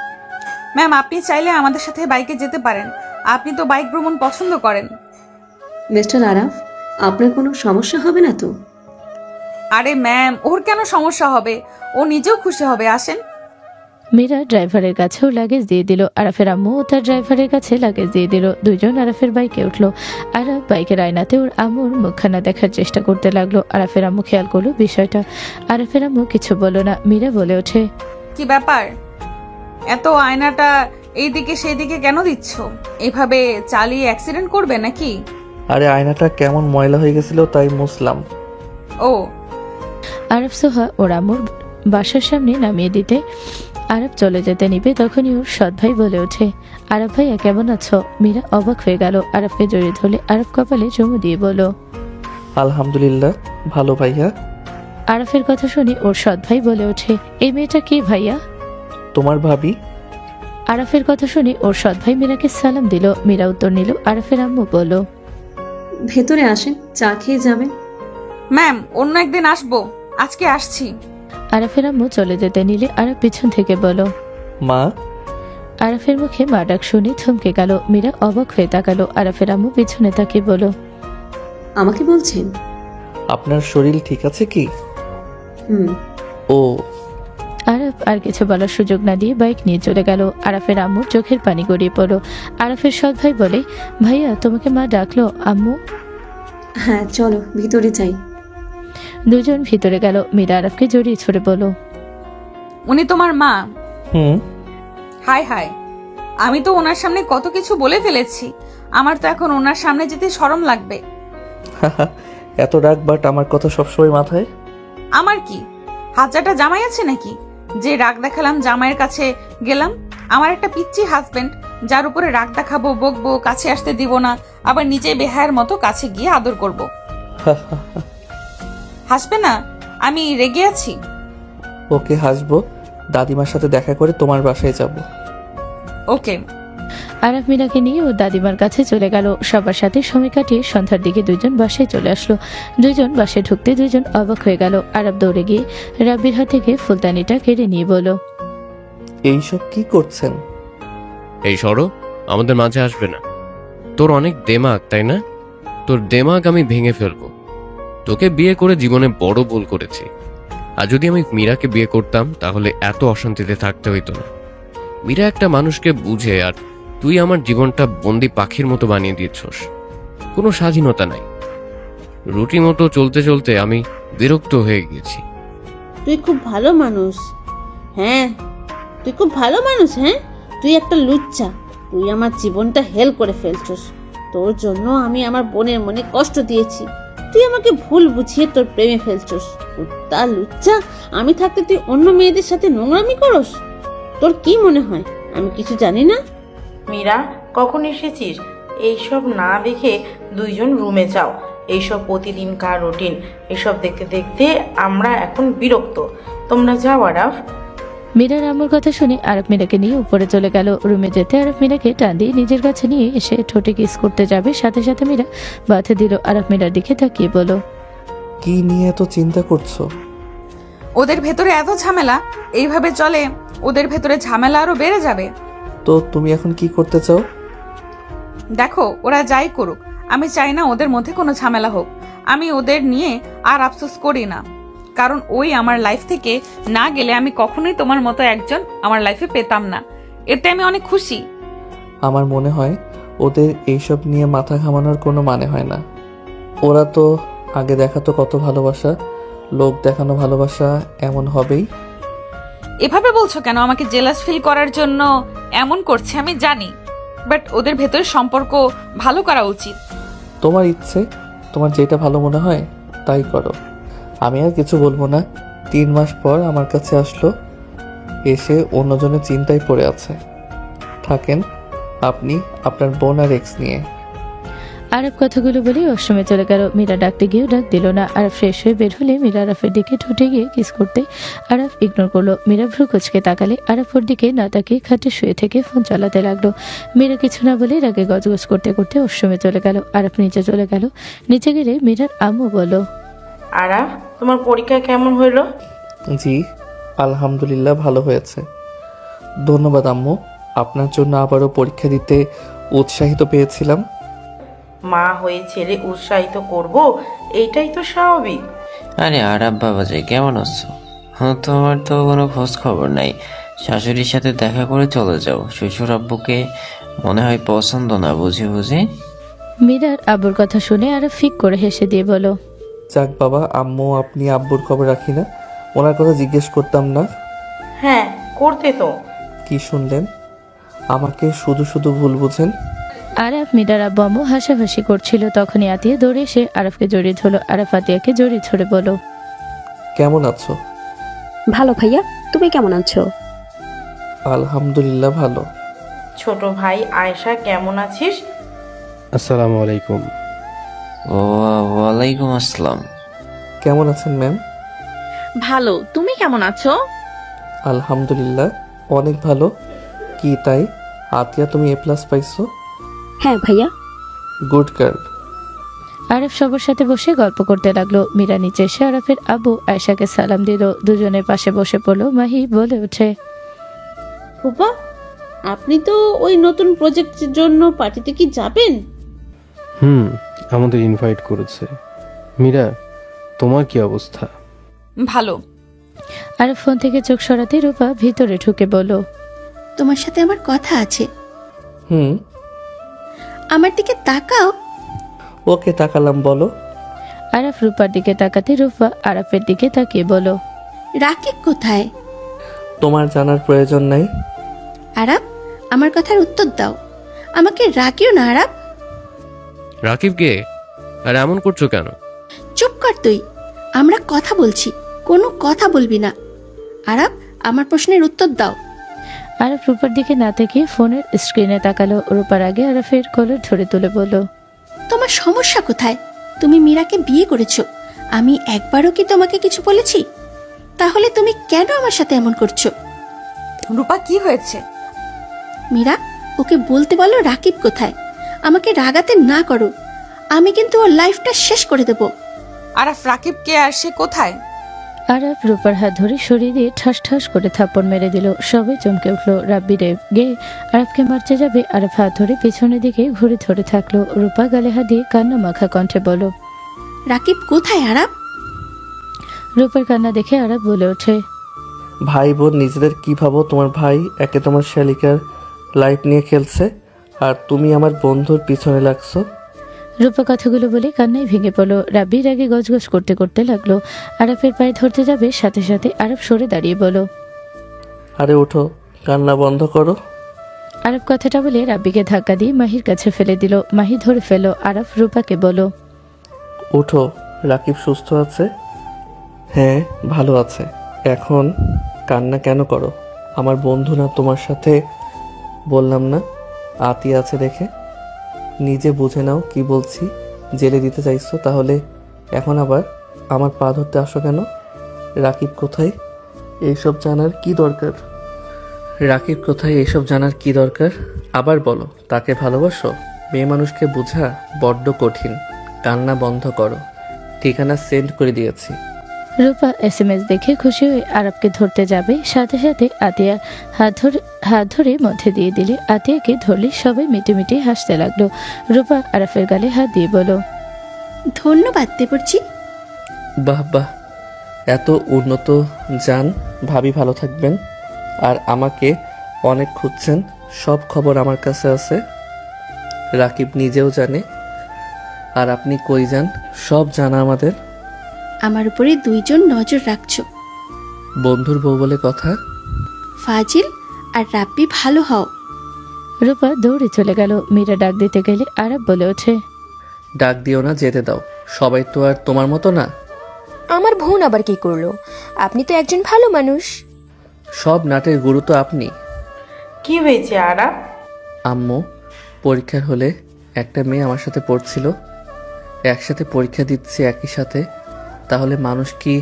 ম্যাম, আপনি চাইলে আমাদের সাথে বাইকে যেতে পারেন, আপনি তো বাইক ভ্রমণ পছন্দ করেন। মিস্টার আরাফ, আপনার কোনো সমস্যা হবে না তো? আরে ম্যাম, ওর কেন সমস্যা হবে? ও নিজেও খুশি হবে, আসেন। মীরা ড্রাইভারের কাছেও লাগেজ দিয়ে দিল। আরাফের আম্মু তার ড্রাইভারের কাছে লাগেজ দিয়ে দিল। দুইজন আরাফের বাইকে উঠলো। আরাফ বাইকের আয়নাতে ওর আম্মুর মুখখানা দেখার চেষ্টা করতে লাগলো। আরাফের আম্মু খেয়াল করলো বিষয়টা। আরাফের আম্মু কিছু বলল না। মীরা বলে ওঠে, কি ব্যাপার, এত আয়নাটা এইদিকে সেই দিকে কেন দিচ্ছ? এভাবে চালিয়ে অ্যাক্সিডেন্ট করবে নাকি? আরে আয়নাটা কেমন ময়লা হয়ে গেছিল, তাই মুছলাম। ও। আরাফ সোহা ওর আম্মুর বাসার সামনে নামিয়ে দিতে আরাফ চলে যেতে নিবে, তখনই ওর সৎ ভাই বলে ওঠে, আরাফ ভাইয়া কেমন আছো? মীরা অবাক হয়ে গেল। আরাফকে জড়িয়ে ধরলে আরাফ কপালে চুমু দিয়ে বলল, আলহামদুলিল্লাহ, ভালো ভাইয়া। আরাফের কথা শুনে ওর সৎ ভাই বলে ওঠে, এই মেয়েটা কি ভাইয়া? তোমার ভাবি। আরাফের কথা শুনে ওর সৎ ভাই মীরাকে সালাম দিল। মীরা উত্তর নিল। আরাফের আম্মু বলল, ভেতরে আসেন, চা খেয়ে যাবেন। ম্যাম, অন্য একদিন আসবো, আজকে আসছি। আরাফের আম্মু চলে যেতে নিলে আরাফ পিছন থেকে বলল, মা। আরাফের মুখে মা ডাক শুনে থমকে গেল। মীরা অবাক হয়ে তাকালো। আরাফের আম্মু পিছনে তাকিয়ে বলল, আমাকে বলছেন? আপনার শরীর ঠিক আছে কি? ও। আরাফ আর কিছু বলার সুযোগ না দিয়ে বাইক নিয়ে চলে গেল। আরাফের আম্মুর চোখের পানি গড়িয়ে পড়ল। আরাফের সৎ ভাই বলে, ভাইয়া তোমাকে মা ডাকলো। আম্মু? হ্যাঁ, চলো ভিতরে যাই। দুজন ভিতরে গেল। মীরা আরাফকে জড়িয়ে ছড়ে বলল, উনি তোমার মা? হুম। হাই হাই, আমি তো ওনার সামনে কত কিছু বলে ফেলেছি। আমার তো এখন ওনার সামনে যেতে শরম লাগবে। এত রাগ, বাট আমার কথা সবসময় মাথায়। আমার কি হাজারটা জামাই আছে নাকি যে রাগ দেখালাম জামাইয়ের কাছে গেলাম? আমার একটা পিচ্চি হাজবেন্ড, যার উপরে রাগ দেখাবো, বকবো, কাছে আসতে দিব না, আবার নিজে বেহায়ের মতো কাছে গিয়ে আদর করব। হাসবে না? আমি রেগে আছি? ওকে, হাসবো। দাদিমার সাথে দেখা করে তোমার বাসায় যাব। ওকে। আরাফ মীরাকে নিয়ে ওর দাদিমার কাছে চলে গেল। সবার সাথে সময় কাটিয়ে সন্ধ্যার দিকে দুজন বাসায় চলে আসলো। দুজন বাসায় ঢুকতে দুজন অবাক হয়ে গেল। আরাফ দৌড়ে গিয়ে রাব্বির হাত থেকে ফুলদানিটা কেড়ে নিয়ে বলল, এইসব কি করছেন? এই সরো, আমাদের মাঝে আসবে না। তোর অনেক দেমাগ, তাই না? তোর দেমাগ আমি ভেঙে ফেলবো। তোকে বিয়ে করে জীবনে বড় ভুল করেছি। আর যদি আমি মীরাকে বিয়ে করতাম তাহলে এত অশান্তিতে থাকতে হইতো না। মীরা একটা মানুষকে বুঝে, আর তুই আমার জীবনটা বন্দি পাখির মতো বানিয়ে দিয়েছস। কোনো স্বাধীনতা নাই। রুটি মতো চলতে চলতে আমি বিরক্ত হয়ে গিয়েছি। তুই খুব ভালো মানুষ। হ্যাঁ, তুই খুব ভালো মানুষ। হ্যাঁ, তুই একটা লুচ্চা। তুই আমার জীবনটা হেল করে ফেলছস। তোর জন্য আমি আমার বোনের মনে কষ্ট দিয়েছি। তুই আমাকে ভুল বুঝিয়ে তোর প্রেমে ফেলছস। তা লুচ্চা, আমি থাকতে তুই অন্য মেয়েদের সাথে নোংরামি করস? তোর কি মনে হয় আমি কিছু জানি না? মীরা, কখন এসেছিস? এইসব না দেখে দুইজন রুমে যাও। এইসব প্রতিদিনকার রুটিন, এসব দেখতে দেখতে আমরা এখন বিরক্ত। তোমরা যাও আরাফ। মীরার আম্মুর কথা শুনে আরব মীরাকে নিয়ে উপরে চলে গেল। রুমে যেতে আরব মীরাকে টান দিয়ে নিজের কাছে নিয়ে এসে ঠোঁটে কিস করতে যাবে, সাথে সাথে মীরা বাধা দিল। আরব মীরার দিকে তাকিয়ে বলো, কি নিয়ে এত চিন্তা করছো? ওদের ভেতরে এত ঝামেলা, এইভাবে চলে ওদের ভেতরে ঝামেলা আরো বেড়ে যাবে। তো তুমি এখন কি করতে চাও? দেখো, ওরা যাই করুক, আমি চাই না ওদের মধ্যে কোনো ঝামেলা হোক। আমি ওদের নিয়ে আর আফসোস করি না, কারণ ওই আমার লাইফ থেকে না গেলে আমি কখনোই তোমার মতো একজন আমার লাইফে পেতাম না। এতে আমি অনেক খুশি। আমার মনে হয় ওদের এইসব নিয়ে মাথা ঘামানোর কোনো মানে হয় না। ওরা তো আগে দেখাতো কত ভালোবাসা, লোক দেখানো ভালোবাসা এমন হবেই। এভাবে বলছো কেন? আমাকে জেলাস ফিল করার জন্য এমন করছে আমি জানি, বাট ওদের ভেতরের সম্পর্ক ভালো করা উচিত। তোমার ইচ্ছে, তোমার যেটা ভালো মনে হয় তাই করো। আমি আর কিছু বলবো না। 3 মাস পর আমার কাছে আসলো, এসে অন্যজনের চিন্তায় পড়ে আছে। থাকেন আপনি আপনার বোন আর এক্স নিয়ে। আরব কথাগুলো বলে ওয়াশরুমে চলে গেল। মীরা ডাকতে গিয়েও ডাক দিল না। আরব ফ্রেশ হয়ে বের হলে মীরা আরফের দিকে ঠোঁটে গিয়ে কিস করতে আরব ইগনোর করলো। মীরা ভ্রু কুচকে তাকালে আরব ওর দিকে না তাকিয়ে খাটে শুয়ে থেকে ফোন চালাতে লাগলো। মীরা কিছু না বলে রাগে গজগজ করতে করতে ওয়াশরুমে চলে গেল। আরব নিচে চলে গেল। নিচে গেলে মীরার আম্মু বলল, আরাফ, তোমার পরীক্ষা কেমন হইলো? জি আলহামদুলিল্লাহ ভালো হয়েছে, ধন্যবাদ আম্মু। আপনার জন্য আবারও পরীক্ষা দিতে উৎসাহিত পেয়েছিলাম। মা হয়ে ছেলে উৎসাহিত করব, এইটাই তো স্বাভাবিক। আরে আরাব বাবাজি, কেমন আছো? হ্যাঁ, তোমার তো কোনো খোঁজ খবর নাই। শাশুড়ির সাথে দেখা করে চলে যাও। শ্বশুর আব্বুকে মনে হয় পছন্দ না, বুঝি বুঝি। মীরার আব্বুর কথা শুনে আরব ফিক করে হেসে দিয়ে বলো, যাক বাবা, আম্মু আপনি আব্বুর খবর রাখি না, ওনার কথা জিজ্ঞেস করতাম না। হ্যাঁ, করতে তো। কি শুনলেন? আমাকে শুধু শুধু ভুল বুঝেন। আরব মীরার আব্বু আম্মু হাসাহাসি করছিল। তখনই আতিয়া দৌড়ে এসে আরবকে জড়িয়ে ধরলো। আরব আতিয়াকে জড়িয়ে ধরে বলো, কেমন আছো? ভালো ভাইয়া, তুমি কেমন আছো? আলহামদুলিল্লাহ ভালো। ছোট ভাই আয়েশা, কেমন আছিস? আসসালামু আলাইকুম। ও ওয়ালাইকুম আসসালাম। কেমন আছেন ম্যাম? ভালো, তুমি কেমন আছো? আলহামদুলিল্লাহ অনেক ভালো। কি তাই আতিয়া, তুমি A+ পাইছো? হ্যাঁ ভাইয়া। Good girl. আরব সবার সাথে বসে গল্প করতে লাগলো। মীরা নিচে এসে আরফের আব্বু আয়েশাকে সালাম দিল। দুজনের পাশে বসে পড়লো। মাহি বলে ওঠে, ফুপা, আপনি তো ওই নতুন প্রজেক্টের জন্য পার্টিতে কি যাবেন? আমাদের ইনভাইট করেছে। মীরা, তোমার কি অবস্থা? ভালো। আরব ফোন থেকে চোখ সরাতে রূপা ভিতরে ঢুকে বলল, তোমার সাথে আমার কথা আছে। হুম, আমার দিকে তাকাও। ওকে তাকালাম, বলো। আরব রূপার দিকে তাকাতে রূপা আরফের দিকে তাকিয়ে বলো, রাকিব কোথায়? তোমার জানার প্রয়োজন নাই। আরাব, আমার কথার উত্তর দাও। আমাকে রাকিও না আরাব। রাকিব কে? আর এমন করছো কেন? চুপ কর তুই। আমরা কথা বলছি, কোনো কথা বলবি না। আরাব, আমার প্রশ্নের উত্তর দাও। আরব রূপার দিকে না তাকিয়ে ফোনের স্ক্রিনে তাকালো। রূপার আগে আরফের কলার ধরে তুলে বলল, তোমার সমস্যা কোথায়? তুমি মীরাকে বিয়ে করেছো, আমি একবারও কি তোমাকে কিছু বলেছি? তাহলে তুমি কেন আমার সাথে এমন করছো? রূপা, কি হয়েছে? মীরা, ওকে বলতে বলো রাকিব কোথায়। আমাকে রাগাতে না করো, আমি কিন্তু ওর লাইফটা শেষ করে দেব। আরাফ, রাকিব কে আর সে কোথায়? আরব রূপার হাত ধরে সরিয়ে দিয়ে ঠাস ঠাস করে থাপ্পড় মেরে দিল। সবাই চমকে উঠলো। রাব্বি রেগে আরবকে মারতে যাবে। আরব হাত ধরে পেছনের দিকে ঘুরে ধরে থাকলো। রূপা গালে হাত দিয়ে কান্না মাখা কণ্ঠে বলো, রাকিব কোথায় আরাব? রূপার কান্না দেখে আরব বলে ওঠে, ভাই বোন নিজেদের কি ভাবো? তোমার ভাই একে তোমার শালিকার লাইফ নিয়ে খেলছে, আর তুমি আমার বন্ধুর পিছনে লাগছো। রূপা কথাগুলো বলে কান্নায় ভেঙে পড়লো। রাব্বি রাগে গজগজ করতে করতে লাগলো। আরবের পায়ে ধরতে যাবে, সাথে সাথে আরব সরে দাঁড়িয়ে বলো, আরে ওঠো, কান্না বন্ধ করো। আরব কথাটা বলে রাব্বিকে ধাক্কা দিয়ে মাহির কাছে ফেলে দিল। মাহি ধরে ফেলো। আরব রূপাকে বলো, ওঠো, রাকিব সুস্থ আছে? হ্যাঁ ভালো আছে। এখন কান্না কেন করো? আমার বন্ধু না তোমার সাথে বললাম না আতিয়া আছে দেখে? নিজে বুঝে নাও কি বলছি। জেলে দিতে চাইছো, তাহলে এখন আবার আমার পা ধরতে আসো কেন? রাকিব কোথায়? এইসব জানার কি দরকার? রাকিব কোথায়? এইসব জানার কি দরকার? আবার বলো, তাকে ভালোবাসো? মেয়ে মানুষকে বোঝা বড্ড কঠিন। কান্না বন্ধ করো। ঠিকানা সেন্ড করে দিয়েছি। রূপা SMS দেখে খুশি হয়ে আরবকে ধরতে যাবে, সাথে সাথে আতিয়া হাত ধরে মধ্যে দিয়ে দিলে আতিয়াকে ধরলে সবাই মিটিমিটি হাসতে লাগলো। রূপা আরাফের গালে হাত দিয়ে বলো, ধন্যবাদ দেবরজি। বাহ বাহ, এত উন্নত যান। ভাবি ভালো থাকবেন। আর আমাকে অনেক খুঁজছেন, সব খবর আমার কাছে আছে। রাকিব নিজেও জানে। আর আপনি কই যান সব জানা আমাদের। আমার উপরে দুইজন নজর রাখছো। বন্ধুর বউ বলে কথা। ফাজিল আর রাব্বি ভালো হও। রূপা দৌড়ে চলে গেল। মীরা ডাক দিতে গেলে আরব বলে ওঠে, ডাক দিও না, যেতে দাও। সবাই তো আর তোমার মতো না। আমার বোন আবার কি করলো? আপনি তো একজন ভালো মানুষ। সব নাটের গুরু তো আপনি। কি হয়েছে আরাফ? আম্মু, পরীক্ষার হলে একটা মেয়ে আমার সাথে পড়ছিল। একসাথে পরীক্ষা দিচ্ছে একই সাথে, তাহলে মানুষ কি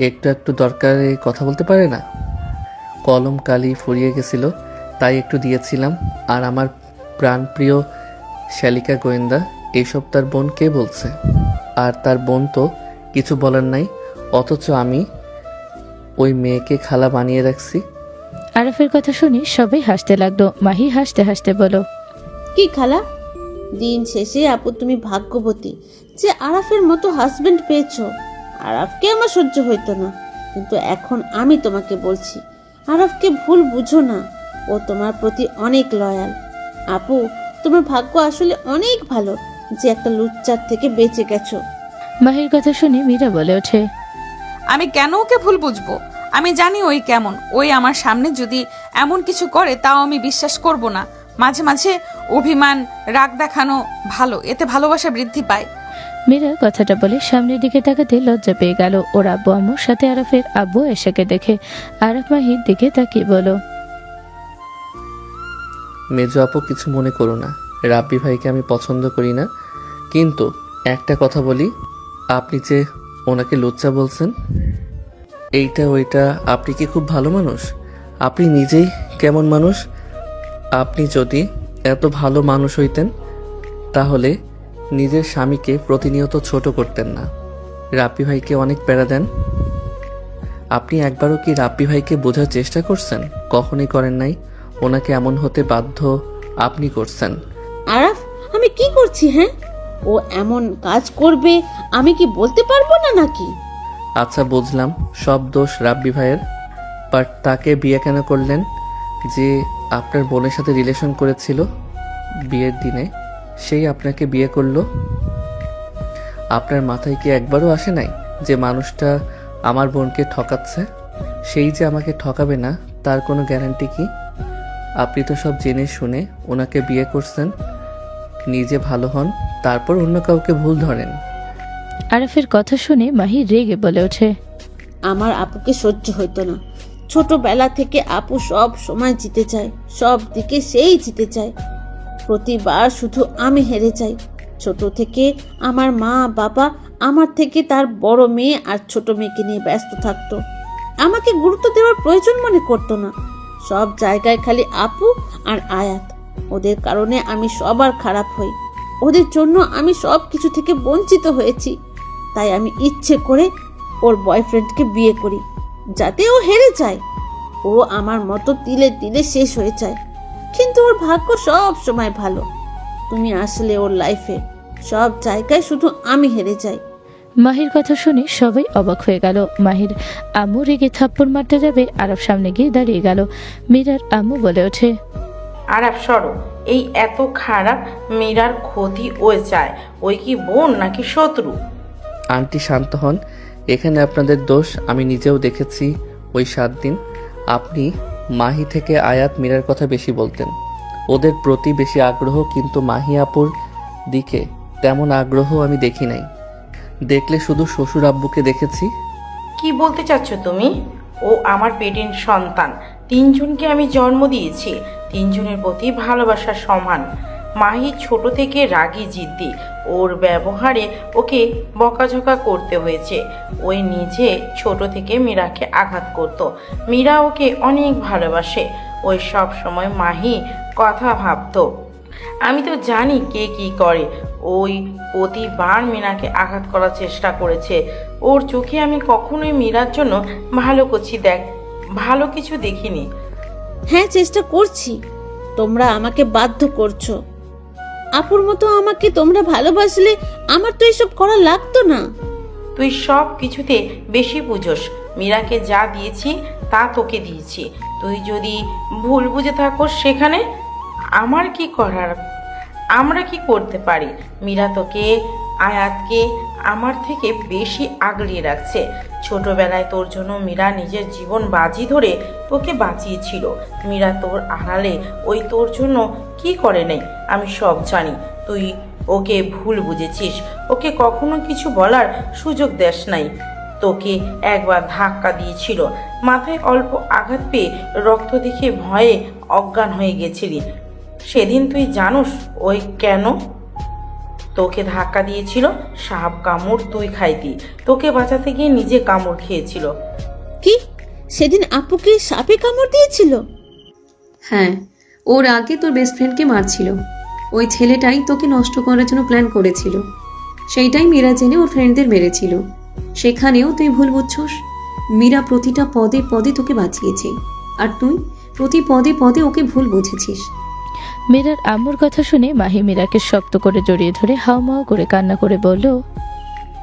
একটু একটু দরকারে কথা বলতে পারে না? কলম কালি ফুরিয়ে গেছিল, তাই একটু দিয়েছিলাম। আর আমার প্রাণপ্রিয় শালিকা গোয়েন্দা, এইসব তার বোন কে বলছে? আর তার বোন তো কিছু বলার নাই, অথচ আমি ওই মেয়েকে খালা বানিয়ে রাখছি। আরাফের কথা শুনে সবাই হাসতে লাগলো। মাহি হাসতে হাসতে বলো, কি খালা, দিন শেষে আপু তুমি ভাগ্যবতী যে আরাফের মতো হাজবেন্ড পেয়েছো। আরাফকে আমার সহ্য হইতো না, কিন্তু এখন আমি তোমাকে বলছি, আরাফকে ভুল বুঝো না। ও তোমার প্রতি অনেক লয়াল। আপু, তোমার ভাগ্য আসলে অনেক ভালো যে একটা লুচ্চার থেকে বেঁচে গেছো। মাহির কথা শুনে মীরা বলে ওঠে, আমি কেন ওকে ভুল বুঝবো? আমি জানি ওই কেমন। ওই আমার সামনে যদি এমন কিছু করে তাও আমি বিশ্বাস করব না। মাঝে মাঝে অভিমান রাগ দেখানো ভালো, এতে ভালোবাসা বৃদ্ধি পায়। মীরা কথাটা বলে সামনের দিকে তাকাতে লজ্জা পেয়ে গেল। ওর আব্বু আম্মুর সাথে আরাফের আব্বু এসেকে দেখে আরাফ মাহির দিকে তাকিয়ে বলো, মেজো আপু, কিছু মনে করো না। রাব্বি ভাইকে আমি পছন্দ করি না, কিন্তু একটা কথা বলি, আপনি যে ওনাকে লুচ্চা বলছেন, এইটা ওইটা, আপনি কি খুব ভালো মানুষ? আপনি নিজেই কেমন মানুষ? আপনি যদি এত ভালো মানুষ হইতেন তাহলে নিজের স্বামীকে প্রতিনিয়ত ছোট করতেন না। রাব্বি ভাইকে অনেক প্যারা দেন। আপনি একবারও কি রাব্বি ভাইকে বোঝার চেষ্টা করছেন? কখনই করেন নাই। ওনাকে এমন হতে বাধ্য আপনি করছেন। আরাফ, আমি কি করছি? হ্যাঁ, ও এমন কাজ করবে আমি কি বলতে পারবো না নাকি? আচ্ছা বুঝলাম, সব দোষ রাব্বি ভাইয়ের। বাট তাকে বিয়ে কেন করলেন? যে আপনার বোনের সাথে রিলেশন করেছিল বিয়ের দিনে, সেই আপনাকে বিয়ে করলো। আপনার মাথায় কি একবারও আসে নাই যে মানুষটা আমার বোনকে ঠকাচ্ছে? সেই যে আমাকে ঠকাবে না তার কোনো গ্যারান্টি কি? আপনি তো সব জেনে শুনে ওনাকে বিয়ে করছেন। নিজে ভালো হন, তারপর অন্য কাউকে ভুল ধরেন। আরাফের কথা শুনে মাহি রেগে বলে ওঠে, আমার আপুকে সহ্য হইতো না। ছোটবেলা থেকে আপু সব সময় জিতে চায়, সব দিকে সেই জিতে চায়। প্রতিবার শুধু আমি হেরে যাই। ছোট থেকে আমার মা বাবা আমার থেকে তার বড় মেয়ে আর ছোট মেয়েকে নিয়ে ব্যস্ত থাকতো। আমাকে গুরুত্ব দেওয়ার প্রয়োজন মনে করতো না। সব জায়গায় খালি আপু আর আয়াত। ওদের কারণে আমি সবার খারাপ হই। ওদের জন্য আমি সব কিছু থেকে বঞ্চিত হয়েছি। তাই আমি ইচ্ছে করে ওর বয়ফ্রেন্ডকে বিয়ে করি, যাতে ও হেরে যায়। ও আমার মতো তিলে তিলে শেষ হয়ে যায়। কিন্তু ওর ভাগ্য সব সময় ভালো। তুমি আসলে ওর লাইফে সব জায়গায় শুধু আমি হেরে যাই। মাহির কথা শুনে সবাই অবাক হয়ে গেল। মাহির আম্মু রেগে থাপ্পড় মারতে যাবে, আরব সামনে গিয়ে দাঁড়িয়ে গেল। মীরার আম্মু বলে ওঠে, আরাফ সরো, এই এত খারাপ মীরার ক্ষতি ও চায়। ওই কি বোন নাকি শত্রু? আন্টি শান্ত হন। এখানে আপনাদের দোষ আমি নিজেও দেখেছি। ওই 7 দিন আপনি মাহি থেকে আয়াত মীরার কথা বেশি বলতেন, ওদের প্রতি বেশি আগ্রহ, কিন্তু মাহি আপুর দিকে তেমন আগ্রহ আমি দেখি নাই। দেখলে শুধু শ্বশুর আব্বুকে দেখেছি। কি বলতে চাচ্ছ তুমি? ও আমার পেটের সন্তান। 3 জনকে আমি জন্ম দিয়েছি, 3 জনের প্রতি ভালোবাসা সমান। মাহি ছোট থেকে রাগী জিদ্দি, ওর ব্যবহারে ওকে বকাঝকা করতে হয়েছে। ওই নিজে ছোট থেকে মীরাকে আঘাত করত। মীরা ওকে অনেক ভালোবাসে। ওই সব সময় মাহি কথা ভাবতো। আমি তো জানি কে কি করে। ওই প্রতিবার মীরাকে আঘাত করার চেষ্টা করেছে। ওর চোখে আমি কখনোই মীরার জন্য ভালো কিছু দেখিনি। হ্যাঁ, চেষ্টা করছি। তোমরা আমাকে বাধ্য করছো। আপুর মতো আমাকে তোমরা ভালোবাসলে আমার তো এসব করা লাগতো না। তুই সব কিছুতে বেশি বুঝোস। মীরাকে যা দিয়েছি তা তোকে দিয়েছি। তুই যদি ভুল বুঝে থাকোস সেখানে আমার কি করার? আমরা কি করতে পারি? মীরা তোকে, আয়াতকে আমার থেকে বেশি আগলিয়ে রাখছে। ছোটবেলায় তোর জন্য মীরা নিজের জীবন বাজি ধরে তোকে বাঁচিয়েছিল। মীরা তোর আড়ালে ওই তোর জন্য কি করে নেই আমি সব জানি। তুই ওকে ভুল বুঝেছিস। ওকে কখনো কিছু বলার সুযোগ দেস নাই। তোকে একবার ধাক্কা দিয়েছিল, মাথায় অল্প আঘাত পেয়ে রক্ত দেখে ভয়ে অজ্ঞান হয়ে গেছিলি। সেদিন তুই জানোস ওই কেন তোকে ধাক্কা দিয়েছিল? সাপ কামড় তুই খাইতি, তোকে বাঁচাতে গিয়ে নিজে কামড় খেয়েছিল। কি সেদিন আপুকে সাপে কামড় দিয়েছিল? হ্যাঁ, ওর আগে তোর বেস্ট ফ্রেন্ডকে মারছিল। ওই ছেলেটাই তোকে নষ্ট করার জন্য প্ল্যান করেছিল। সেইটাই মীরা জেনে ওর ফ্রেন্ডদের মেরেছিল। সেখানেও তুই ভুল বুঝছস। মীরা প্রতিটা পদে পদে তোকে বাঁচিয়েছে, আর তুই প্রতি পদে পদে ওকে ভুল বুঝেছিস। মীরার আম্মুর কথা শুনে মাহি মীরাকে শক্ত করে জড়িয়ে ধরে হাউমাউ করে কান্না করে বলল,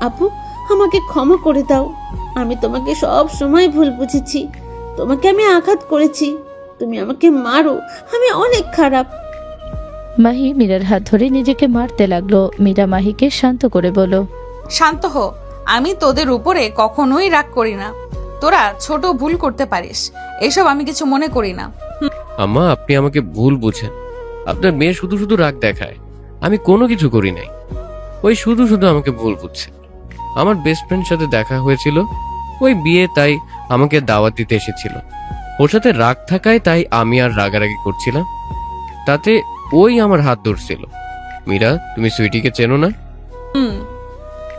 আপু, আমাকে ক্ষমা করে দাও। আমি তোমাকে সব সময় ভুল বুঝেছি। তোমাকে আমি আঘাত করেছি। তুমি আমাকে মারো, আমি অনেক খারাপ। মাহি মীরার হাত ধরে নিজেকে মারতে লাগলো। মীরা মাহিকে শান্ত করে বলল, শান্ত হো, আমি তোদের উপরে কখনোই রাগ করি না। তোরা ছোট ভুল করতে পারিস, এসব আমি কিছু মনে করি না। আম্মা, আপনি আমাকে ভুল বুঝেন। আপনার মেয়ে শুধু শুধু রাগ দেখায়, আমি কোনো কিছু করি নাই। ওই শুধু শুধু আমাকে ভুল বুঝছে। আমার বেস্ট ফ্রেন্ডের সাথে দেখা হয়েছিল ওই বিয়ে, তাই আমাকে দাওয়াত দিতে এসেছিল। ওর সাথে রাগ থাকায় তাই আমি আর রাগারাগি করছিলাম, তাতে ওই আমার হাত ধরছিল। মীরা, তুমি সুইটিকে চেনো না?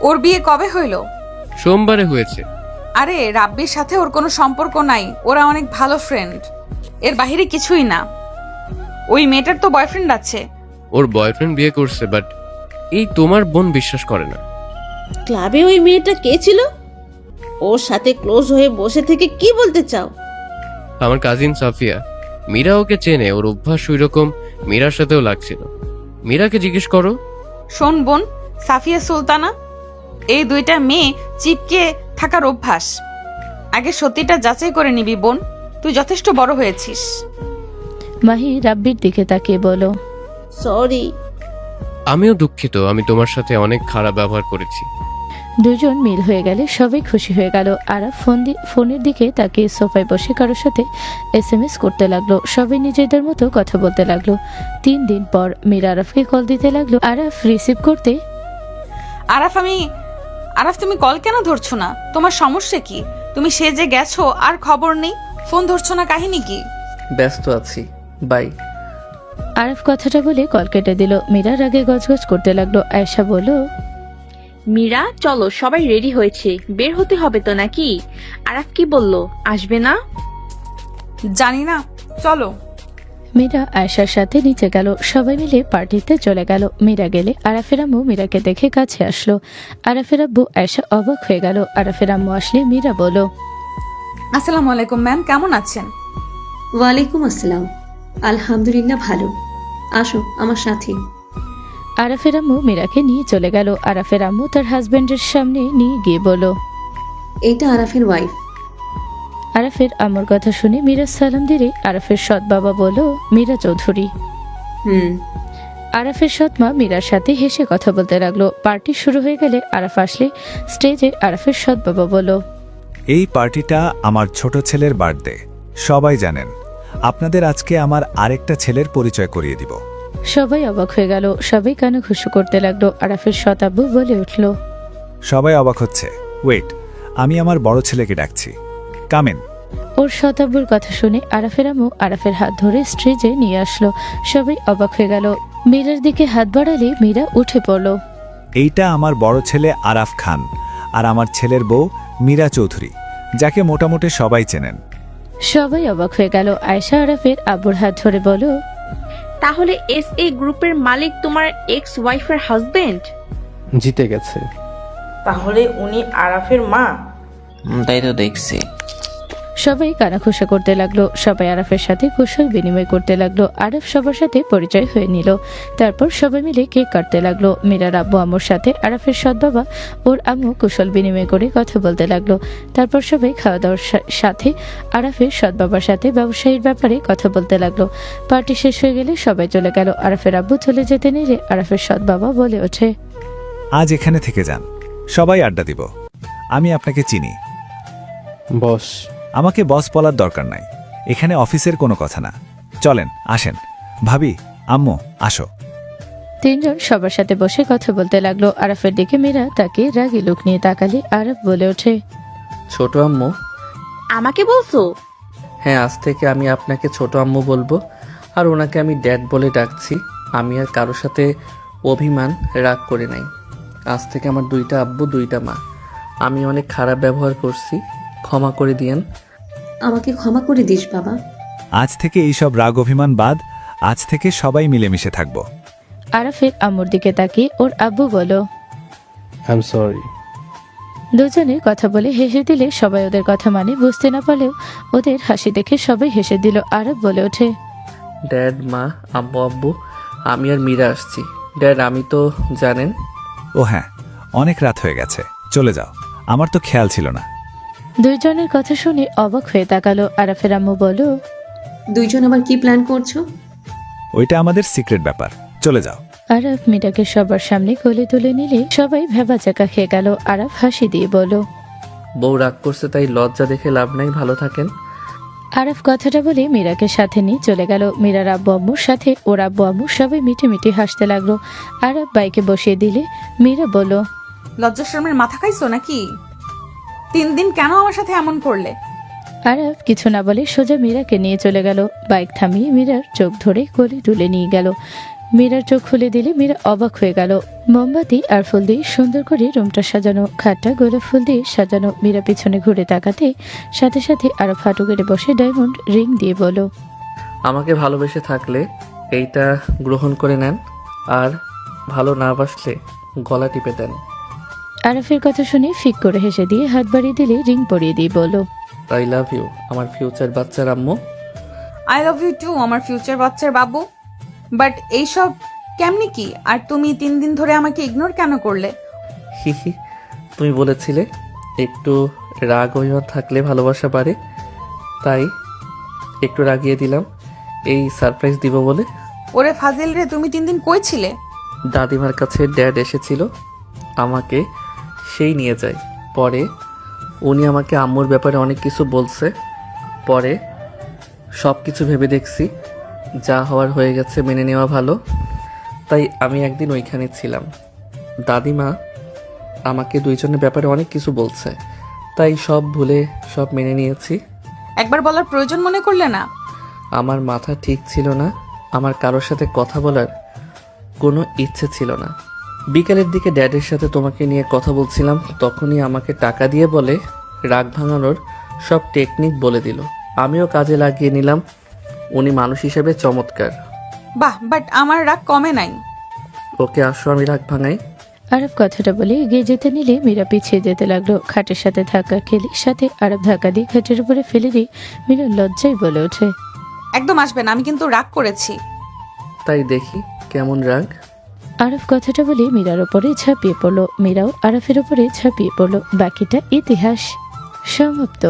ওর বিয়ে কবে হইলো? সোমবারে হয়েছে। আরে রাব্বির সাথে ওর কোনো সম্পর্ক নাই, ওরা অনেক ভালো ফ্রেন্ড, এর বাহিরে কিছুই না। ওই মেয়েটার তো বয়ফ্রেন্ড আছে। ওর বয়ফ্রেন্ড বিয়ে করছে, বাট এই তোমার বোন বিশ্বাস করে না। ক্লাবে ওই মেয়েটা কে ছিল? ওর সাথে ক্লোজ হয়ে বসে থেকে কি বলতে চাও? আমার কাজিন সাফিয়া। মীরা ওকে চেনে, ওর অভ্যাস ওই রকম মীরার সাথেও লাগছিল। মীরাকে জিজ্ঞেস করো। শোন বোন, সাফিয়া সুলতানা, এই দুইটা মেয়ে চিপকে থাকার অভ্যাস। আগে সত্যিটা যাচাই করে নিবি বোন, তুই যথেষ্ট বড় হয়েছিস। মাহি রাব্বির দিকে তাকিয়ে বলল, সরি। আমিও দুঃখিত, আমি তোমার সাথে অনেক খারাপ ব্যবহার করেছি। দুজন মিল হয়ে গেলে সবাই খুশি হয়ে গেল। আর ফোনের দিকে তাকিয়ে সোফায় বসে কারোর সাথে SMS করতে লাগলো। সবাই নিজেদের মতো কথা বলতে লাগলো। 3 দিন পর মীরা আরাফকে কল দিতে লাগলো। আরাফ রিসিভ করতে, আরাফ তুমি কল কেন ধরছো না? তোমার সমস্যা কি? তুমি সেজে গেছো আর খবর নেই, ফোন ধরছো না, কাহিনী কি? ব্যস্ত আছি, বাই। আরাফ কথাটা বলে কল কেটে দিল। মীরা রাগে গজগজ করতে লাগলো। আয়েশা বলল, মীরা, চলো, সবাই রেডি হয়েছে, বের হতে হবে তো নাকি? আরাফ কি বললো, আসবে না? জানি না, চলো। মীরা আয়েশার সাথে নিচে গেল। সবাই মিলে পার্টিতে চলে গেল। মীরা গেলে আরাফের আম্মু মীরাকে দেখে কাছে আসলো। আরাফের আব্বু আয়েশা অবাক হয়ে গেল। আরাফের আম্মু আসলে মীরা বলল, আসসালামু আলাইকুম ম্যাম, কেমন আছেন? ওয়ালাইকুম আসসালাম, আলহামদুলিল্লাহ ভালো। আসো আমার সাথে। আরাফের আম্মু মীরাকে নিয়ে চলে গেল। আরাফের আম্মু তার হাজবেন্ডের সামনে নিয়ে গিয়ে বলল, এটা আরাফের ওয়াইফ। আরাফের আম্মুর কথা শুনে মীরা সালাম দিলে আরাফের সৎ বাবা বলল, মীরা চৌধুরী। আরাফের সৎ মা মীরার সাথে হেসে কথা বলতে লাগলো। পার্টি শুরু হয়ে গেলে আরাফ আসলে স্টেজে আরাফের সৎ বাবা বলল, এই পার্টিটা আমার ছোট ছেলের বার্থডে, সবাই জানেন। আপনাদের আজকে আমার আরেকটা ছেলের পরিচয় করিয়ে দিব। সবাই অবাক হয়ে গেল। সবাই কানাঘুষো করতে লাগলো। আরাফের সৎ আব্বু বলে উঠল, সবাই অবাক হচ্ছে। ওয়েট, আমি আমার বড় ছেলেকে ডাকছি। কামেন, ওর শতাব্বুর কথা শুনে আরাফের আম্মু আরাফের হাত ধরে স্টেজে নিয়ে আসলো। সবাই অবাক হয়ে গেল। মীরার দিকে হাত বাড়ালে মীরা উঠে পড়ল। এইটা আমার বড় ছেলে আরাফ খান আর আমার ছেলের বউ মীরা চৌধুরী, যাকে মোটামুটি সবাই চেনেন। সবাই অবাক হয়ে গেল। আয়েশা আরাফের আব্বুর হাত ধরে বলো, তাহলে SA গ্রুপের মালিক তোমার এক্স ওয়াইফের হাজবেন্ড? জিতে গেছে। তাহলে উনি আরাফের মা? তাই তো দেখছি। সবাই কানাঘুষা করতে লাগলো। সবাই আরাফের সাথে কুশল বিনিময় করতে লাগলো। আরাফ সবার সাথে পরিচয় হয়ে নিল। তারপর সবাই মিলে কেক কাটতে লাগলো। মীরার আব্বু আম্মুর সাথে আরাফের সৎ বাবা ওর আম্মু কুশল বিনিময় করে কথা বলতে লাগলো। তারপর সবাই খাওয়া দাওয়ার সাথে আরাফের সৎ বাবার সাথে ব্যবসায়ীর ব্যাপারে কথা বলতে লাগলো। পার্টি শেষ হয়ে গেলে সবাই চলে গেল। আরাফের আব্বু চলে যেতে নিলে আরাফের সৎ বাবা বলে ওঠে, আজ এখানে থেকে যান, সবাই আড্ডা দিব। আমি আপনাকে চিনি। বস। আমাকে বস বলার দরকার নাই, এখানে অফিসের কোনো কথা না। চলেন, আসেন। ভাবি, আম্মু, আসো। তিনজন সবার সাথে বসে কথা বলতে লাগলো। আরাফের দিকে মীরা তাকে রাগী লোক নিয়ে তাকালে আরাফ বলে ওঠে, ছোট আম্মু। আমাকে বলছো? হ্যাঁ, আজ থেকে আমি আপনাকে ছোট আম্মু বলবো, আর ওনাকে আমি ড্যাড বলে ডাকছি। আমি আর কারোর সাথে অভিমান রাগ করে নাই। আজ থেকে আমার 2টা আব্বু 2টা মা। আমি অনেক খারাপ ব্যবহার করছি, ক্ষমা করে দিয়েন। আমাকে ক্ষমা করে দিস বাবা। আজ থেকে এইসব রাগ অভিমান বাদ, আজ থেকে সবাই মিলেমিশে থাকব। আরাফের আম্মুর দিকে তাকিয়ে ওর আব্বু বলো, আই এম সরি। দুজনে কথা বলে হেসে দিলে সবাই ওদের কথা মানে বুঝতে না পারলেও ওদের হাসি দেখে সবাই হেসে দিল। আরাফ বলে ওঠে, ড্যাড, মা, আব্বু, আব্বু, আমি আর মীরা আসছি। ড্যাড, আমি তো জানেন। ও হ্যাঁ, অনেক রাত হয়ে গেছে, চলে যাও। আমার তো খেয়াল ছিল না। দুইজনের কথা শুনে অবাক হয়ে তাকালো। আরাফের আম্মু বলো, দুইজন আবার কি প্ল্যান করছো? ওইটা আমাদের সিক্রেট ব্যাপার, চলে যাও। আরাফ মীরাকে সবার সামনে কোলে তুলে নিলে সবাই ভেবাচাকা খেয়ে গেল। আরাফ হাসি দিয়ে বলো, বউ রাগ করছে তাই লজ্জা দেখে লাভ নাই, ভালো থাকেন। আরাফ কথাটা বলে মীরাকে সাথে নিয়ে চলে গেল। মীরার আব্বু আম্মুর সাথে ওর আব্বু আম্মু সবাই মিঠে মিঠে হাসতে লাগলো। আরাফ বাইকে বসিয়ে দিলে মীরা বলল, লজ্জা শর্মের মাথা খাইছো নাকি? 3 দিন কেন আমার সাথে এমন করলে? আরাফ কিছু না বলে সোজা মীরাকে নিয়ে চলে গেল। বাইক থামিয়ে মীরার চোখ ধরে কোলে তুলে নিয়ে গেল। মীরার চোখ খুলে দিলে মীরা অবাক হয়ে গেল। মোমবাতি আর ফুল দিয়ে সুন্দর করে রুমটা সাজানো, খাটটা গোলাপ ফুল দিয়ে সাজানো। মীরা পিছনে ঘুরে তাকাতে সাথে সাথে আরাফ হাঁটু কেটে বসে ডায়মন্ড রিং দিয়ে বলো, আমাকে ভালোবেসে থাকলে এইটা গ্রহণ করে নেন, আর ভালো না বাসলে গলা টিপে দেন। আরাফের কথা শুনে ফিক করে হেসে দিয়ে হাত বাড়িয়ে দিলে রিং পরিয়ে দিয়ে বলো, আই লাভ ইউ আমার ফিউচার বাচ্চার আম্মু। আই লাভ ইউ টু আমার ফিউচার বাচ্চার বাবু। বাট এইসব কেমনি কি? আর তুমি 3 দিন ধরে আমাকে ইগনোর কেন করলে? হি হি, তুমি বলেছিলে একটু রাগ অভিমান থাকলে ভালোবাসা বাড়ে, তাই একটু রাগিয়ে দিলাম এই সারপ্রাইজ দিব বলে। ওরে ফাজিল রে, তুমি 3 দিন কই ছিলে? দাদিমার কাছে ড্যাড এসেছিল, আমাকে সেই নিয়ে যায়। পরে উনি আমাকে আম্মুর ব্যাপারে অনেক কিছু বলছে। পরে সব কিছু ভেবে দেখছি যা হওয়ার হয়ে গেছে, মেনে নেওয়া ভালো। তাই আমি একদিন ওইখানে ছিলাম। দাদিমা আমাকে দুইজনের ব্যাপারে অনেক কিছু বলছে, তাই সব ভুলে সব মেনে নিয়েছি। একবার বলার প্রয়োজন মনে করলে না? আমার মাথা ঠিক ছিল না, আমার কারোর সাথে কথা বলার কোনো ইচ্ছে ছিল না। বিকেলের দিকে ড্যাডের সাথে তোমাকে নিয়ে কথা বলছিলাম, তখনই আমাকে টাকা দিয়ে বলে রাগ ভাঙানোর সব টেকনিক বলে দিল। আমিও কাজে লাগিয়ে নিলাম। উনি মানুষ হিসেবে চমৎকার। বাহ, বাট আমার রাগ কমে নাই। ওকে, আসো আমি রাগ ভাঙাই। আরব কথাটা বলে এগিয়ে যেতে নিলে মীরা পিছিয়ে যেতে লাগলো। খাটের সাথে ধাক্কা খেলে সাথে আরব ধাক্কা দিয়ে খাটের উপরে ফেলে দিয়ে মীরা লজ্জায় বলে ওঠে, একদম আসবে না, আমি কিন্তু রাগ করেছি। তাই দেখি কেমন রাগ। আরব কথাটা বলে মীরার উপরে ঝাঁপিয়ে পড়লো। মীরাও আরফের উপরে ঝাঁপিয়ে পড়লো। বাকিটা ইতিহাস সমাপ্ত।